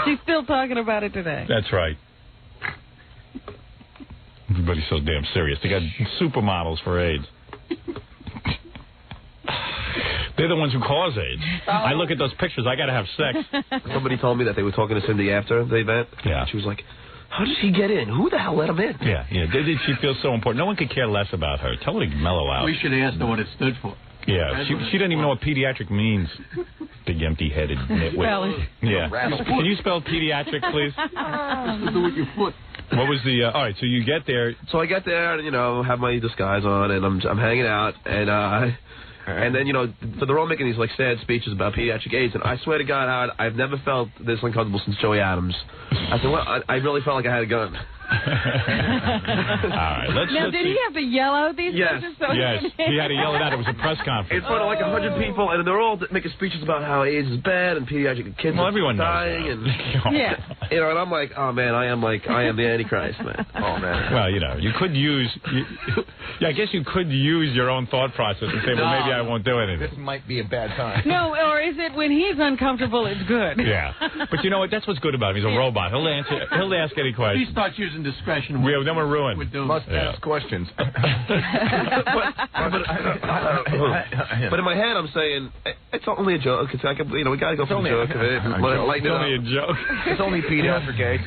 She's still talking about it today. That's right. Everybody's so damn serious. They got supermodels for AIDS. They're the ones who cause AIDS. I look at those pictures. I got to have sex. Somebody told me that they were talking to Cindy after the event. Yeah. She was like, how does he get in? Who the hell let him in? Yeah. She feels so important. No one could care less about her. Tell her to mellow out. We should ask her what it stood for. Yeah, she doesn't even know what pediatric means. Big empty-headed nitwit. Yeah. Can you spell pediatric, please? To do with your foot. What was the... all right, so you get there. So I get there and, have my disguise on, and I'm hanging out, and then, so they're all making these, sad speeches about pediatric AIDS, and I swear to God, Howard, I've never felt this uncomfortable since Joey Adams. I said, well, I really felt like I had a gun. All right, now, did he have to yell out these speeches? Yes, he had to yell it out. It was a press conference. In front of 100 people, and they're all making speeches about how AIDS is bad and pediatric kids are dying. And, and I'm like, oh, man, I am the Antichrist, man. Oh, man. Well, you could use... I guess you could use your own thought process and say, well, maybe I won't do anything. This might be a bad time. No, or is it when he's uncomfortable, it's good? Yeah. But you know what? That's what's good about him. He's a robot. He'll ask any question. He starts using indiscretion. Then we're ruined. Must ask questions. But in my head, I'm saying it's only a joke. We gotta go for the joke of it. It's only a joke. It's only pediatric age.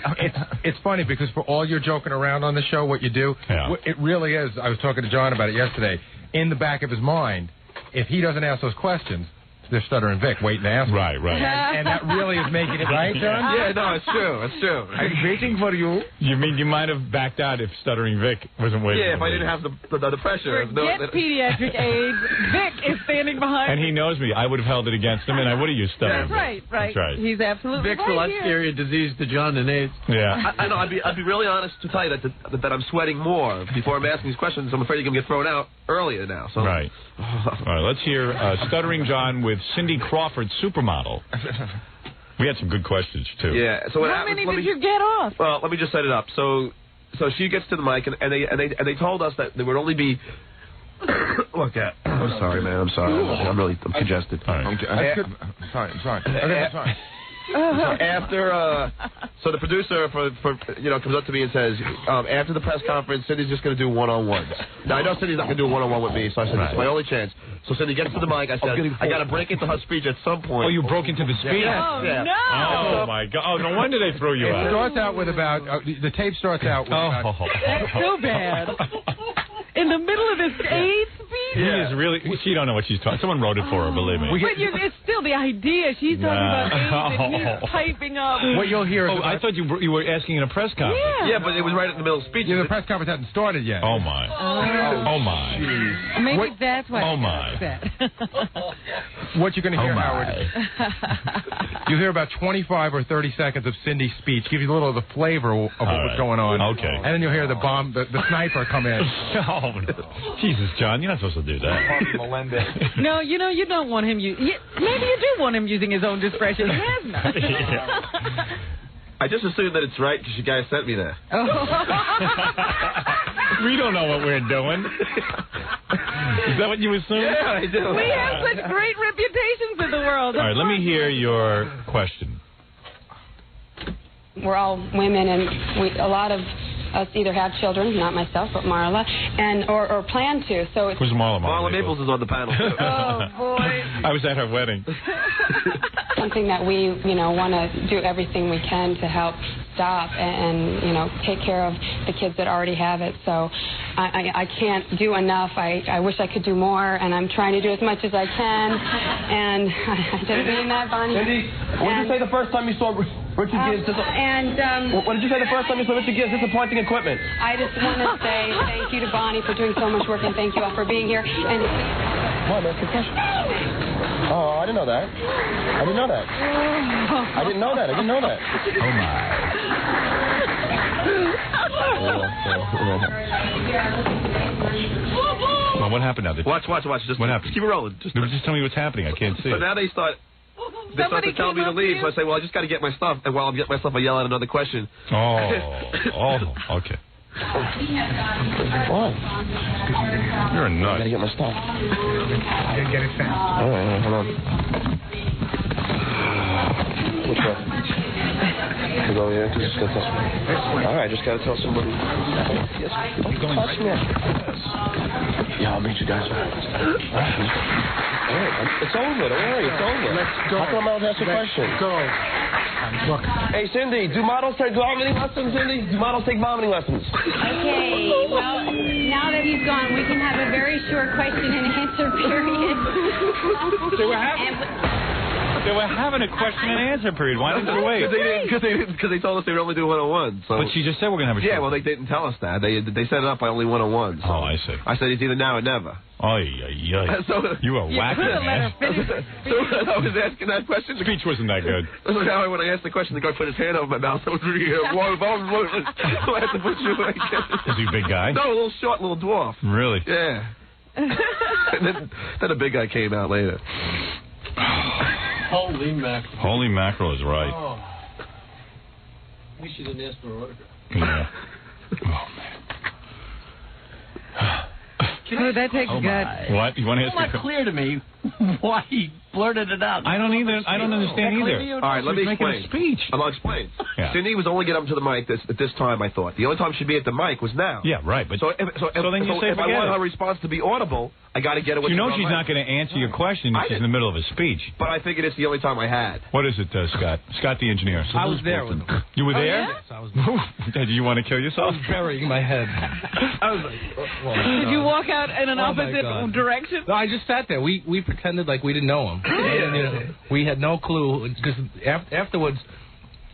It's funny because for all your joking around on the show, what you do, it really is. I was talking to John about it yesterday. In the back of his mind, if he doesn't ask those questions, they're Stuttering Vic waiting to ask. Right. And that really is making it right, John? Yeah, no, it's true. I'm waiting for you. You mean you might have backed out if Stuttering Vic wasn't waiting? Yeah, if I didn't have the pressure. Forget pediatric age. Vic is standing behind. And he knows me. I would have held it against him, and I would have used Stuttering Vic. Right. That's right. He's absolutely Vic's a lot scarier disease to John than AIDS. Yeah. I know. I'd be really honest to tell you that I'm sweating more before I'm asking these questions. I'm afraid you're going to get thrown out earlier now. So. Right. All right, let's hear Stuttering John with Cindy Crawford, supermodel. We had some good questions, too. Yeah. So how many did you get off? Well, let me just set it up. So she gets to the mic, and they told us that there would only be... Look at... I'm sorry, man. I'm sorry. I'm congested. All right. I'm sorry. After, so the producer comes up to me and says, after the press conference, Cindy's just going to do one-on-ones. Now, I know Cindy's not going to do a one-on-one with me, so I said, this is my only chance. So Cindy gets to the mic. I said, I got to break into her speech at some point. Oh, you broke into the speech? Oh, yeah. no! Oh, my God. Oh, no wonder they threw you out. It starts out with about, the tape starts out with about... That's so bad. In the middle of this AIDS speech? Yeah. She don't know what she's talking. Someone wrote it for her, believe me. But it's still the idea. She's talking about AIDS and he's piping up. What you'll hear is... I thought you were asking in a press conference. Yeah, but it was right in the middle of the speech. Yeah, the press conference hadn't started yet. Oh, my. Oh, my. Maybe that's why. Oh, my. What you're going to hear, Howard, you'll hear about 25 or 30 seconds of Cindy's speech, give you a little of the flavor of what's going on. Okay. And then you'll hear the sniper come in. Oh, no. Jesus, John, you're not supposed to do that. No, you don't want him maybe you do want him using his own discretion. He has not. I just assumed that it's right because you guys sent me there. We don't know what we're doing. Is that what you assume? Yeah, I do. We have such great reputations in the world. All right, let me hear your question. We're all women, and a lot of us either have children, not myself, but Marla, or plan to. So it's Who's Marla? Marla Maples is on the panel. Oh, boy. I was at her wedding. something that we, want to do everything we can to help stop and take care of the kids that already have it. So I can't do enough. I wish I could do more, and I'm trying to do as much as I can. And I didn't mean that, Bonnie. Cindy, what did you say the first time you saw Richard Gibbs? What did you say the first time you saw Richard Gibbs disappointing equipment? I just want to say thank you to Bonnie for doing so much work, and thank you all for being here. And What? That's a question. Oh, I didn't know that. I didn't know that. I didn't know that. Oh, my. Well, what happened now? Watch. Just, what happened? Just keep it rolling. Just tell me what's happening. I can't see So it. now they start to tell me to leave. So I say, well, I just got to get my stuff. And while I'm getting my stuff, I yell out another question. Okay. What? You're a nut. I gotta get my stuff. Get it fast. All right, hold on. Which way? You go here. Just gotta tell somebody. All right, just gotta tell somebody. Yes. Don't touch me. Yeah, I'll meet you guys. All right, it's over. Don't worry, it's over. Let's go. How come I don't ask a question? Go. Look. Hey, Cindy, do models take vomiting lessons, Cindy? Do models take vomiting lessons? Okay, well, now that he's gone, we can have a very short question and answer period. They were having a question and answer period. Why didn't they wait? Because they told us they would only do one-on-one. So. But she just said we're going to have a show. Yeah, well, they didn't tell us that. They set it up by only one-on-one. So. Oh, I see. I said it's either now or never. So you were whacking, man. So I was asking that question. Speech wasn't that good. So now when I asked the question, the guy put his hand over my mouth. I was really, so I had to put you like that. Is he a big guy? No, a little short, little dwarf. Really? Yeah. And then a big guy came out later. Holy mackerel. Holy mackerel is right. Oh. We should have asked for an autograph. Yeah. Oh, man. That takes guts. What? You want to ask It's not clear to me why he blurted it out. I don't understand either. All right, let me explain. A speech. I'll explain. Yeah. Cindy was only getting up to the mic at this time, I thought. The only time she'd be at the mic was now. Yeah, right. But So if I want her response to be audible, I got to get it with you know the she's not going to answer your question if she's in the middle of a speech. But I figured it's the only time I had. What is it, Scott? Scott the engineer. I was there with him. You were there? Yes, I was there. Did you want to kill yourself? I was burying my head. I was like, Did you walk out in an opposite direction? No, I just sat there. We pretended like we didn't know him. And, we had no clue. Because afterwards,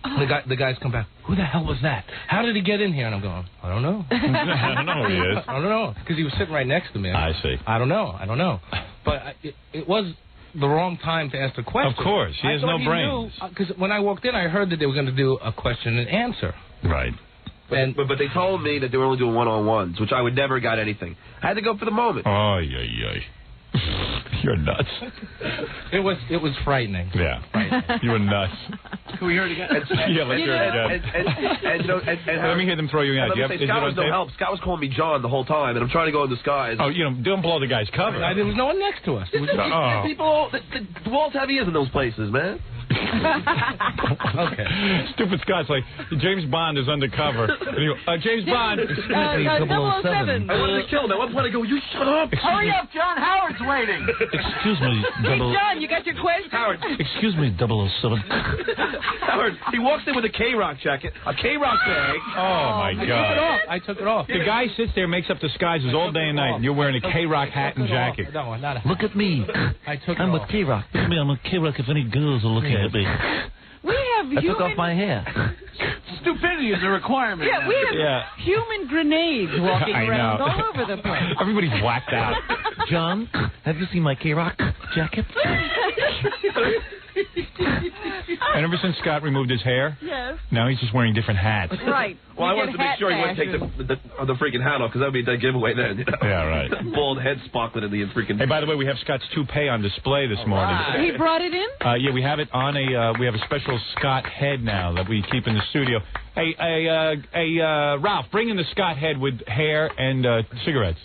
the guys come back. Who the hell was that? How did he get in here? And I'm going, I don't know. I don't know who he is. I don't know. Because he was sitting right next to me. I see. I don't know. But it was the wrong time to ask the question. Of course. He has no brains. Because when I walked in, I heard that they were going to do a question and answer. Right. But they told me that they were only doing one-on-ones, which I would never got anything. I had to go for the moment. Oh, yeah. You're nuts. It was frightening. Yeah. You were nuts. Can we hear it again? Yeah, let's hear it again. Let me hear them throw you out. Scott was no help. Scott was calling me John the whole time, and I'm trying to go in disguise. Oh, don't blow the guy's cover. There was no one next to us. People, the walls have ears in those places, man. Okay. Stupid Scott's like, James Bond is undercover. And you go, James Bond. 007. I wanted to kill him. At one point I go, you shut up. Hurry up, John Howard's waiting. Excuse me, Hey, John, you got your question? Howard. Excuse me, 007. Howard, he walks in with a K-Rock jacket, a K-Rock bag. Oh, my God. I took it off. The guy sits there, makes up disguises all day and night, and you're wearing a K-Rock hat and jacket. No, not a hat. Look at me. I'm with K-Rock. Look at me, I'm with K-Rock if any girls are looking at me. We have I took off my hair. Stupidity is a requirement. Yeah, we have human grenades walking around all over the place. Everybody's whacked out. John, have you seen my K-Rock jacket? And ever since Scott removed his hair, now he's just wearing different hats. Right. Well, I wanted to make sure he wouldn't take the freaking hat off, because that would be a dead giveaway then. You know? Yeah, right. Bald head sparkling in the freaking... Hey, by the way, we have Scott's toupee on display this morning. He brought it in? Yeah, we have it on we have a special Scott head now that we keep in the studio. Hey, Ralph, bring in the Scott head with hair and cigarettes.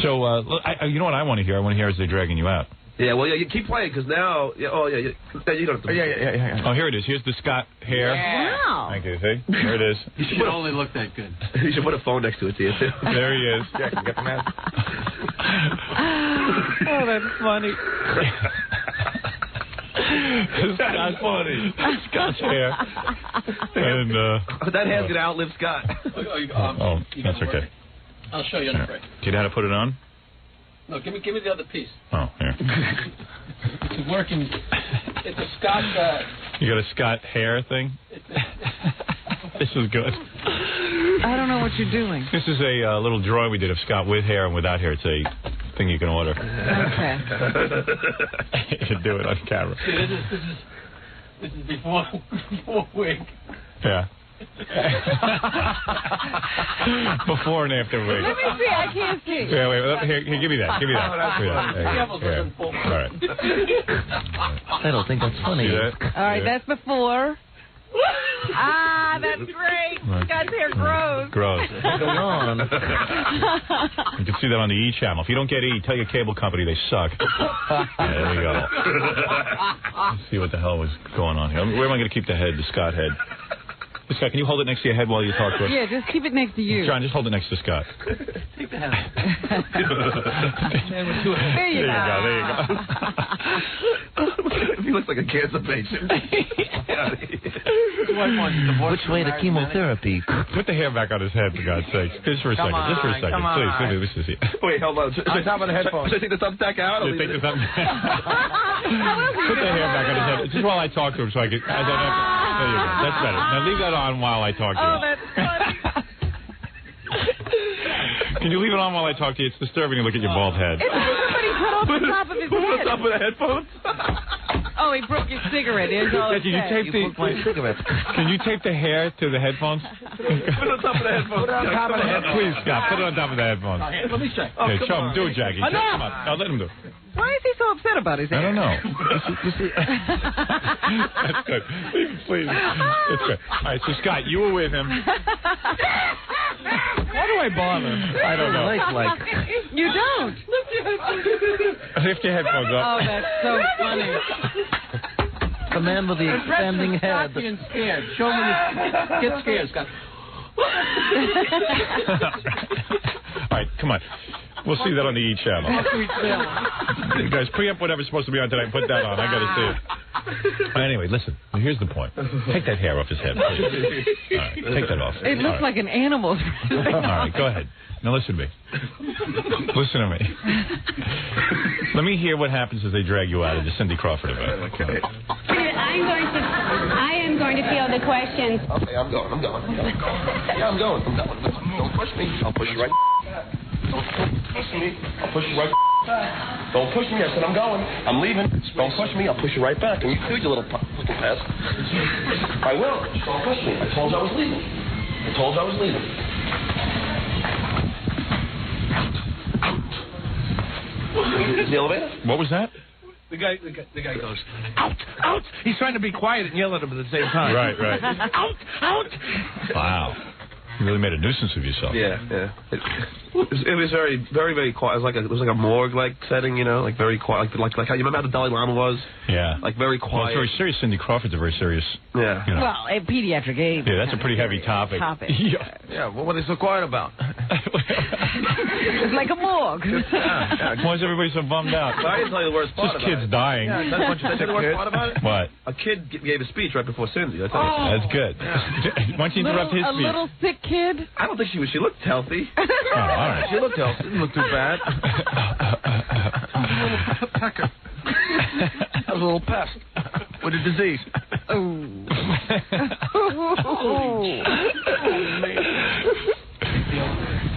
So, you know what I want to hear? I want to hear as they're dragging you out. Yeah, well, you keep playing, because now... you don't have to... Yeah. Oh, here it is. Here's the Scott hair. Yeah. Wow. Thank you. See? There it is. You should only look that good. You should put a phone next to it, too. There he is. Yeah, can you get the mask? Oh, that's funny. Scott's funny. Scott's hair. And, that hair's going to outlive Scott. Oh, that's okay. I'll show you in a break. Do you know how to put it on? No, give me the other piece. Oh, here. It's working. It's a Scott. You got a Scott hair thing? This is good. I don't know what you're doing. This is a little drawing we did of Scott with hair and without hair. It's a thing you can order. Okay. You can do it on camera. See, this is before wig. Yeah. Before and after wig. Let me see. I can't see. Yeah, wait. Here, give me that. Give me that. All right. I don't think that's funny. All right, that's before. That's great. Scott's hair grows. What's going on? You can see that on the E channel. If you don't get E, tell your cable company they suck. There you go. Let's see what the hell was going on here. Where am I going to keep the head, the Scott head? Scott, can you hold it next to your head while you talk to us? Yeah, just keep it next to you. John, just hold it next to Scott. Take the head. There you go. There you go. He looks like a cancer patient. Which way to chemotherapy? Put the hair back on his head, for God's sake. Just for a second. Just for a second. Please. This is it. Wait, hold on. On top of the headphones. Should I take the thumbtack out? Yeah, take the thumbtack. Put the hair back on his head. Just while I talk to him so I can... There you go. That's better. Now leave that on while I talk to you. Oh, that's funny. Can you leave it on while I talk to you? It's disturbing to look at your bald head. It's somebody cut off the top of his Put it on head. top of the headphones. Oh, he broke your cigarette. Here's all it Can you tape my cigarette. Can you tape the hair to the headphones? Put it on top of the headphones. Put it on top of the headphones. Please, Scott, put it on top of the headphones. Let me check. Okay, show him. Do it, Jackie. Enough! Come on. Now, let him do it. Why is he so upset about his hair? I don't know. That's good. Please. It's good. All right, so, Scott, you were with him. What do I bother? I don't know. Like, you don't. Lift your headphones up. Oh, that's so funny. The man with the expanding head. Being scared. Show me. Get scared, Scott. All right, come on. We'll see that on the E channel. You guys, pre-up whatever's supposed to be on tonight. Put that on. I got to see it. Anyway, listen. Here's the point. Take that hair off his head, please. All right, take that off. It looks like an animal. All right, go ahead. Now listen to me. Listen to me. Let me hear what happens as they drag you out of the Cindy Crawford event. Okay. I am going to field the questions. Okay, I'm going. Yeah, I'm going. Don't push me. I'll push you right. Don't push me. I'll push you right. Don't push me. I said I'm going. I'm leaving. Don't push me. I'll push you right back. And you do your little pass. I will. Don't push me. I told you I was leaving. The elevator? What was that? The guy goes, out, out. He's trying to be quiet and yell at him at the same time. Right. Out, out. Wow. You really made a nuisance of yourself. Yeah. It was very, very, very quiet. It was like a morgue-like setting, you know, like very quiet, like how you remember how the Dalai Lama was? Yeah. Like very quiet. Well, it's very serious. Cindy Crawford's a very serious. Yeah. You know. Well, pediatric AIDS. Yeah, that's a pretty heavy topic. Yeah. Well, what are they so quiet about? It's like a morgue. Why is everybody so bummed out? I didn't tell you the worst part about it. Just kids dying. Yeah, that's what you said. The worst part about it? What? A kid gave a speech right before Cindy. I tell you. That's good. Why don't you interrupt his A speech? little sick kid? I don't think she was. She looked healthy. Oh, all right. She looked healthy. Didn't look too bad. A little pest with a disease.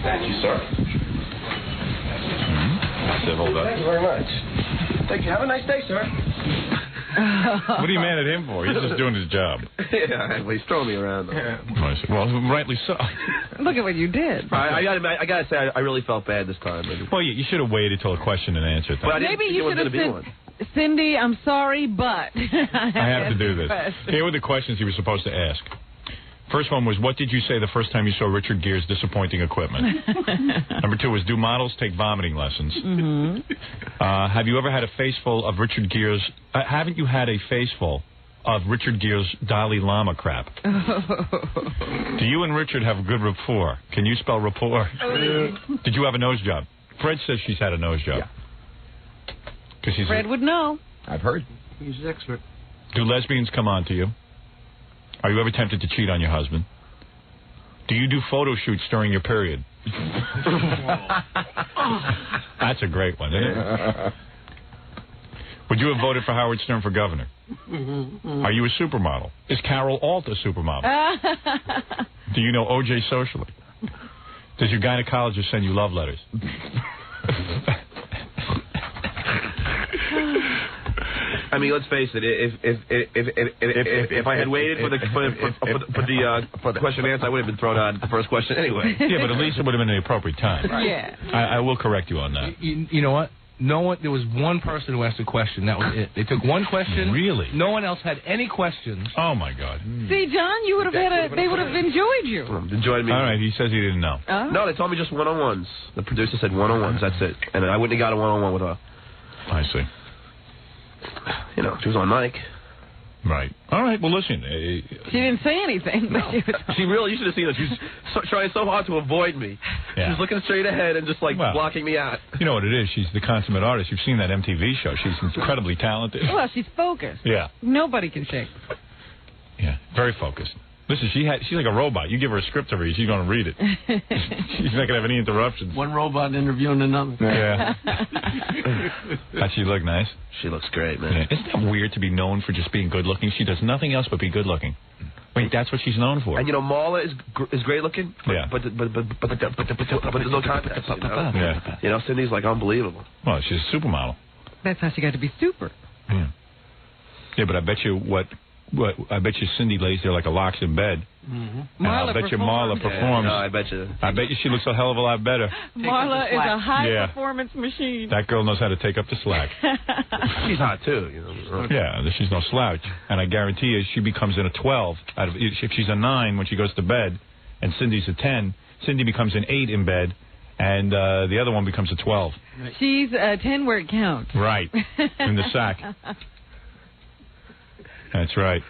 Thank you, sir. Civil, though. Thank you very much. Thank you. Have a nice day, sir. What are you mad at him for? He's just doing his job. Yeah, well, he's throwing me around. Well, rightly so. Look at what you did. I gotta say, I really felt bad this time. Well, you should have waited till a question and answer thing. Maybe you should have said, Cindy, I'm sorry, but... I have to do this. Here were the questions he was supposed to ask. First one was, what did you say the first time you saw Richard Gere's disappointing equipment? Number 2 was, do models take vomiting lessons? Have you ever had a face full of Richard Gere's... haven't you had a face full of Richard Gere's Dalai Lama crap? Do you and Richard have a good rapport? Can you spell rapport? Did you have a nose job? Fred says she's had a nose job. Yeah. Fred would know. I've heard. He's an expert. Do lesbians come on to you? Are you ever tempted to cheat on your husband? Do you do photo shoots during your period? That's a great one, isn't it? Would you have voted for Howard Stern for governor? Are you a supermodel? Is Carol Alt a supermodel? Do you know O.J. socially? Does your gynecologist send you love letters? I mean, let's face it. If I had waited for the question and answer, I would have been thrown out at the first question anyway. Yeah, but at least it would have been the appropriate time. Yeah. I will correct you on that. You know what? No one. There was one person who asked a question. That was it. They took one question. Really? No one else had any questions. Oh my God. See, John, you would have had a. They would have enjoyed you. Enjoyed me. All right. He says he didn't know. Oh. No, they told me just one-on-ones. The producer said one-on-ones. That's it. And I wouldn't have got a one-on-one with her. I see. You know, she was on mic. Right. All right. Well, listen. She didn't say anything. But she really, you should have seen her. She was trying so hard to avoid me. Yeah. She was looking straight ahead and just blocking me out. You know what it is? She's the consummate artist. You've seen that MTV show. She's incredibly talented. Well, she's focused. Yeah. Nobody can shake. Yeah. Very focused. Listen, she's like a robot. You give her a script to read, she's going to read it. She's not going to have any interruptions. One robot interviewing another. Yeah. How'd she look? Nice? She looks great, man. Yeah. Isn't that weird to be known for just being good looking? She does nothing else but be good looking. Wait, that's what she's known for. And you know, Marla is great looking. Yeah. But the little context, you know? Yeah. You know, Cindy's like unbelievable. Well, she's a supermodel. That's how she got to be super. Yeah. Yeah, but I bet you I bet you Cindy lays there like a locks in bed. And I'll bet you Marla performs. Yeah, no, I bet you. I bet you she looks a hell of a lot better. Marla is a high-performance machine. That girl knows how to take up the slack. She's hot, too. You know. Yeah, she's no slouch. And I guarantee you, she becomes in a 12. If she's a 9 when she goes to bed, and Cindy's a 10, Cindy becomes an 8 in bed, and the other one becomes a 12. She's a 10 where it counts. Right, in the sack. That's right.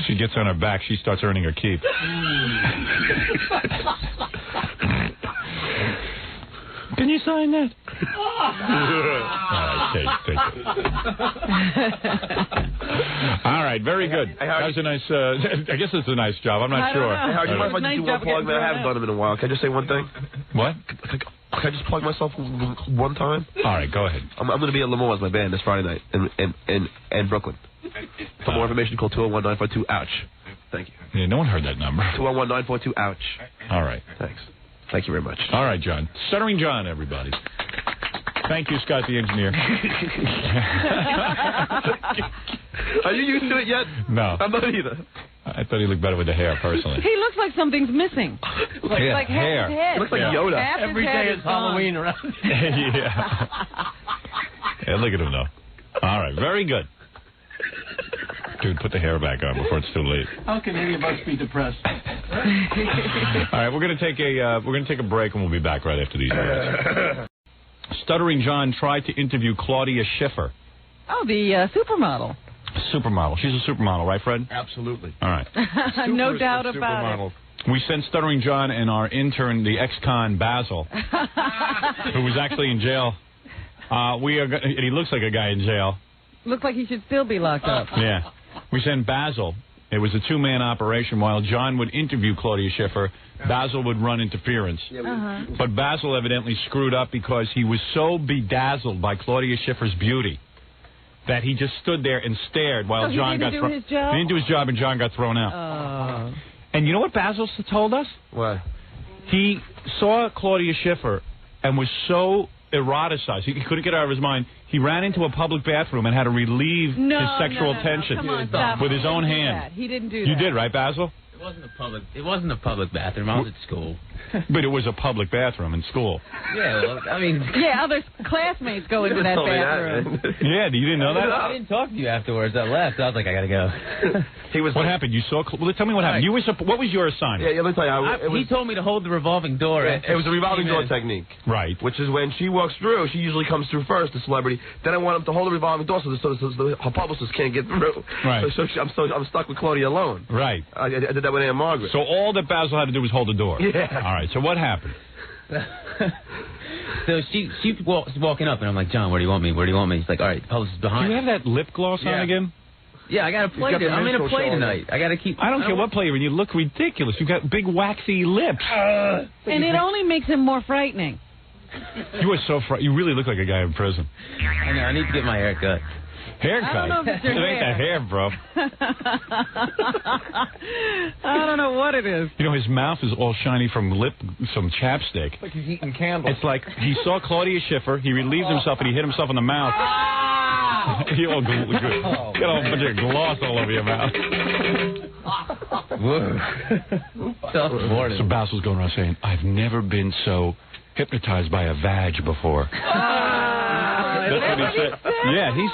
She gets on her back, she starts earning her keep. Can you sign that? All right, very good. That was a nice, I guess it's a nice job. I'm not sure. Hey, Howard, do you mind if I just do one plug? Man, I haven't done them in a while. Can I just say one thing? What? Can I just plug myself one time? All right, go ahead. I'm going to be at Lamar as my band this Friday night in Brooklyn. For more information, call 201-942-OUCH. Thank you. Yeah, no one heard that number. 201-942-OUCH. All right. Thanks. Thank you very much. All right, John. Stuttering John, everybody. Thank you, Scott the engineer. Are you used to it yet? No. I'm not either. I thought he looked better with the hair, personally. He looks like something's missing. Like half his head. He looks like Yoda. Half his Every head day is Halloween around Yeah. Yeah, look at him, though. All right, very good. Dude, put the hair back on before it's too late. How can any of us be depressed? All right, we're gonna take a break, and we'll be back right after these words. Stuttering John tried to interview Claudia Schiffer. Oh, the supermodel. Supermodel. She's a supermodel, right, Fred? Absolutely. All right. No doubt about it. We sent Stuttering John and our intern, the ex-con Basil, who was actually in jail. And he looks like a guy in jail. Looks like he should still be locked up. Yeah. We sent Basil. It was a two-man operation. While John would interview Claudia Schiffer, Basil would run interference. But Basil evidently screwed up because he was so bedazzled by Claudia Schiffer's beauty that he just stood there and stared while John got thrown. He didn't do his job, and John got thrown out. And you know what Basil told us? What? He saw Claudia Schiffer and was so eroticized. He couldn't get it out of his mind. He ran into a public bathroom and had to relieve his sexual tension with his own hand. He didn't do that. You did, right, Basil? It wasn't a public bathroom. I was at school. But it was a public bathroom in school. Yeah, well, I mean... Yeah, other classmates go into that bathroom. Yeah, you didn't know that? I didn't talk to you afterwards. I left. I was like, I gotta go. What happened? You saw... Well, tell me what happened. What was your assignment? Yeah, let me tell you. He told me to hold the revolving door. It was a revolving door technique. Right. Which is when she walks through, she usually comes through first, the celebrity. Then I want him to hold the revolving door so her publicist can't get through. Right. So I'm stuck with Claudia alone. Right. I did that with Aunt Margaret. So all that Basil had to do was hold the door. Yeah. All right. So what happened? So she was walking up, and I'm like, John, where do you want me? Where do you want me? He's like, all right, the publicist is behind. Do you have that lip gloss on again? Yeah, I got to play. I'm in a play tonight. I got to keep. I don't care what play you're in. You look ridiculous. You've got big waxy lips. And it only makes him more frightening. You are so You really look like a guy in prison. I know. I need to get my hair cut. Haircut? I don't know if it's your it ain't the hair, bro. I don't know what it is. You know, his mouth is all shiny from some chapstick. It's like he's eating candles. It's like he saw Claudia Schiffer, he relieved himself, and he hit himself in the mouth. You all got a bunch of gloss all over your mouth. So Basil's going around saying, I've never been so hypnotized by a vag before. That's what he said. Yeah, You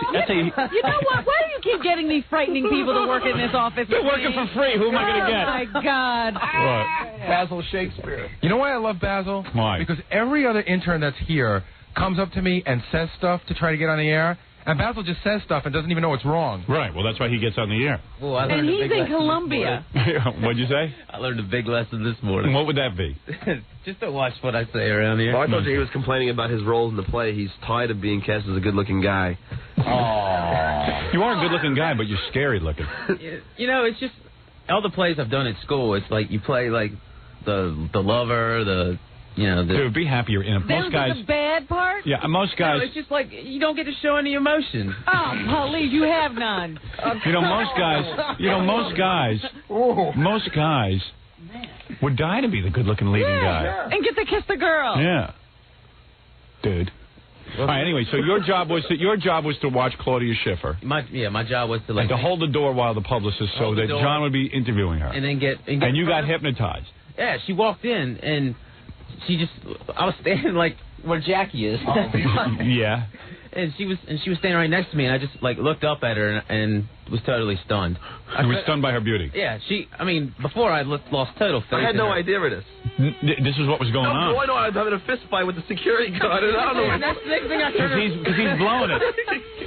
know what? Why do you keep getting these frightening people to work in this office? They're working for free. Who am I going to get? Oh, my God. What? Basil Shakespeare. You know why I love Basil? Why? Because every other intern that's here comes up to me and says stuff to try to get on the air. And Basil just says stuff and doesn't even know it's wrong. Right. Well, that's why he gets on the air. Well, and he's in Colombia. What'd you say? I learned a big lesson this morning. What would that be? Just don't watch what I say around here. Well, I told you he was complaining about his roles in the play. He's tired of being cast as a good-looking guy. Aww. You are a good-looking guy, but you're scary-looking. You know, it's just all the plays I've done at school. It's like you play like the lover, Dude, be happy you're in it. Most guys. The bad part? Yeah, most guys. No, it's just like you don't get to show any emotion. Oh, please, you have none. Most guys would die to be the good-looking leading guy. And get to kiss the girl. Yeah. Dude. All right, anyway, so your job was to watch Claudia Schiffer. My job was to to hold the door while the publicist so that John would be interviewing her. And then get and you got hypnotized. Yeah, she walked in and I was standing like where Jackie is. Yeah. And she was standing right next to me, and I just like looked up at her and was totally stunned. You were stunned by her beauty. Yeah, before I lost total faith. I had in no her. idea of this. This is what was going on. No, I know I was having a fist fight with the security guard, and I don't know. That's the next thing I heard. Because he's blowing it.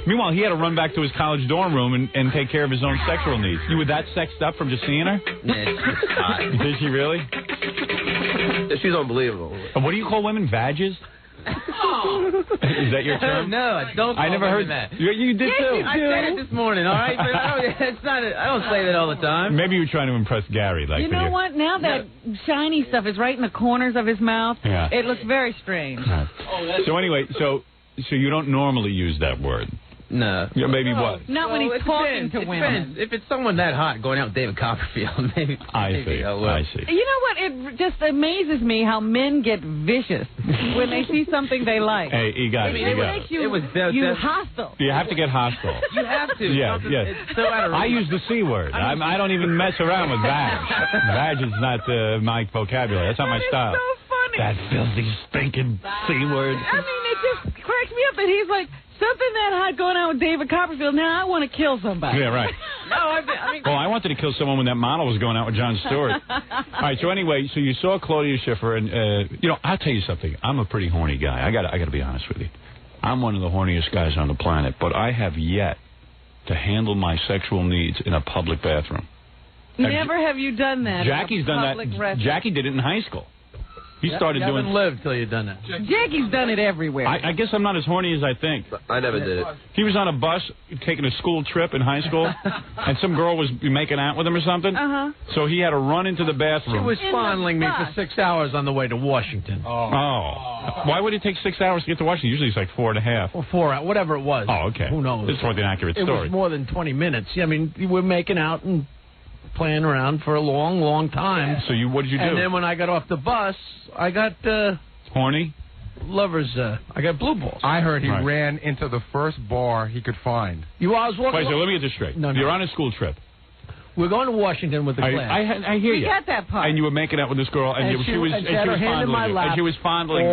Meanwhile, he had to run back to his college dorm room and take care of his own sexual needs. You were that sexed up from just seeing her? Yeah, she's hot. Did she really? She's unbelievable. What do you call women? Vages? Is that your term? No, I don't. I never heard that. You did too. I said it this morning. All right, but I don't say that all the time. Maybe you're trying to impress Gary. Like you know what? Now that shiny stuff is right in the corners of his mouth, it looks very strange. So anyway, so you don't normally use that word. No. Yeah, maybe what? Not when he's talking to women. Depends. If it's someone that hot going out with David Copperfield, maybe. I see. I see. You know what? It just amazes me how men get vicious when they see something they like. Hey, you got it. It makes you hostile. You have to get hostile. You have to. Yeah. It's so out of reach. I use the C word. I don't even mess around with vag. Vag is not my vocabulary. That's not my style. It's so funny. That filthy, stinking C word. I mean, it just cracks me up that he's like, something that hot going on with David Copperfield. Now I want to kill somebody. Yeah, right. No, I mean. Well, I wanted to kill someone when that model was going out with Jon Stewart. All right. So anyway, so you saw Claudia Schiffer, and I'll tell you something. I'm a pretty horny guy. I got to be honest with you. I'm one of the horniest guys on the planet, but I have yet to handle my sexual needs in a public bathroom. Never have you done that. Jackie's done that. Restroom. Jackie did it in high school. He started you doing. haven't lived till you've done that. Jackie's done it everywhere. I guess I'm not as horny as I think. I never did it. He was on a bus taking a school trip in high school, and some girl was making out with him or something. So he had to run into the bathroom. She was fondling me for 6 hours on the way to Washington. Oh. Why would it take 6 hours to get to Washington? Usually it's like 4.5. Or 4 hours, whatever it was. Oh, okay. Who knows? This wasn't an accurate story. It was more than 20 minutes. I mean, we're making out and playing around for a long, long time. So what did you do? And then when I got off the bus, I got horny. Lovers. I got blue balls. I heard he ran into the first bar he could find. I was walking. Wait, so let me get this straight. No. You're on a school trip. We're going to Washington with the class. I hear you. We got that part. And you were making out with this girl, and she was fondling you. And she was fondling.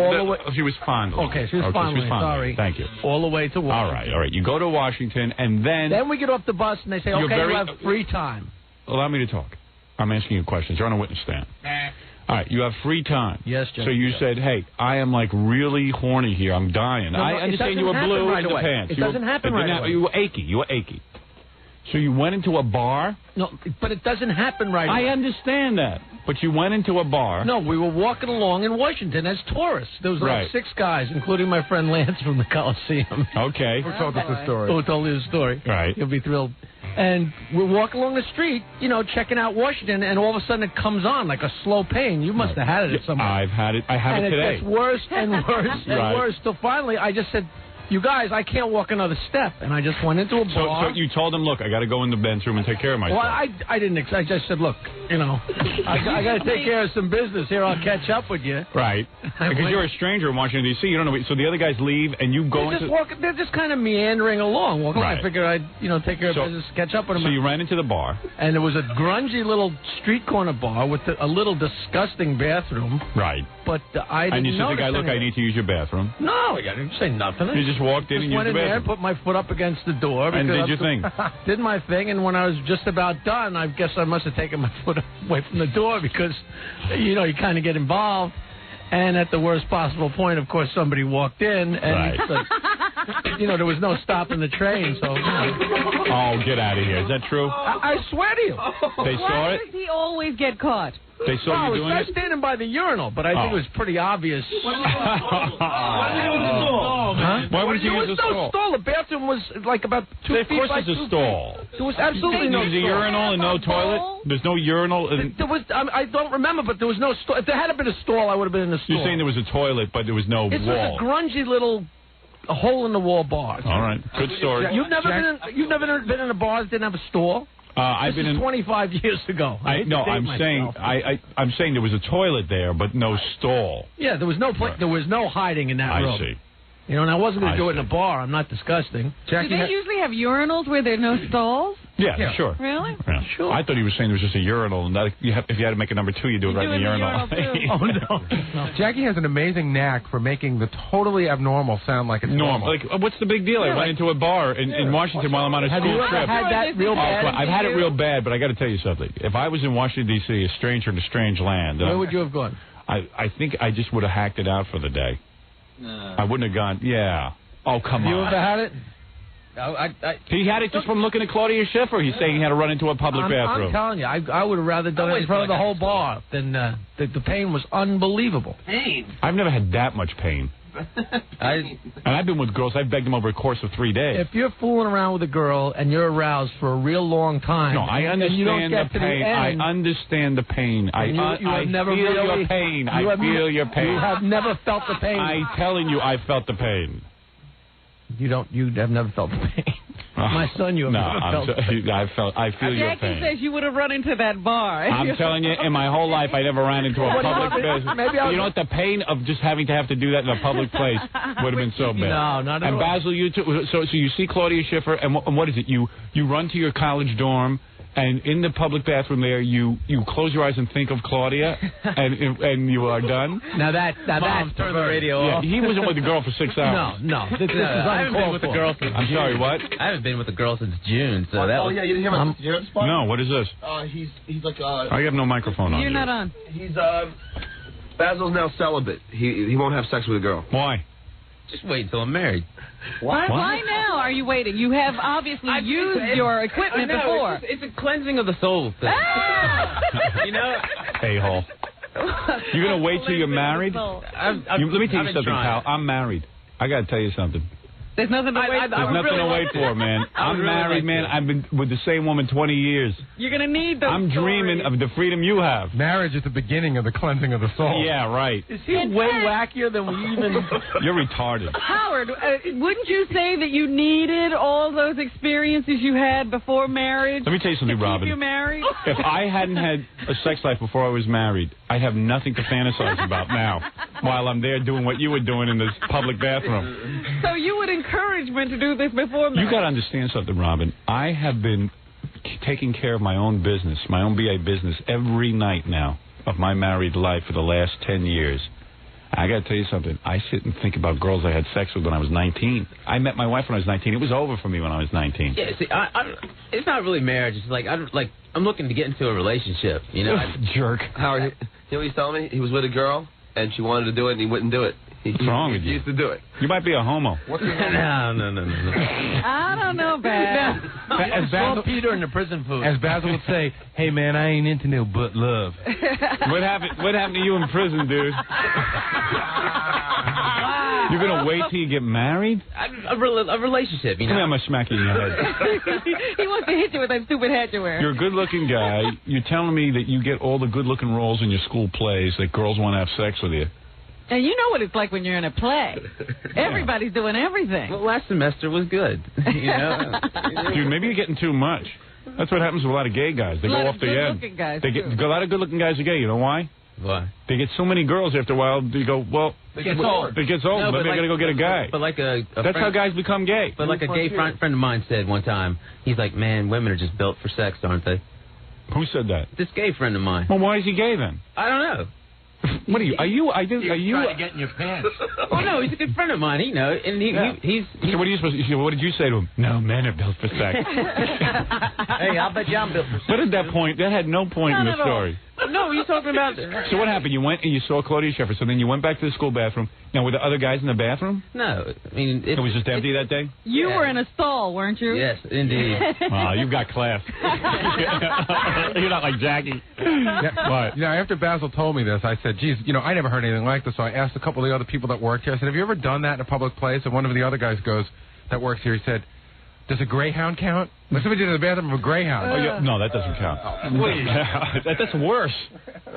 She was fondling. Okay, she was fondling. Sorry. Thank you. All the way to Washington. All right. You go to Washington, and then. Then we get off the bus, and they say, "Okay, you have free time." Allow me to talk. I'm asking you questions. You're on a witness stand. All right, you have free time. Yes, Judge. So you said, hey, I am like really horny here. I'm dying. I understand you were blue in the pants. It doesn't happen right away. You were achy. So you went into a bar? No, but it doesn't happen right away. I understand that. But you went into a bar. No, we were walking along in Washington as tourists. There was like 6 guys, including my friend Lance from the Coliseum. Okay. Who told us the story? Who told you the story. Right. You'll be thrilled. And we're walking along the street, checking out Washington, and all of a sudden it comes on like a slow pain. You must have had it at some point. I've had it. I have it today. And it gets worse and worse and worse. So finally I just said, you guys, I can't walk another step. And I just went into a bar. So you told them, look, I got to go in the men's room and take care of myself. Well, I didn't. I just said, look, I got to take care of some business here. I'll catch up with you. Right. Because you're a stranger in Washington, D.C. You don't know. So the other guys leave, and you go into... They're just kind of meandering along. I figured I'd, take care of business, catch up with them. So you ran into the bar. And it was a grungy little street corner bar with a little disgusting bathroom. Right. But I didn't And you said to the guy, look, I need to use your bathroom. No, I didn't say nothing. You just walked in and used the bathroom. There, put my foot up against the door. And did your thing. Did my thing, and when I was just about done, I guess I must have taken my foot away from the door because, you kind of get involved. And at the worst possible point, of course, somebody walked in, and there was no stopping the train. So. Oh, get out of here! Is that true? I swear to you. They saw it. Why does he always get caught? They saw you doing it? I was standing by the urinal, but I think it was pretty obvious. Why would you use a stall? There was no stall. The bathroom was like about 2 feet by 2 feet. Of course there's a stall. There was absolutely no stall. There's a urinal and no toilet? There's no urinal? There was. I don't remember, but there was no stall. If there had been a stall, I would have been in the stall. You're saying there was a toilet, but there was no wall. It was a grungy little hole-in-the-wall bar. All right. Good story. You've never been in a bar that didn't have a stall? I've been in 25 years ago. I'm saying there was a toilet there, but no stall. Yeah, there was no there was no hiding in that room. I see. And I wasn't going to do it in a bar. I'm not disgusting. Do they usually have urinals where there are no stalls? Yeah, sure. Really? Yeah. Sure. I thought he was saying it was just a urinal, and that if you had to make a number 2, you do it right in the urinal. Oh, no. Jackie has an amazing knack for making the totally abnormal sound like it's normal. Like, what's the big deal? I ran into a bar in Washington while I'm on a Have school you ever trip. had that real bad? I've had it real bad, but I got to tell you something. If I was in Washington, D.C., a stranger in a strange land, Where would you have gone? I think I just would have hacked it out for the day. I wouldn't have gone, yeah. Oh, come on. You ever had it? He had it just from looking at Claudia Schiffer. He's saying he had to run into a public bathroom. I'm telling you, I would have rather done it in front of the whole bar than the pain was unbelievable. Pain? I've never had that much pain. And I've been with girls, I've begged them over a course of 3 days. If you're fooling around with a girl and you're aroused for a real long time, no, I understand and you don't get the pain. To the end, I understand the pain. I never feel really, your pain. I feel your pain. You have never felt the pain. I'm telling you, I felt the pain. You have never felt the pain. My son, you have never felt the pain. I feel your pain. Jackie says you would have run into that bar. I'm telling you, in my whole life, I never ran into a public place. You know what? The pain of just having to do that in a public place would have been so bad. No, not at all. And Basil, you too. So you see Claudia Schiffer, and what is it? You run to your college dorm. And in the public bathroom there, you close your eyes and think of Claudia, and you are done. Now that's turn the radio off. He wasn't with the girl for 6 hours. No. This is I haven't been with the girl since I'm June. sorry, what? I haven't been with the girl since June, so that was... yeah, you didn't hear about the spot? No, what is this? He's like... I have no microphone on. You're not on. He's, Basil's now celibate. He won't have sex with a girl. Why? Just wait until I'm married. What? Why now are you waiting? You have obviously used your equipment before. It's a cleansing of the soul thing. You know? A-hole. You're going to wait till you're married? Let me tell you something, pal. I'm married. I got to tell you something. There's nothing to wait for. There's nothing to wait for, man. I'm married, man. I've been with the same woman 20 years. You're going to need those I'm dreaming of the freedom you have. Marriage is the beginning of the cleansing of the soul. Yeah, right. Is he way wackier than we even... You're retarded. Howard, wouldn't you say that you needed all those experiences you had before marriage? Let me tell you something, Robin. Keep you married? If I hadn't had a sex life before I was married, I'd have nothing to fantasize about now while I'm there doing what you were doing in this public bathroom. So you would encourage me to do this before marriage? You got to understand something, Robin. I have been taking care of my own business, my own BA business, every night now of my married life for the last 10 years. I got to tell you something. I sit and think about girls I had sex with when I was 19. I met my wife when I was 19. It was over for me when I was 19. Yeah, see, it's not really marriage. It's like I'm looking to get into a relationship. You know, jerk. Howard, you know what he's telling me? He was with a girl and she wanted to do it and he wouldn't do it. What's wrong with you? He used to do it. You might be a homo. No. I don't know, Baz. As Basil, Peter in the prison food. As Basil would say, hey, man, I ain't into no butt love. What happened to you in prison, dude? You're going to wait till you get married? A relationship, you know? Come here, I'm going to smack you in your head. He wants to hit you with that stupid hat you wear. You're a good-looking guy. You're telling me that you get all the good-looking roles in your school plays, that girls want to have sex with you. And you know what it's like when you're in a play. Everybody's doing everything. Well, last semester was good. You know? Dude, maybe you're getting too much. That's what happens with a lot of gay guys. They go off the end. Guys a lot of good-looking guys are gay. You know why? Why? They get so many girls after a while. They go, well, it gets old. It gets old. No, maybe I got to go get a guy. But like that's how guys become gay. But like a gay friend of mine said one time, he's like, man, women are just built for sex, aren't they? Who said that? This gay friend of mine. Well, why is he gay then? I don't know. What are you? Are you? Trying to get in your pants. Oh no, he's a good friend of mine. He knows, and he's. So what are you supposed to? What did you say to him? No, men are built for sex. Hey, I'll bet you I'm built for sex. What did that point? That had no point in the story. No, he's talking about. So what happened? You went and you saw Claudia Schiffer. So then you went back to the school bathroom. Now, were the other guys in the bathroom? No, I mean it was just empty that day. You were in a stall, weren't you? Yes, indeed. Oh, you've got class. You're not like Jackie. What? You know, after Basil told me this, I said, geez, you know, I never heard anything like this. So I asked a couple of the other people that worked here. I said, have you ever done that in a public place? And one of the other guys goes, that works here, he said, does a greyhound count? When somebody did in the bathroom of a greyhound. No, that doesn't count. That's worse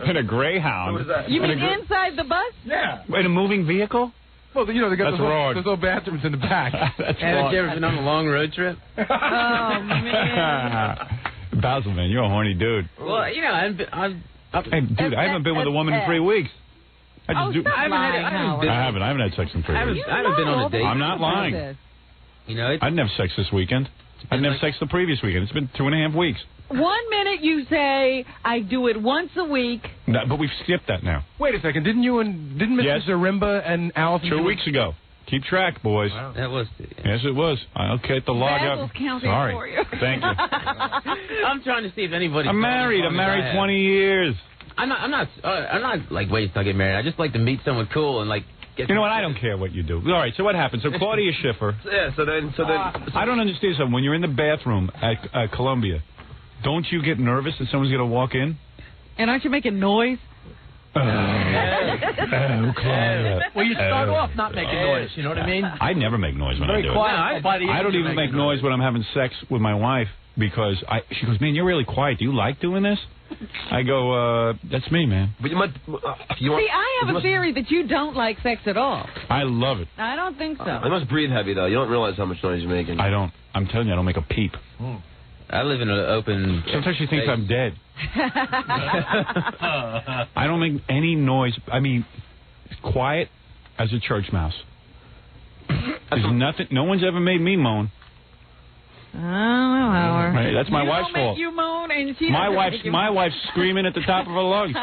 than a greyhound. What is that? You mean inside the bus? Yeah. In a moving vehicle? Well, you know, they got That's those little bathrooms in the back. That's and have you ever been on a long road trip? Oh, man. Basil, man, you're a horny dude. Well, you know, Hey, dude, I haven't been with a woman in 3 weeks. I haven't had sex in 3 weeks. I haven't been on a date. I'm not lying. You know, I didn't have sex this weekend. I didn't have sex the previous weekend. It's been 2.5 weeks. 1 minute you say, I do it once a week. No, but we've skipped that now. Wait a second. Didn't Mr. Zarimba and Allison... 2 weeks ago. Keep track, boys. Wow. That was... Yes, it was. Okay, at the log Basil's up. counting Sorry. for you. Thank you. I'm trying to see if anybody... I'm married 20 years. I'm not like waiting till I get married. I just like to meet someone cool and like... You know what? I don't care what you do. All right, so what happened? So Claudia Schiffer... Yeah, so then... I don't understand something. When you're in the bathroom at Columbia, don't you get nervous that someone's going to walk in? And aren't you making noise? Claudia. Well, you start off not making noise, you know what I mean? I never make noise when I do quiet. it. I don't even make noise when I'm having sex with my wife because she goes, man, you're really quiet. Do you like doing this? I go, that's me, man. But you must... See, I have a theory that you don't like sex at all. I love it. I don't think so. You must breathe heavy, though. You don't realize how much noise you're making. I don't. I'm telling you, I don't make a peep. I live in an open... Sometimes she thinks I'm dead. I don't make any noise. I mean, quiet as a church mouse. There's nothing. No one's ever made me moan. Oh, Howard. Right, that's my wife's fault. fault. You moan and she my wife's screaming at the top of her lungs.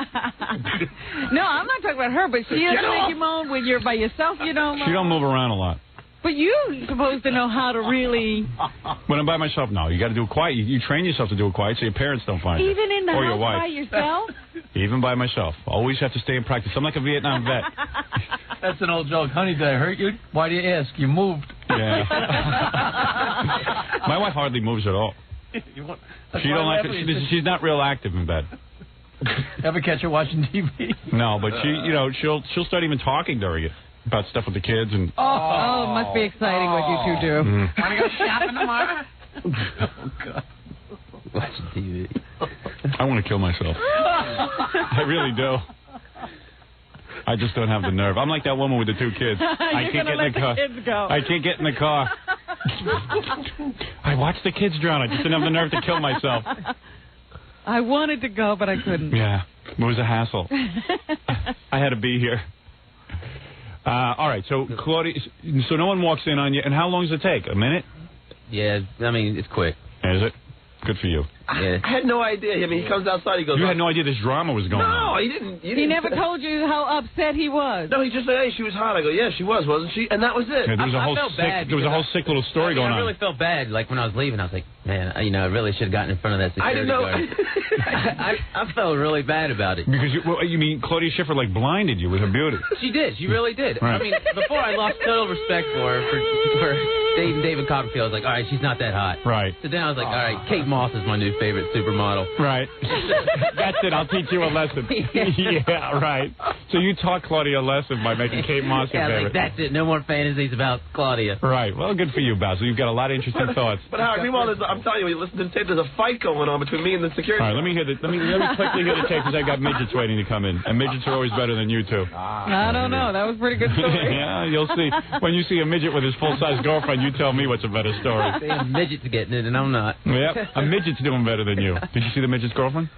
No, I'm not talking about her, but she doesn't make you moan when you're by yourself. You don't moan. She don't move around a lot. But you're supposed to know how to really... When I'm by myself, no. You got to do it quiet. You train yourself to do it quiet so your parents don't find it. Even in the or your house wife. by yourself? Even by myself. Always have to stay in practice. I'm like a Vietnam vet. That's an old joke. Honey, did I hurt you? Why do you ask? You moved. Yeah. My wife hardly moves at all. She don't like it. She's not real active in bed. Ever catch her watching TV? No, but she'll start even talking during it. About stuff with the kids and... Oh, it must be exciting what you two do. Want to go shopping tomorrow? Oh, God. Watching TV. I want to kill myself. I really do. I just don't have the nerve. I'm like that woman with the 2 kids. I can't get in the car. Kids go. I can't get in the car. I watched the kids drown. I just didn't have the nerve to kill myself. I wanted to go, but I couldn't. Yeah, it was a hassle. I had to be here. All right, so Claudia, so no one walks in on you, and how long does it take? A minute? Yeah, I mean, it's quick. Is it? Good for you. Yeah. I had no idea. I mean, he comes outside, he goes... You had no idea this drama was going on. No, he didn't. He never told you how upset he was. No, he just said, hey, she was hot. I go, yeah, she was, wasn't she? And that was it. Yeah, there was a whole sick little story going on. I really felt bad. Like, when I was leaving, I was like, man, I really should have gotten in front of that security guard. I felt really bad about it. Because you mean Claudia Schiffer, like, blinded you with her beauty. She did. She really did. Right. I mean, before I lost total respect for her, for David Copperfield, I was like, all right, she's not that hot. Right. So then I was like, all right, Kate Moss is my new favorite supermodel. Right. That's it. I'll teach you a lesson. Yeah, right. So you taught Claudia a lesson by making Kate Moss your favorite. Like, that's it. No more fantasies about Claudia. Right. Well, good for you, Basil. You've got a lot of interesting thoughts. But Howard, meanwhile, I'm telling you, when you listen to the tape, there's a fight going on between me and the security. All right, let me quickly hear the tape because I got midgets waiting to come in, and midgets are always better than you two. I don't know. That was a pretty good story. Yeah, you'll see. When you see a midget with his full-size girlfriend, you tell me what's a better story. A midget's getting it, and I'm not. Yep, a midget's doing better than you. Did you see the midget's girlfriend?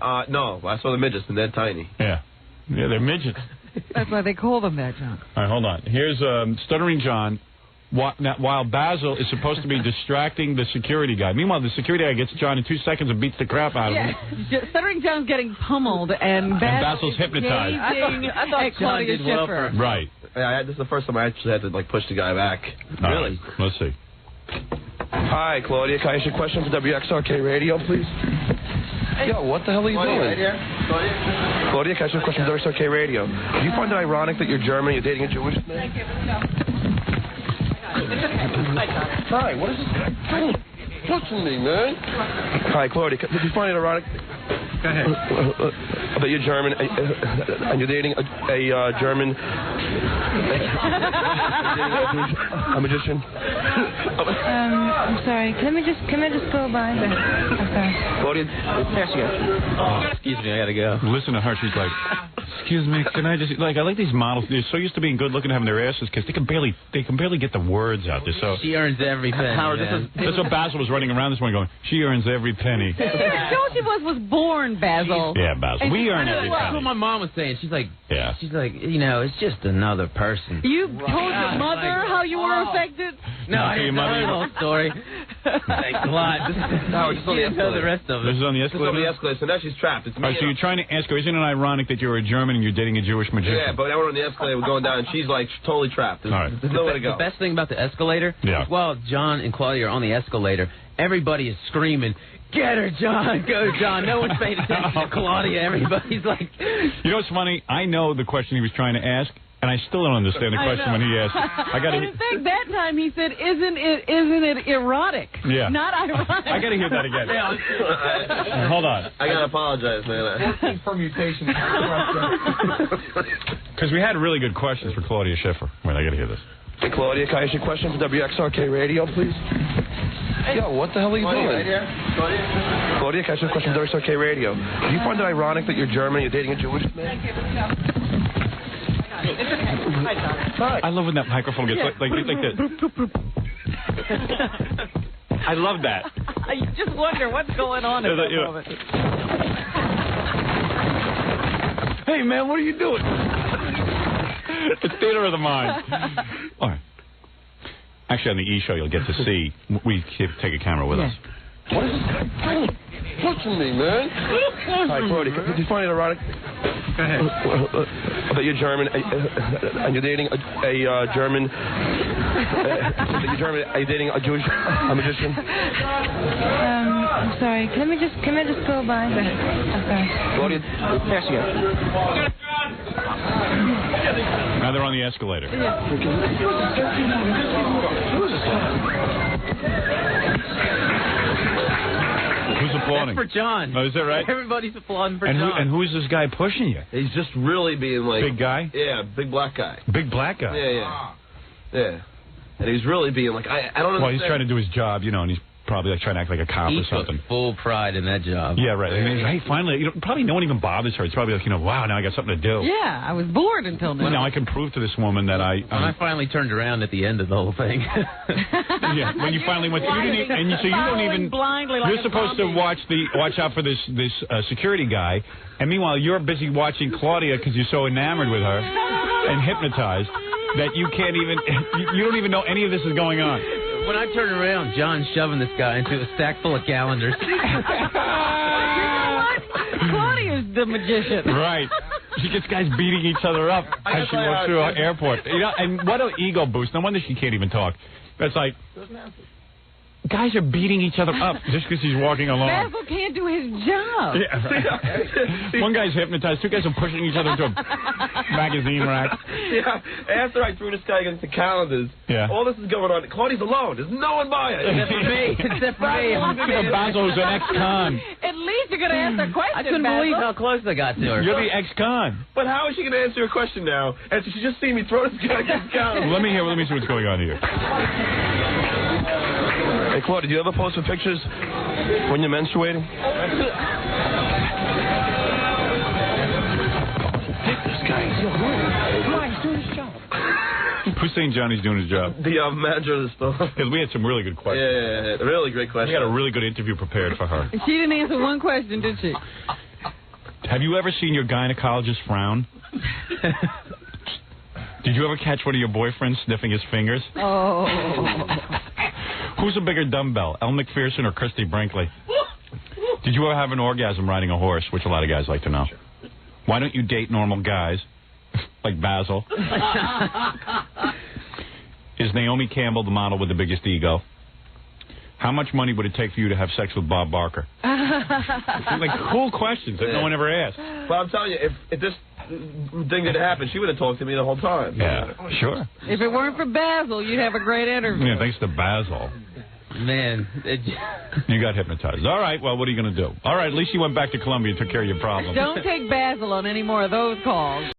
No, I saw the midgets, and they're tiny. Yeah, they're midgets. That's why they call them that, John. All right, hold on. Here's Stuttering John. While Basil is supposed to be distracting the security guy. Meanwhile, the security guy gets John in 2 seconds and beats the crap out of him. Stuttering John's getting pummeled, and Basil's hypnotized. I thought John did well for her. Right. Yeah, this is the first time I actually had to push the guy back. Really? Right. Let's see. Hi, Claudia. Can I ask you a question for WXRK Radio, please? Yo, what the hell are you doing? Claudia, can I ask you a question for WXRK Radio? Do you find it ironic that you're German and you're dating a Jewish man? Hi, what is this? Don't touch me, man. Hi, Claudia. Did you find it ironic? Go ahead. That you're German and you're dating a German... a magician? I'm sorry. Can I just go by? I'm sorry. Claudia? There she goes. Excuse me, I gotta go. Listen to her. She's like, excuse me, can I just... Like, I like these models. They're so used to being good looking, having their asses kissed. They can barely get the words out. They're so... She earns every penny. Howard, that's what Basil was running around this morning going, she earns every penny. Georgie was born, Basil. Yeah, Basil. We earn every penny. That's what my mom was saying. She's like, yeah. She's like, it's just another person. You told your mother how you were affected? No, I didn't know the whole story. Thanks a lot. No, just on the escalator. The rest of it. This is on the Just on escalator? the escalator, so now she's trapped. It's All right, so you're trying to ask her, isn't it ironic that you're a German and you're dating a Jewish magician? Yeah, but now we're on the escalator, we're going down, and she's like totally trapped. There's nowhere to go. The best thing about the escalator Yeah. is while John and Claudia are on the escalator, everybody is screaming, "Get her, John! Go, John!" No one's paying attention to Claudia. Everybody's like... You know what's funny? I know the question he was trying to ask, and I still don't understand the question when he asked. And in fact, that time he said, "Isn't it erotic?" Yeah. Not ironic. I got to hear that again. Hold on. I got to apologize, man. 14 permutations. Because we had really good questions for Claudia Schiffer. Wait, I got to hear this. Hey, Claudia, can I ask you a question for WXRK Radio, please? Yo, what the hell are you doing? Claudia, can I ask you a question for WXRK Radio? Do you find it ironic that you're German and you're dating a Jewish man? I love when that microphone gets like this. I love that. I just wonder what's going on at that moment. Hey, man, what are you doing? It's theater of the mind. All right. Actually, on the E! Show, you'll get to see. We take a camera with us. What is this guy doing? Touching me, man. Hi, Claudia, do you find it ironic? Go ahead. That you're German and you're dating a German. That you're German and you're dating a Jewish magician. I'm sorry. Can I just go by? I'm sorry. Claudia, pass you. Now they're on the escalator. Who's applauding? That's for John. Oh, is that right? Everybody's applauding for and John. And who's this guy pushing you? He's just really being like... Big guy? Yeah, big black guy. Big black guy? Yeah. And he's really being like, I don't understand. Well, he's trying to do his job, you know, and he's probably like trying to act like a cop he or something. took full pride in that job. Yeah, right. I mean, hey, finally, probably no one even bothers her. It's probably like, wow, now I got something to do. Yeah, I was bored until now. Well, now I can prove to this woman that When I finally turned around at the end of the whole thing. Yeah, when you finally went, so you don't even. Blindly like you're supposed to watch out for this security guy, and meanwhile you're busy watching Claudia because you're so enamored with her and hypnotized that you can't even. You don't even know any of this is going on. When I turn around, John's shoving this guy into a stack full of calendars. You know what? Claudia's the magician. Right. She gets guys beating each other up as she walks through an airport. You know, and what an ego boost. No wonder she can't even talk. It's like, guys are beating each other up just because he's walking along. Basil can't do his job. Yeah, right. One guy's hypnotized. Two guys are pushing each other into a magazine rack. Yeah, after I threw this guy against the calendars, all this is going on. Claudia's alone. There's no one by her. Except for me. Except for me. Basil, who's an ex-con. At least you're going to answer a question, I couldn't believe how close I got to her. You're the ex-con. But how is she going to answer a question now? And she just seen me throw this guy against the calendar. Let me see what's going on here. Hey, Claudia, do you ever post for pictures when you're menstruating? This guy, he's doing his job. Who's saying Johnny's doing his job? The manager of the store. Because we had some really good questions. Yeah, really great questions. We got a really good interview prepared for her. She didn't answer one question, did she? Have you ever seen your gynecologist frown? Did you ever catch one of your boyfriends sniffing his fingers? Oh. Who's a bigger dumbbell, Elle McPherson or Christy Brinkley? Did you ever have an orgasm riding a horse, which a lot of guys like to know? Why don't you date normal guys, like Basil? Is Naomi Campbell the model with the biggest ego? How much money would it take for you to have sex with Bob Barker? Like cool questions that no one ever asked. Well, I'm telling you, if this thing didn't happen, she would have talked to me the whole time. Yeah, sure. If it weren't for Basil, you'd have a great interview. Yeah, thanks to Basil. Man. You got hypnotized. All right, well, what are you going to do? All right, at least you went back to Columbia and took care of your problem. Don't take Basil on any more of those calls.